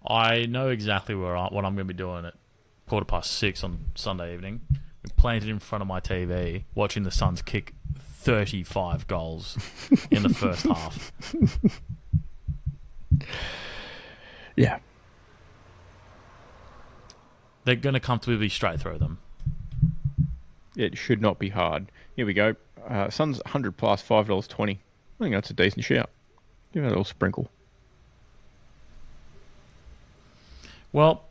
I know exactly what I'm going to be doing at 6:15 on Sunday evening. I'm planted in front of my TV, watching the Suns kick 35 goals in the first half. Yeah. They're going to comfortably straight through them. It should not be hard. Here we go. Suns 100 plus, $5.20. I think that's a decent shout. Give it a little sprinkle. Well,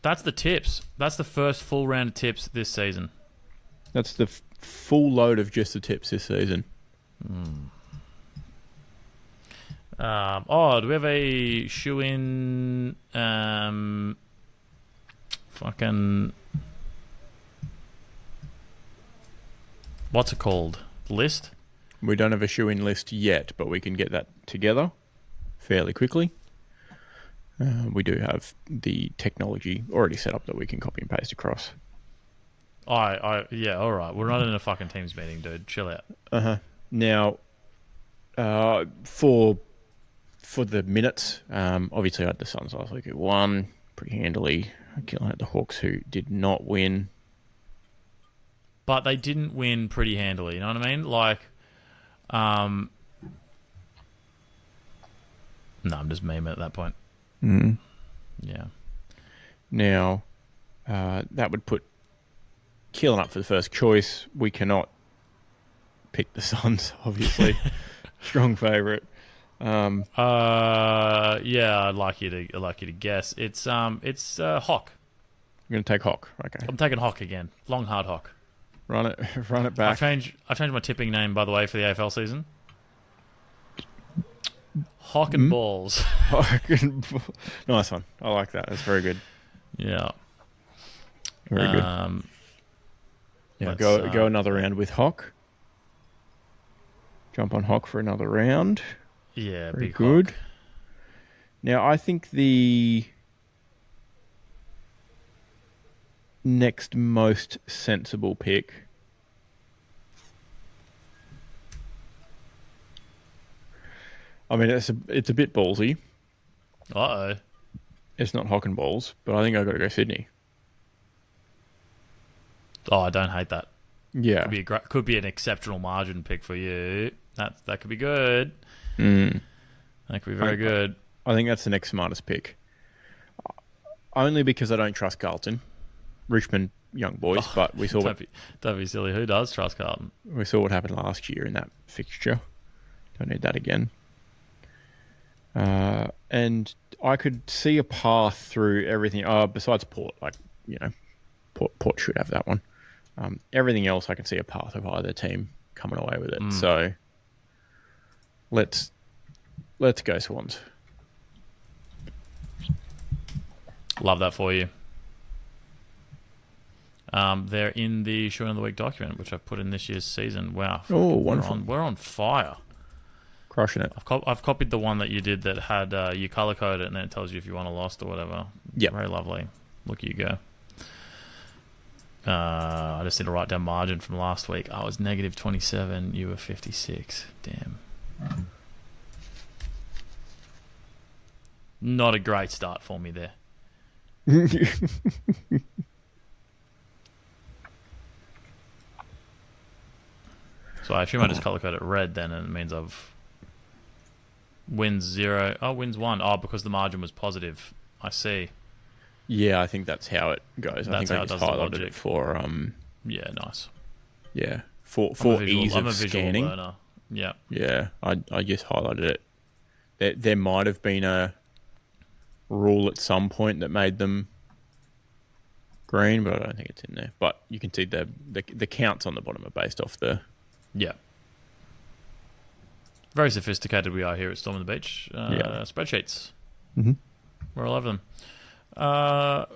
That's the tips. That's the first full round of tips this season. That's the full load of just the tips this season. Do we have a shoe-in? Fucking. What's it called? List? We don't have a shoe-in list yet, but we can get that together fairly quickly. We do have the technology already set up that we can copy and paste across. Yeah, all right. We're not in a fucking Teams meeting, dude. Chill out. Now, for the minutes, obviously I had the Suns last week who won pretty handily. I had the Hawks who did not win. But they didn't win pretty handily, you know what I mean? Like, no, I'm just memeing at that point. Mm. Yeah. Now, that would put Keelan up for the first choice. We cannot pick the Suns, obviously. Strong favourite. Yeah, I'd like you to guess. It's Hawk. I'm going to take Hawk. Okay. I'm taking Hawk again. Long hard Hawk. Run it back. I've changed my tipping name, by the way, for the AFL season. Hawk and Balls. Nice one. I like that. That's very good. Yeah. Very good. Yeah, go another round with Hawk. Jump on Hawk for another round. Yeah, very big good. Hawk. Now, I think the next most sensible pick I mean, it's a bit ballsy. Uh-oh. It's not Hawk and Balls, but I think I've got to go Sydney. Oh, I don't hate that. Yeah. Could be an exceptional margin pick for you. That could be good. Mm. That could be very good. I think that's the next smartest pick. Only because I don't trust Carlton. Richmond, young boys, but we saw don't be silly. Who does trust Carlton? We saw what happened last year in that fixture. Don't need that again. And I could see a path through everything. Besides Port, Port should have that one. Everything else, I can see a path of either team coming away with it. So let's go Swans. Love that for you. They're in the Showing of the Week document, which I've put in this year's season. Wow. Oh, wonderful. We're on fire. Crushing it. I've copied the one that you did that had you color code it and then it tells you if you won or lost or whatever. Yeah. Very lovely. Look, you go. I just need to write down margin from last week. I was negative 27. You were 56. Damn. Not a great start for me there. So I assume I just color code it red then, and it means I've wins 0. Oh, wins 1. Oh, because the margin was positive. I see. Yeah, I think that's how it goes. I think I just highlighted it for yeah, nice. Yeah, for ease of scanning. Learner. Yeah. Yeah, I just highlighted it. There might have been a rule at some point that made them green, but I don't think it's in there. But you can see the counts on the bottom are based off the. Yeah. Very sophisticated we are here at Storm on the Beach. Spreadsheets. Mm-hmm. We're all over them.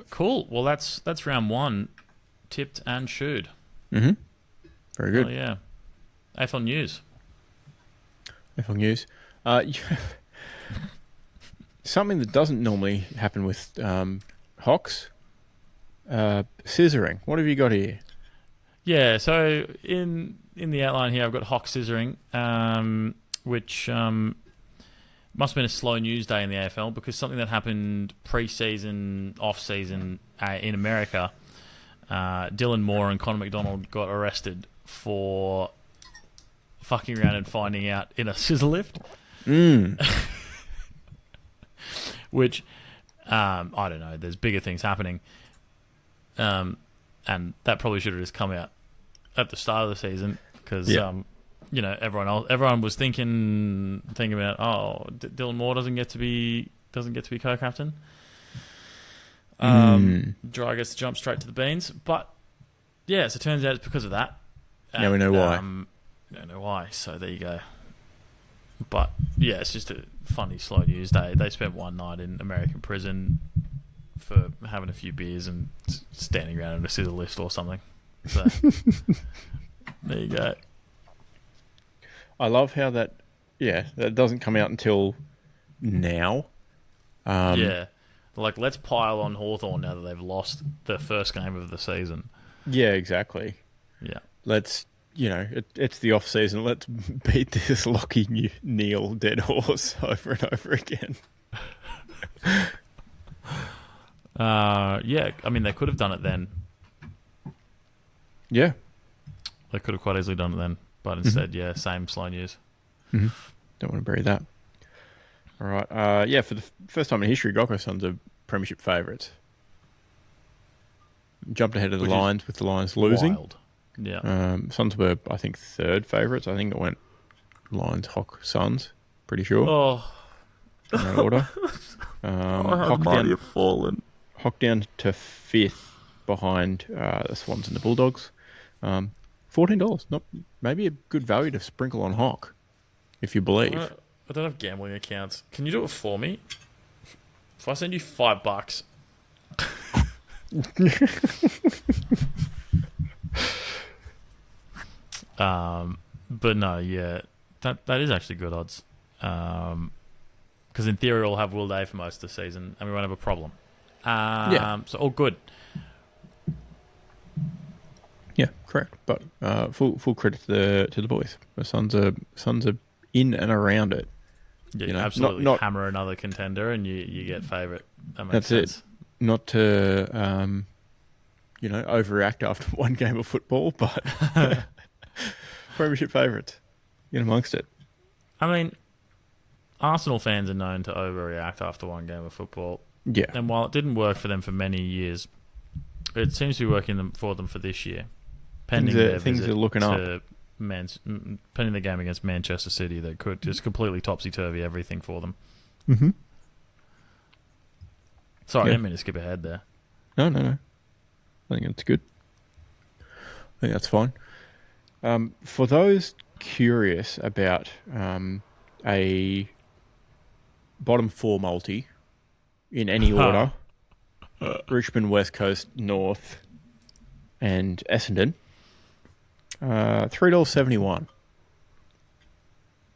Cool. Well, that's round 1. Tipped and shooed. Mm-hmm. Very good. Oh, yeah. AFL News. AFL News. Something that doesn't normally happen with Hawks. Scissoring. What have you got here? Yeah, so in the outline here, I've got Hawk scissoring, which must have been a slow news day in the AFL because something that happened pre-season, off-season in America, Dylan Moore and Conor McDonald got arrested for fucking around and finding out in a scissor lift. Which, I don't know, there's bigger things happening. And that probably should have just come out at the start of the season because, everyone was thinking about, Dylan Moore doesn't get to be co-captain. Dry gets to jump straight to the beans. But, yeah, so it turns out it's because of that. Now we know why. Don't know why, so there you go. But, yeah, it's just a funny, slow news day. They spent one night in American prison for having a few beers and standing around in a scissor lift or something. So, there you go. I love how that doesn't come out until now. Yeah. Like, let's pile on Hawthorn now that they've lost the first game of the season. Yeah, exactly. Yeah. Let's, it's the off-season. Let's beat this Lockie Neal dead horse over and over again. Yeah, I mean, they could have done it then. Yeah. They could have quite easily done it then. But instead, same slow news. Mm-hmm. Don't want to bury that. All right. For the first time in history, Gold Coast Suns are premiership favourites. Jumped ahead of the Lions with the Lions losing. Wild. Yeah. Suns were, I think, third favourites. I think it went Lions, Hawk, Suns. Pretty sure. Oh. In that order. Hawk might have fallen. Hawk down to fifth behind the Swans and the Bulldogs. $14. Not maybe a good value to sprinkle on Hawk, if you believe. I don't have gambling accounts. Can you do it for me? If I send you $5. But no, yeah, that is actually good odds. Because in theory we'll have Will Day for most of the season, and we won't have a problem. So all good. Yeah, correct. But full credit to the boys. The Suns are in and around it. Yeah, absolutely. Not hammer another contender, and you get favourite. That's sense. It. Not to overreact after one game of football, but premiership favourites. Get amongst it. I mean, Arsenal fans are known to overreact after one game of football. Yeah. And while it didn't work for them for many years, it seems to be working for them for this year. Pending things are looking up. Pending the game against Manchester City, that could just completely topsy-turvy everything for them. Mm-hmm. Sorry, I didn't mean to skip ahead there. No. I think that's good. I think that's fine. For those curious about a bottom four multi in any order, Richmond, West Coast, North, and Essendon, $3.71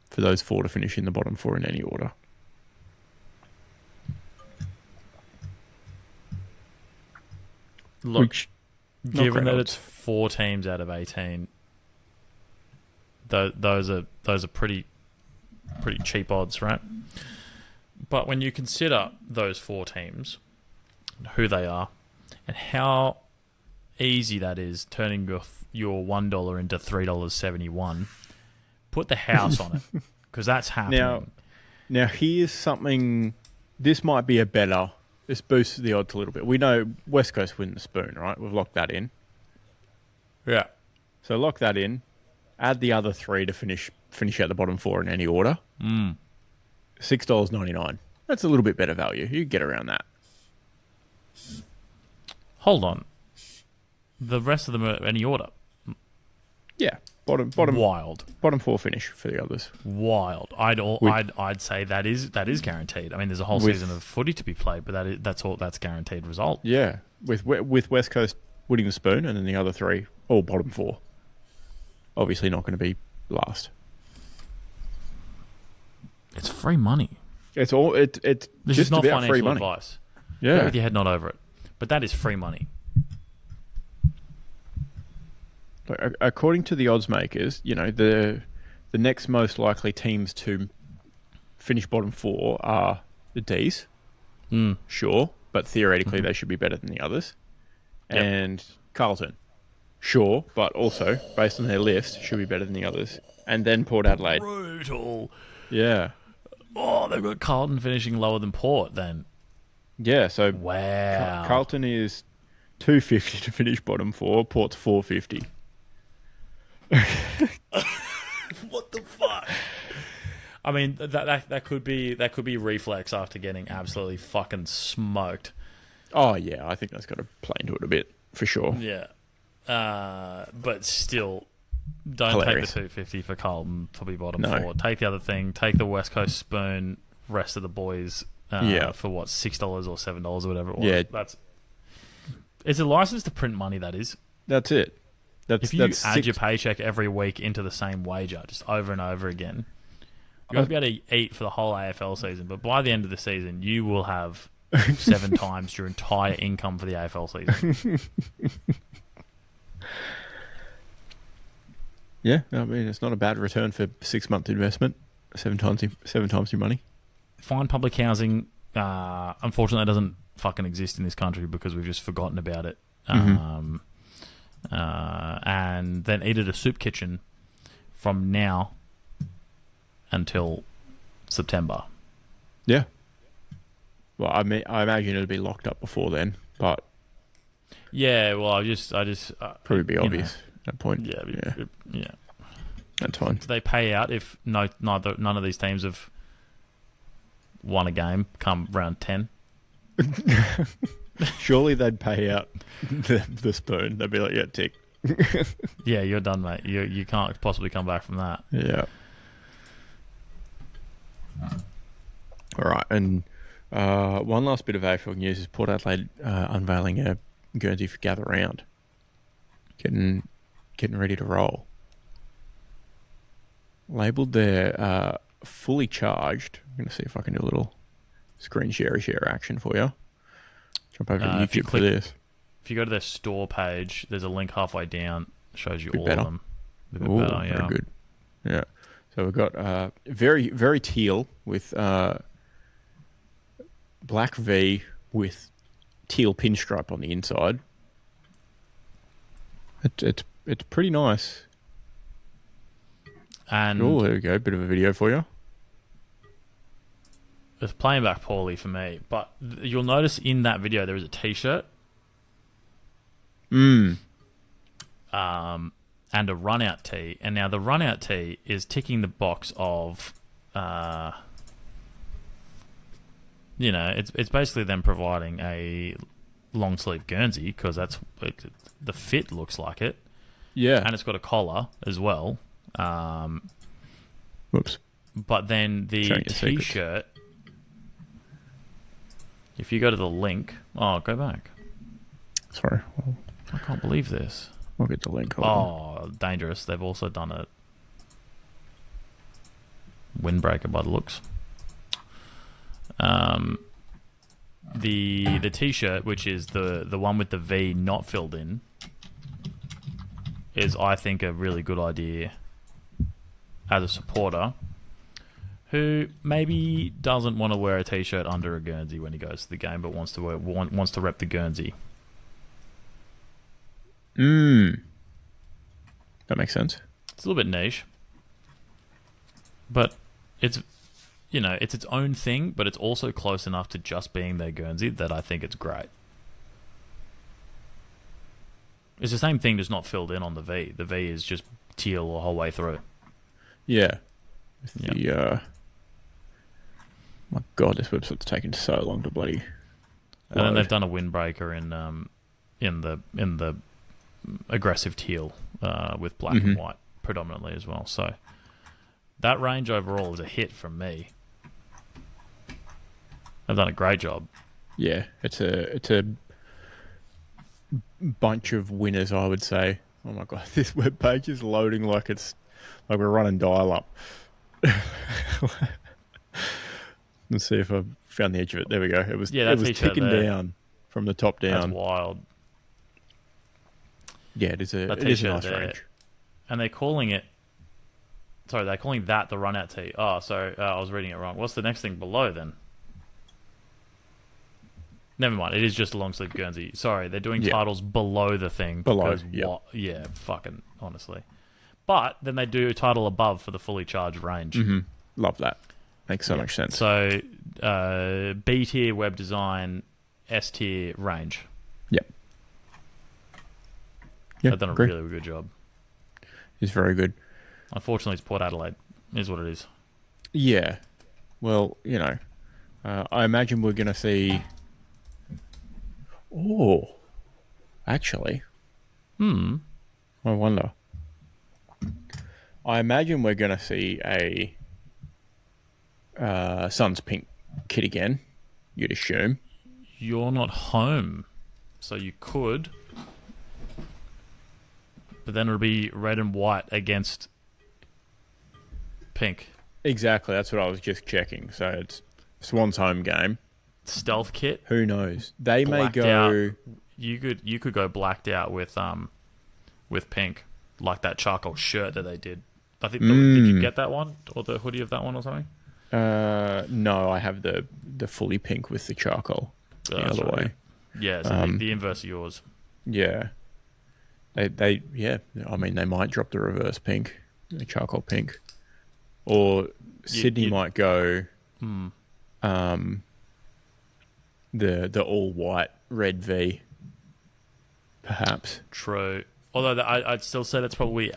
for those four to finish in the bottom four in any order. Look, given that it's 4 teams out of 18, those are pretty cheap odds, right? But when you consider those 4 teams, who they are, and how easy that is, turning your $1 into $3.71, put the house on it, because that's happening. Now here's something. This might be this boosts the odds a little bit. We know West Coast win the spoon, right? We've locked that in. Yeah. So lock that in. Add the other 3 to finish out the bottom 4 in any order. $6.99. That's a little bit better value. You get around that. Hold on. The rest of them are any order. Yeah. Bottom wild. Bottom 4 finish for the others. Wild. I'd say that is guaranteed. I mean, there's a whole season of footy to be played, but that's guaranteed result. Yeah. With West Coast winning the spoon, and then the other 3 all bottom 4. Obviously not going to be last. It's free money. It's This just is not about financial free money. advice. Yeah. Go with your head not over it. But that is free money. According to the odds makers, the next most likely teams to finish bottom 4 are the D's. Sure, but theoretically they should be better than the others. Yep. And Carlton. Sure, but also, based on their list, should be better than the others. And then Port Adelaide. Brutal. Yeah. Oh, they've got Carlton finishing lower than Port then. Yeah, so wow. Carlton is $2.50 to finish bottom 4. Port's $4.50. What the fuck? I mean, that could be reflex after getting absolutely fucking smoked. Oh, yeah, I think that's got to play into it a bit, for sure. Yeah. But still, don't Hilarious. take the 250 for Carlton to be bottom No. four. Take the other thing. Take the West Coast spoon, rest of the boys, for what, $6 or $7 or whatever it was. Yeah. It's a license to print money, that is. That's it. If you add your paycheck every week into the same wager, just over and over again, you won't be able to eat for the whole AFL season. But by the end of the season, you will have 7 times your entire income for the AFL season. Yeah, I mean, it's not a bad return for 6-month investment. 7 times your money. Find public housing. Unfortunately, it doesn't fucking exist in this country because we've just forgotten about it. And then eat at a soup kitchen from now until September. Yeah. Well, I imagine it'll be locked up before then, but yeah. Well, I just probably be obvious at that point. Yeah. That's fine. Do they pay out if none of these teams have won a game come round 10? Surely they'd pay out the spoon. They'd be like, yeah, tick. Yeah, you're done, mate. You can't possibly come back from that. Yeah. All right, and one last bit of AFL news is Port Adelaide unveiling a Guernsey for Gather Round. Getting ready to roll. Labelled there, fully charged. I'm going to see if I can do a little screen share action for you. Jump over to YouTube for this. If you go to their store page, there's a link halfway down. Shows you all better. of them. A bit Ooh, better, yeah. Very good. Yeah. So we've got very, very teal with black V with teal pinstripe on the inside. It's pretty nice. And there we go. Bit of a video for you. it's playing back poorly for me, but you'll notice in that video there is a T-shirt. And a run-out tee. And now the run-out tee is ticking the box of, it's basically them providing a long-sleeve Guernsey because the fit looks like it. Yeah. And it's got a collar as well. Whoops. But then the T-shirt, if you go to the link... Oh, go back. Sorry. I can't believe this. I'll get the link. Dangerous. They've also done a windbreaker by the looks. The T-shirt, which is the one with the V not filled in, is, I think, a really good idea as a supporter who maybe doesn't want to wear a T-shirt under a Guernsey when he goes to the game, but wants to rep the Guernsey. That makes sense. It's a little bit niche, but it's its own thing, but it's also close enough to just being their Guernsey that I think it's great. It's the same thing, just not filled in on the V. The V is just teal the whole way through. Yeah. My God, this website's taken so long to bloody. And then they've done a windbreaker in the aggressive teal with black and white predominantly as well. So that range overall is a hit from me. They've done a great job. Yeah, it's a bunch of winners, I would say. Oh my God, this web page is loading like we're running dial-up. Let's see if I found the edge of it. There we go. It was ticking down from the top down. That's wild. Yeah, it is a nice range. And they're calling it... Sorry, they're calling that the run-out tee. Oh, so I was reading it wrong. What's the next thing below then? Never mind. It is just a long-sleeve Guernsey. Sorry, they're doing titles below the thing. Below, yeah, fucking honestly. But then they do a title above for the fully charged range. Mm-hmm. Love that. Makes so much sense. So, B-tier web design, S-tier range. Yep. They've done a really good job. It's very good. Unfortunately, it's Port Adelaide, is what it is. Yeah. Well, I imagine we're going to see... Oh, actually, I wonder. I imagine we're going to see a Suns pink kit again. You'd assume. You're not home, so you could. But then it'll be red and white against pink. Exactly, that's what I was just checking. So it's Swans home game. Stealth kit. Who knows? They may Blacked go. out. You could go blacked out with pink, like that charcoal shirt that they did. I think. Did you get that one or the hoodie of that one or something? No, I have the fully pink with the charcoal the other way. Yeah, so the inverse of yours. Yeah. They I mean, they might drop the reverse pink, the charcoal pink, or Sydney might go the all white red V, perhaps. True. Although I'd still say that's probably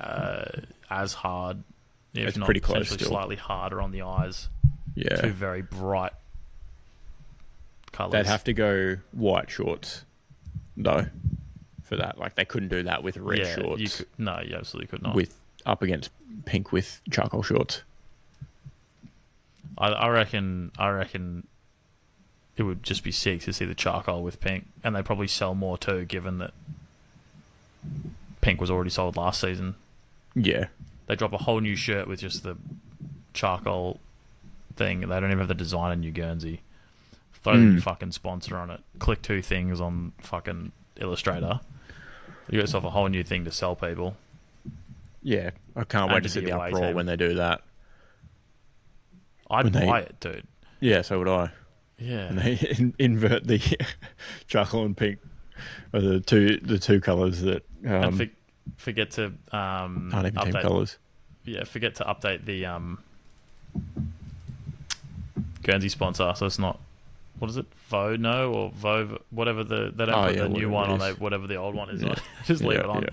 as hard, if it's not pretty close potentially still. slightly harder on the eyes. Yeah, two very bright colours. They'd have to go white shorts, though. For that, like they couldn't do that with red shorts. You absolutely could not. With up against pink with charcoal shorts. I reckon it would just be sick to see the charcoal with pink, and they probably sell more too, given that pink was already sold last season. Yeah, they drop a whole new shirt with just the charcoal thing. They don't even have the design in New Guernsey. Throw the fucking sponsor on it. Click 2 things on fucking Illustrator. You got yourself a whole new thing to sell people. Yeah, I can't wait to see the uproar when they do that. I'd buy it, dude. Yeah, so would I. Yeah. And they invert the charcoal and pink are the two colours that... and forget to... aren't even team colours. Yeah, forget to update the Guernsey sponsor, so it's not... What is it? Vono or Vove? Whatever they don't put the new one on, whatever the old one is on. Just leave it on.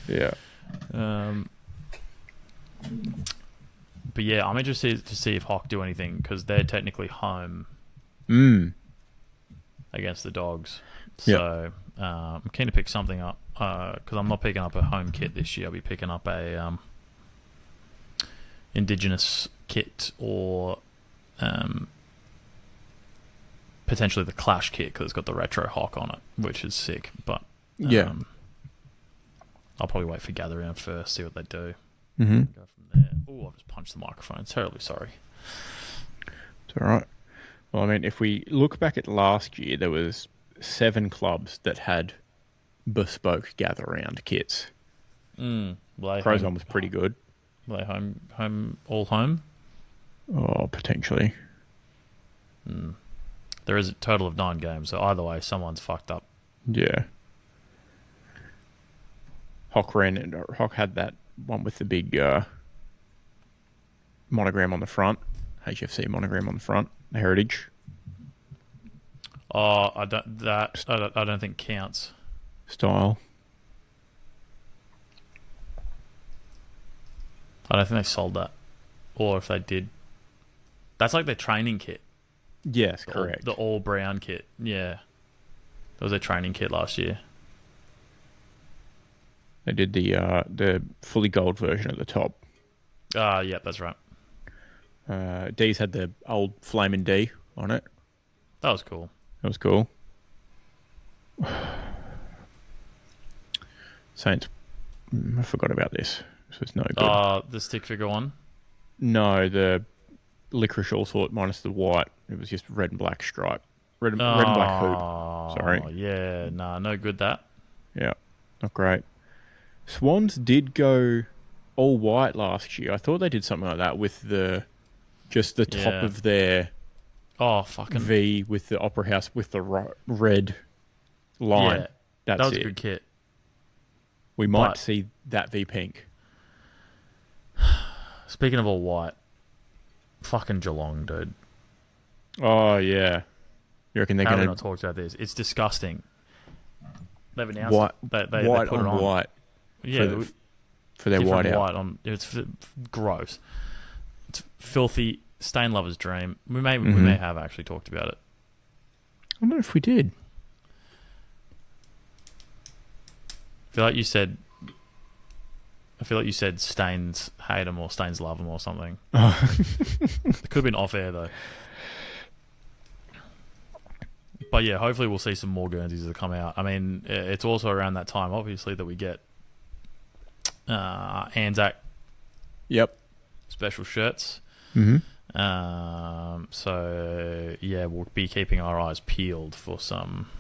Yeah. But yeah, I'm interested to see if Hawk do anything, because they're technically home against the Dogs. So I'm keen to pick something up, because I'm not picking up a home kit this year. I'll be picking up a Indigenous kit or potentially the Clash kit, because it's got the retro Hawk on it, which is sick. But I'll probably wait for Gather Round first, see what they do. Go from there. Oh, I just punched the microphone. Terribly sorry. It's all right. Well, I mean, if we look back at last year, there was 7 clubs that had bespoke Gather Round kits. Crows one was pretty good. Were they home, all home? Oh, potentially. There is a total of 9 games, so either way, someone's fucked up. Yeah. Hawk had that one with the big monogram on the front, HFC monogram on the front, the Heritage. Oh, I don't think counts. Style. I don't think they sold that, or if they did, that's like their training kit. Yes, correct. The all brown kit. Yeah. That was their training kit last year. They did the fully gold version at the top. Yeah, that's right. D's had the old Flamin' D on it. That was cool. That was cool. Saints, I forgot about this. This was no good. The stick figure one? No, the licorice all sort minus the white. It was just red and black stripe. Red and black hoop. Sorry. Yeah, no good that. Yeah, not great. Swans did go all white last year. I thought they did something like that with the top of their fucking V with the Opera House with the red line. Yeah, that was a good kit. We might see that V pink. Speaking of all white, fucking Geelong, dude. Oh yeah, you reckon they're going to not talk about this? It's disgusting. They've announced white, they white put on it on white. Yeah, for their white out. It's gross. It's filthy. Stain lover's dream. We may have actually talked about it. I don't know if we did. feel like you said Staines hate him or Staines love him or something. It could have been off air though. But yeah, hopefully we'll see some more Guernseys that come out. I mean, it's also around that time, obviously, that we get Anzac special shirts. Mm-hmm. So yeah, we'll be keeping our eyes peeled for some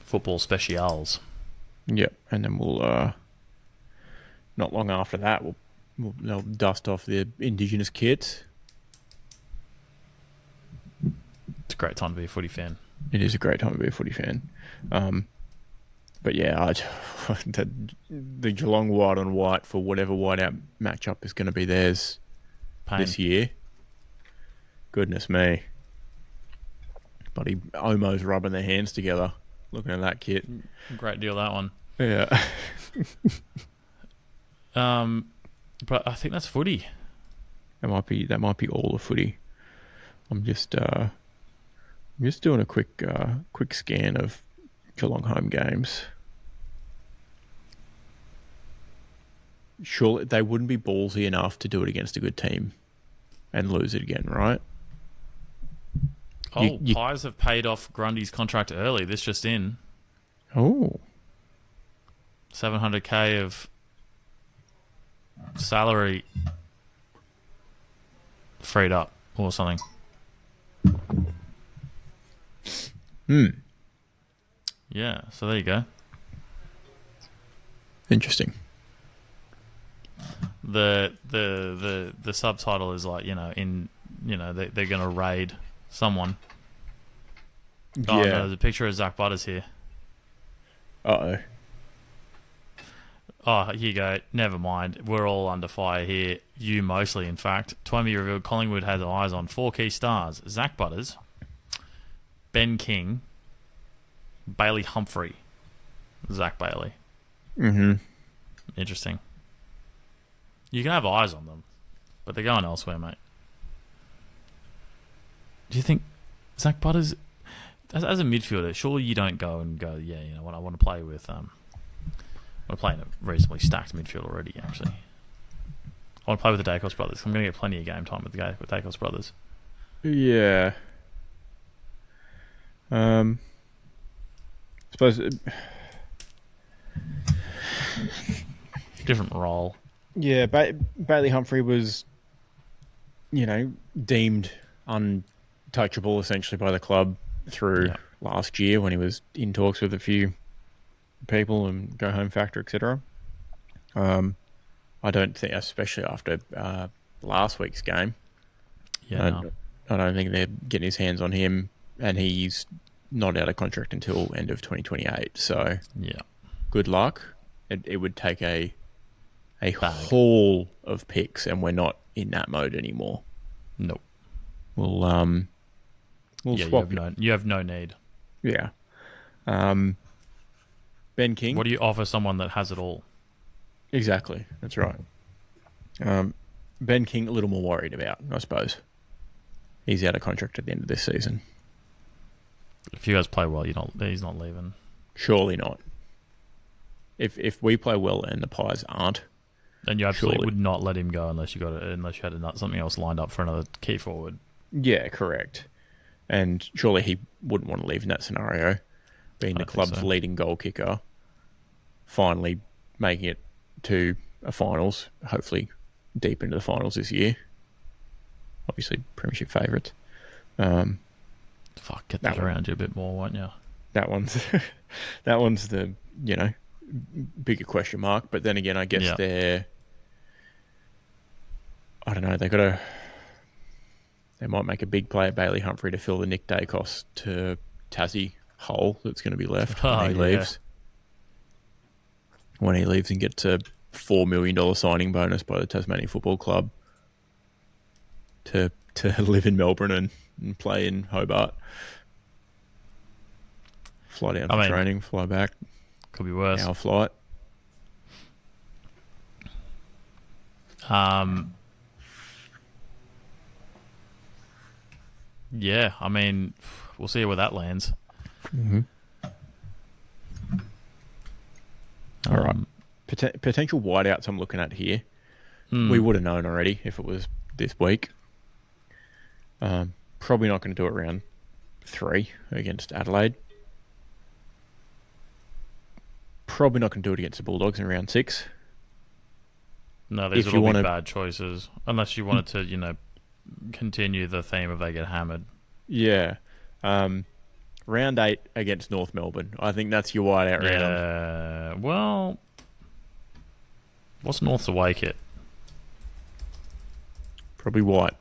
football specials. Yep, and then we'll not long after that they'll dust off the Indigenous kits. It's a great time to be a footy fan. It is a great time to be a footy fan. But yeah, the Geelong white on white for whatever whiteout matchup is going to be theirs this year. Goodness me. Buddy Omo's rubbing their hands together looking at that kit. Great deal, that one. Yeah. But I think that's footy. That might be all the footy. I'm just doing a quick scan of Geelong home games. Surely they wouldn't be ballsy enough to do it against a good team and lose it again, right? Pies have paid off Grundy's contract early. This just in. Oh. $700K of salary freed up or something. Yeah, so there you go. Interesting. The subtitle is like, they're going to raid someone. Oh, yeah. no, there's a picture of Zach Butters here. Uh-oh. Oh, here you go. Never mind. We're all under fire here. You mostly, in fact. Twomey revealed Collingwood has eyes on 4 key stars. Zach Butters, Ben King, Bailey Humphrey, Zach Bailey. Mm-hmm. Interesting. You can have eyes on them, but they're going elsewhere, mate. Do you think Zach Butters, as a midfielder, surely you don't go, yeah, you know what, I want to play with, I'm playing a reasonably stacked midfield already, actually. I want to play with the Dacos brothers. I'm going to get plenty of game time with the Dacos brothers. Yeah. Suppose different role. Yeah, Bailey Humphrey was, deemed untouchable essentially by the club through last year when he was in talks with a few people and go home factor, etc. I don't think, especially after last week's game, I don't think they're getting his hands on him, and he's not out of contract until end of 2028. So yeah, good luck. It would take a haul of picks, and we're not in that mode anymore. Nope. We'll swap. You have no need. Yeah. Ben King. What do you offer someone that has it all? Exactly. That's right. Ben King, a little more worried about, I suppose. He's out of contract at the end of this season. If you guys play well, he's not leaving. Surely not. If we play well and the Pies aren't, then you absolutely would not let him go unless you had something else lined up for another key forward. Yeah, correct. And surely he wouldn't want to leave in that scenario, being the club's leading goal kicker, finally making it to a finals, hopefully deep into the finals this year. Obviously, premiership favourites. Get that around you a bit more, won't you? That one's the bigger question mark. But then again, I guess they're, I don't know, they might make a big play at Bailey Humphrey to fill the Nick Dacos to Tassie hole that's going to be left when he leaves. When he leaves and gets a $4 million signing bonus by the Tasmanian Football Club to live in Melbourne and play in Hobart. Fly down for training, fly back. Could be worse. Hour flight. Yeah, we'll see where that lands. Mm-hmm. All right. Potential whiteouts I'm looking at here. We would have known already if it was this week. Probably not going to do it round 3 against Adelaide. Probably not going to do it against the Bulldogs in round 6. No, these would all be bad choices. Unless you wanted to, continue the theme of they get hammered. Yeah. Round 8 against North Melbourne. I think that's your whiteout round. Yeah. Well, what's North's away kit? Probably white.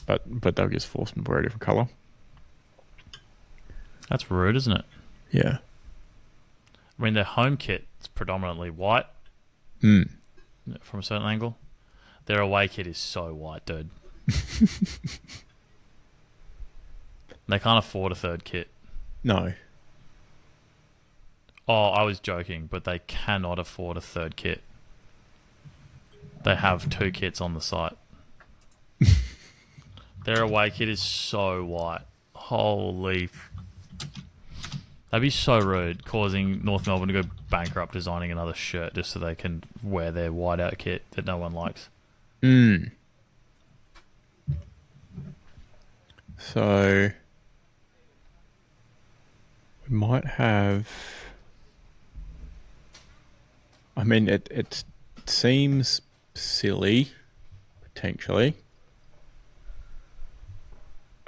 But they'll just force them to wear a different colour. That's rude, isn't it? Yeah. I mean, their home kit is predominantly white. From a certain angle. Their away kit is so white, dude. They can't afford a third kit. No. Oh, I was joking, but they cannot afford a third kit. They have 2 kits on the site. Their away kit is so white. Holy... That'd be so rude, causing North Melbourne to go bankrupt designing another shirt just so they can wear their whiteout kit that no one likes. So... we might have... I mean, it seems silly, potentially.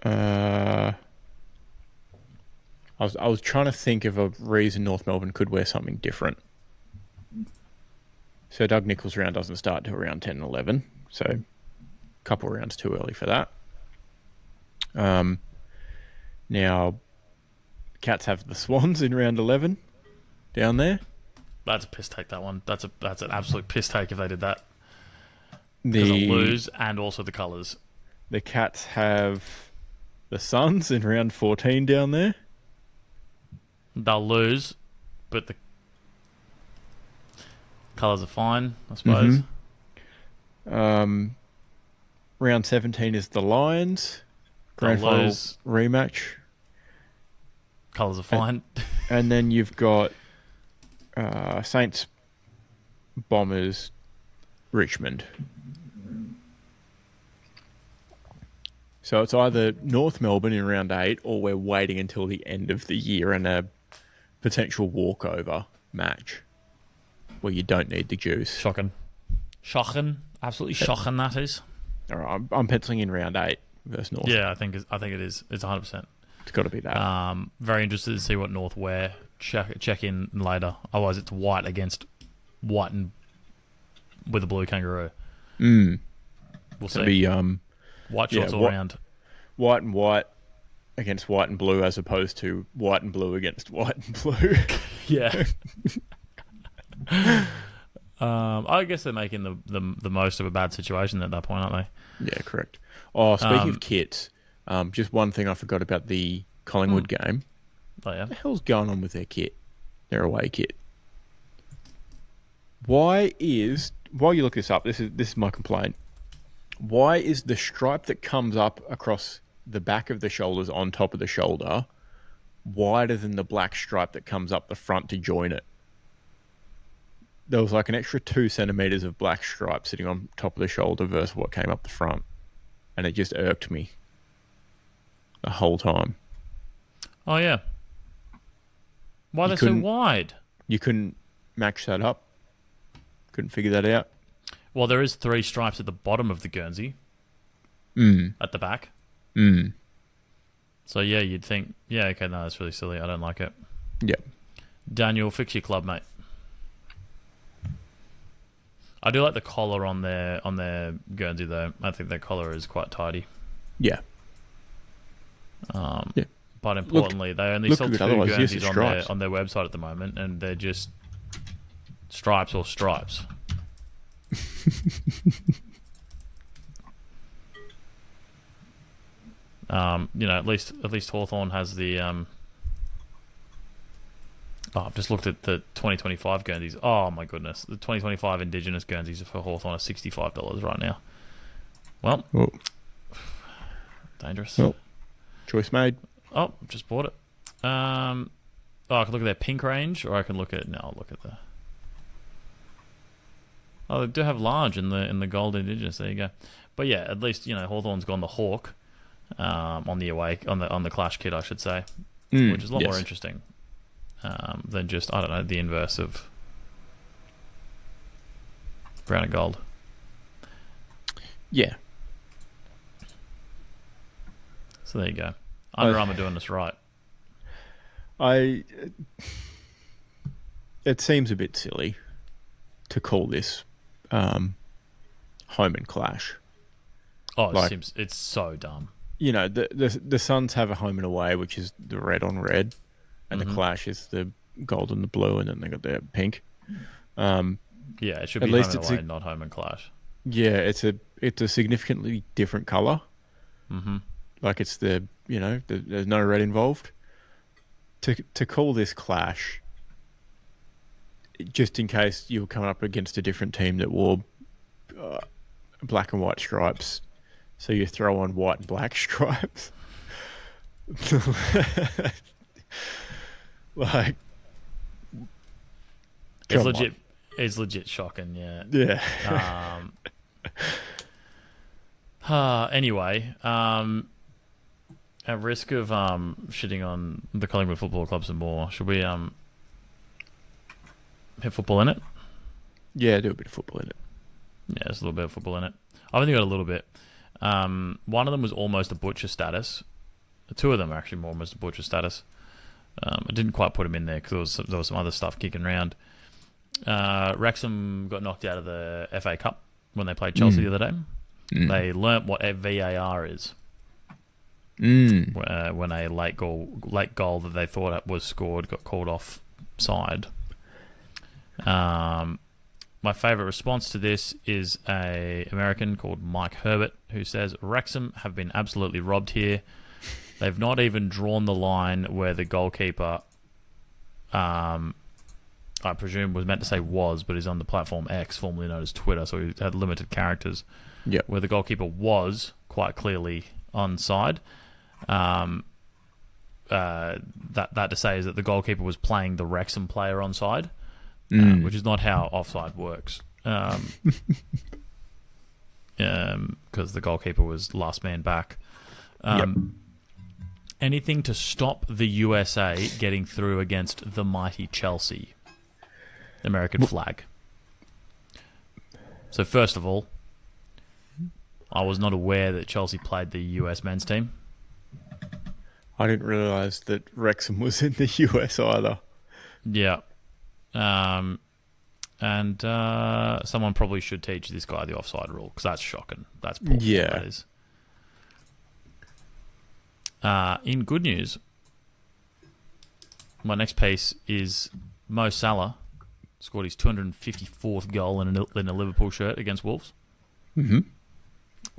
I was trying to think of a reason North Melbourne could wear something different. So Doug Nicholls' round doesn't start till around 10 and 11. So a couple of rounds too early for that. Now, Cats have the Swans in round 11 down there. That's a piss take, that one. That's an absolute piss take if they did that. Because they'll lose, and also the colours. The Cats have the Suns in round 14 down there. They'll lose, but the colours are fine, I suppose. Round 17 is the Lions. Grand final rematch. Colours are fine. And then you've got Saints, Bombers, Richmond. So it's either North Melbourne in round 8 or we're waiting until the end of the year and a potential walkover match where you don't need the juice. Shocking. Absolutely shocking, that is. All right, I'm penciling in round 8 versus North. Yeah, I think it is. It's 100%. It's got to be that. Very interested to see what North wear. Check in later. Otherwise, it's white against white and with a blue kangaroo. We'll see. Be, white shorts all round. White and white against white and blue, as opposed to white and blue against white and blue. Yeah. I guess they're making the most of a bad situation at that point, aren't they? Yeah, correct. Oh, speaking of kits, just one thing I forgot about the Collingwood game. Oh, yeah? What the hell's going on with their kit? Their away kit. While you look this up, this is my complaint. Why is the stripe that comes up across the back of the shoulders on top of the shoulder wider than the black stripe that comes up the front to join it? There was like an extra 2 centimeters of black stripe sitting on top of the shoulder versus what came up the front. And it just irked me the whole time. Oh, yeah. Why are they so wide? You couldn't match that up? Couldn't figure that out? Well, there is 3 stripes at the bottom of the Guernsey. At the back. So, yeah, you'd think, yeah, okay, no, that's really silly. I don't like it. Yeah. Daniel, fix your club, mate. I do like the collar on their Guernsey, though. I think their collar is quite tidy. Yeah. Yeah. But importantly, they only sell 2 Guernseys on their website at the moment, and they're just stripes or stripes. At least Hawthorn has the I've just looked at the 2025 Guernseys. Oh my goodness, the 2025 Indigenous Guernseys for Hawthorn are $65 right now. Well, dangerous. Well, choice made. Oh, just bought it. I can look at their pink range, or I can look at... No, I'll look at the... Oh, they do have large in the gold indigenous. There you go. But yeah, at least Hawthorn's gone the hawk on the away on the clash kit, I should say, which is a lot more interesting than just the inverse of brown and gold. Yeah. So there you go. Under Armour doing this right. It seems a bit silly to call this home and clash. Oh, it's so dumb. The Suns have a home and away, which is the red on red, and the clash is the gold and the blue, and then they got the pink. Yeah, it should be home and away, not home and clash. Yeah, it's a significantly different color. Mm-hmm. Like it's there's no red involved. To call this clash, just in case you were coming up against a different team that wore black and white stripes, so you throw on white and black stripes. Like, it's legit. It's legit shocking. Yeah. Yeah. Anyway, at risk of shitting on the Collingwood Football Club some more, should we hit football in it? Yeah, do a bit of football in it. Yeah, there's a little bit of football in it. I've only got a little bit. One of them was almost a butcher status. Two of them are actually more almost a butcher status. I didn't quite put them in there because there was some other stuff kicking around. Wrexham got knocked out of the FA Cup when they played Chelsea the other day. They learnt what VAR is. When a late goal that they thought was scored got called off side. My favourite response to this is a American called Mike Herbert who says, Wrexham have been absolutely robbed here. They've not even drawn the line where the goalkeeper, I presume was meant to say was, but is on the platform X, formerly known as Twitter, so he had limited characters. Yep. Where the goalkeeper was quite clearly onside. That to say is that the goalkeeper was playing the Wrexham player onside, which is not how offside works. Because the goalkeeper was last man back. Anything to stop the USA getting through against the mighty Chelsea. American flag. So first of all, I was not aware that Chelsea played the US men's team. I didn't realise that Wrexham was in the US either. Yeah. And someone probably should teach this guy the offside rule, because that's shocking. That's bullshit. Yeah. That is. In good news, my next piece is Mo Salah scored his 254th goal in a Liverpool shirt against Wolves. Mm-hmm.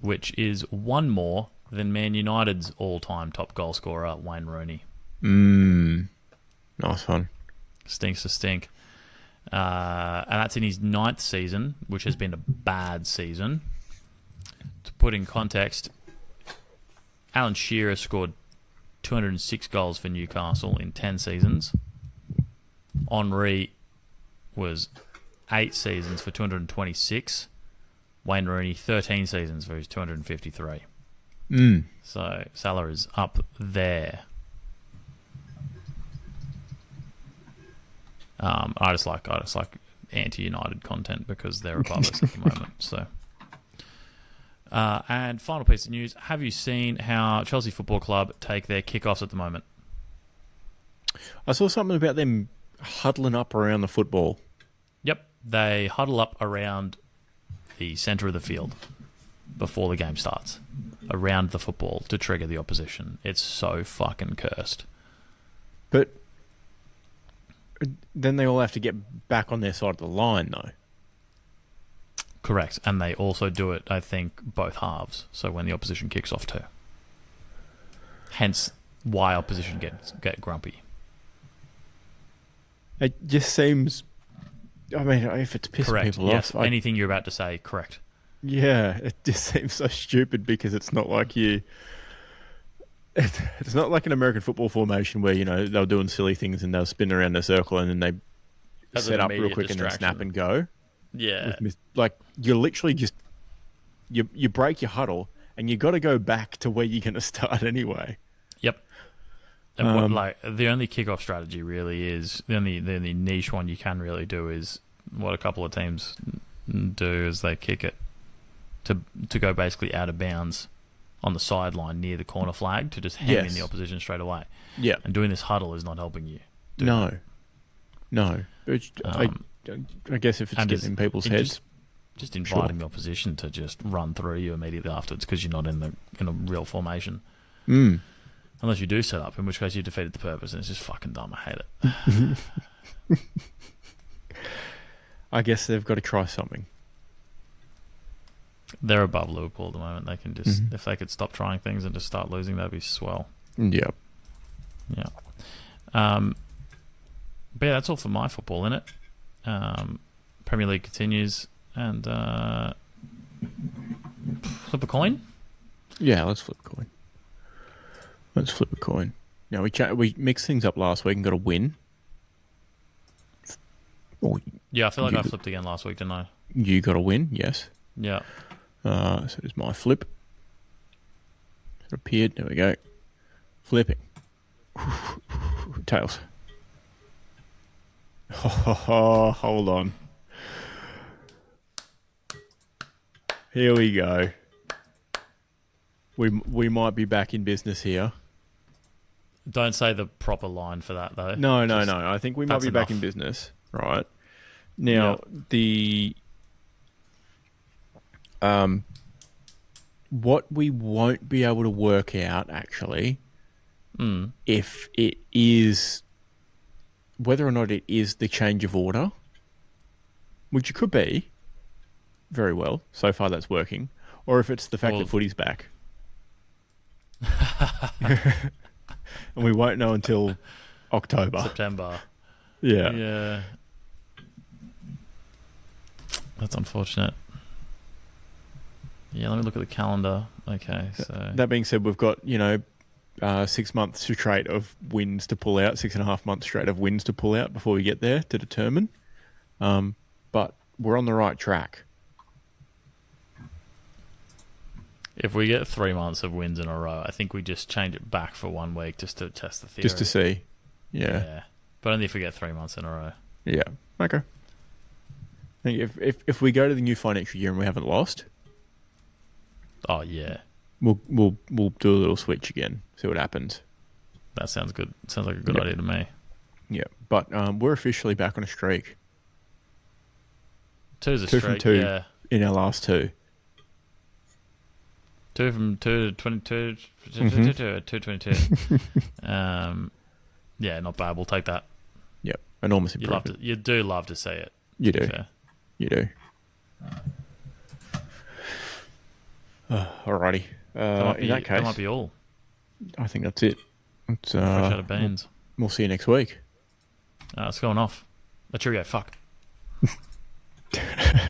Which is one more than Man United's all-time top goal scorer, Wayne Rooney. Nice one. Stinks to stink. And that's in his 9th season, which has been a bad season. To put in context, Alan Shearer scored 206 goals for Newcastle in 10 seasons. Henry was 8 seasons for 226. Wayne Rooney, 13 seasons for his 253. So Salah is up there. I just like anti-United content because they're above us at the moment. So, and final piece of news: have you seen how Chelsea Football Club take their kickoffs at the moment? I saw something about them huddling up around the football. Yep, they huddle up around the centre of the field before the game starts, around the football to trigger the opposition. It's so fucking cursed. But then they all have to get back on their side of the line, though. Correct, and they also do it, I think, both halves, so when the opposition kicks off too. Hence why opposition get grumpy. It just seems... I mean, if it's pissing people off... Anything you're about to say, correct. Yeah, it just seems so stupid because it's not like you... it's not like an American football formation where, they were doing silly things and they'll spin around in a circle and then they set up real quick and then snap and go. Yeah. Like, you're literally just... You break your huddle and you got to go back to where you're going to start anyway. Yep. And the only kickoff strategy really is... The only niche one you can really do is what a couple of teams do is they kick it to go basically out of bounds on the sideline near the corner flag to just hem in the opposition straight away. Yeah. And doing this huddle is not helping you. No. I guess if it's getting in people's heads... Just inviting the opposition to just run through you immediately afterwards because you're not in a real formation. Mm. Unless you do set up, in which case you defeated the purpose, and it's just fucking dumb. I hate it. I guess they've got to try something. They're above Liverpool at the moment. They can just if they could stop trying things and just start losing, that'd be swell. Yep. Yeah. But yeah, that's all for my football, innit? Premier League continues. And flip a coin? Yeah, let's flip a coin. Now, we mixed things up last week and got a win. Yeah, I feel like I flipped again last week, didn't I? You got a win, yes. Yeah. So it's my flip. It appeared. There we go. Flipping. Tails. Oh, hold on. Here we go. We might be back in business here. Don't say the proper line for that, though. No. I think we might be back in business. Right. Now, what we won't be able to work out, actually, if it is... whether or not it is the change of order, which it could be, very well. So far, that's working. Or if it's the fact that footy's back. And we won't know until September. Yeah. Yeah. That's unfortunate. Yeah, let me look at the calendar. Okay, so... That being said, we've got, 6 months straight of wins to pull out, 6.5 months straight of wins to pull out before we get there to determine. But we're on the right track. If we get 3 months of wins in a row, I think we just change it back for 1 week just to test the theory. Just to see. Yeah. But only if we get 3 months in a row. Yeah. Okay. I think if we go to the new financial year and we haven't lost... Oh, yeah. We'll do a little switch again, see what happens. That sounds good. Sounds like a good idea to me. Yeah. But we're officially back on a streak. 2's a streak, from 2 yeah. In our last 2. 2 from 2 to 22, 222. Yeah, not bad. We'll take that. Yep, enormous improvement. You do love to see it. You do. You do. Alrighty. In that case, that might be all. I think that's it. It's, fresh out of beans. We'll see you next week. It's going off. Cheerio. Fuck.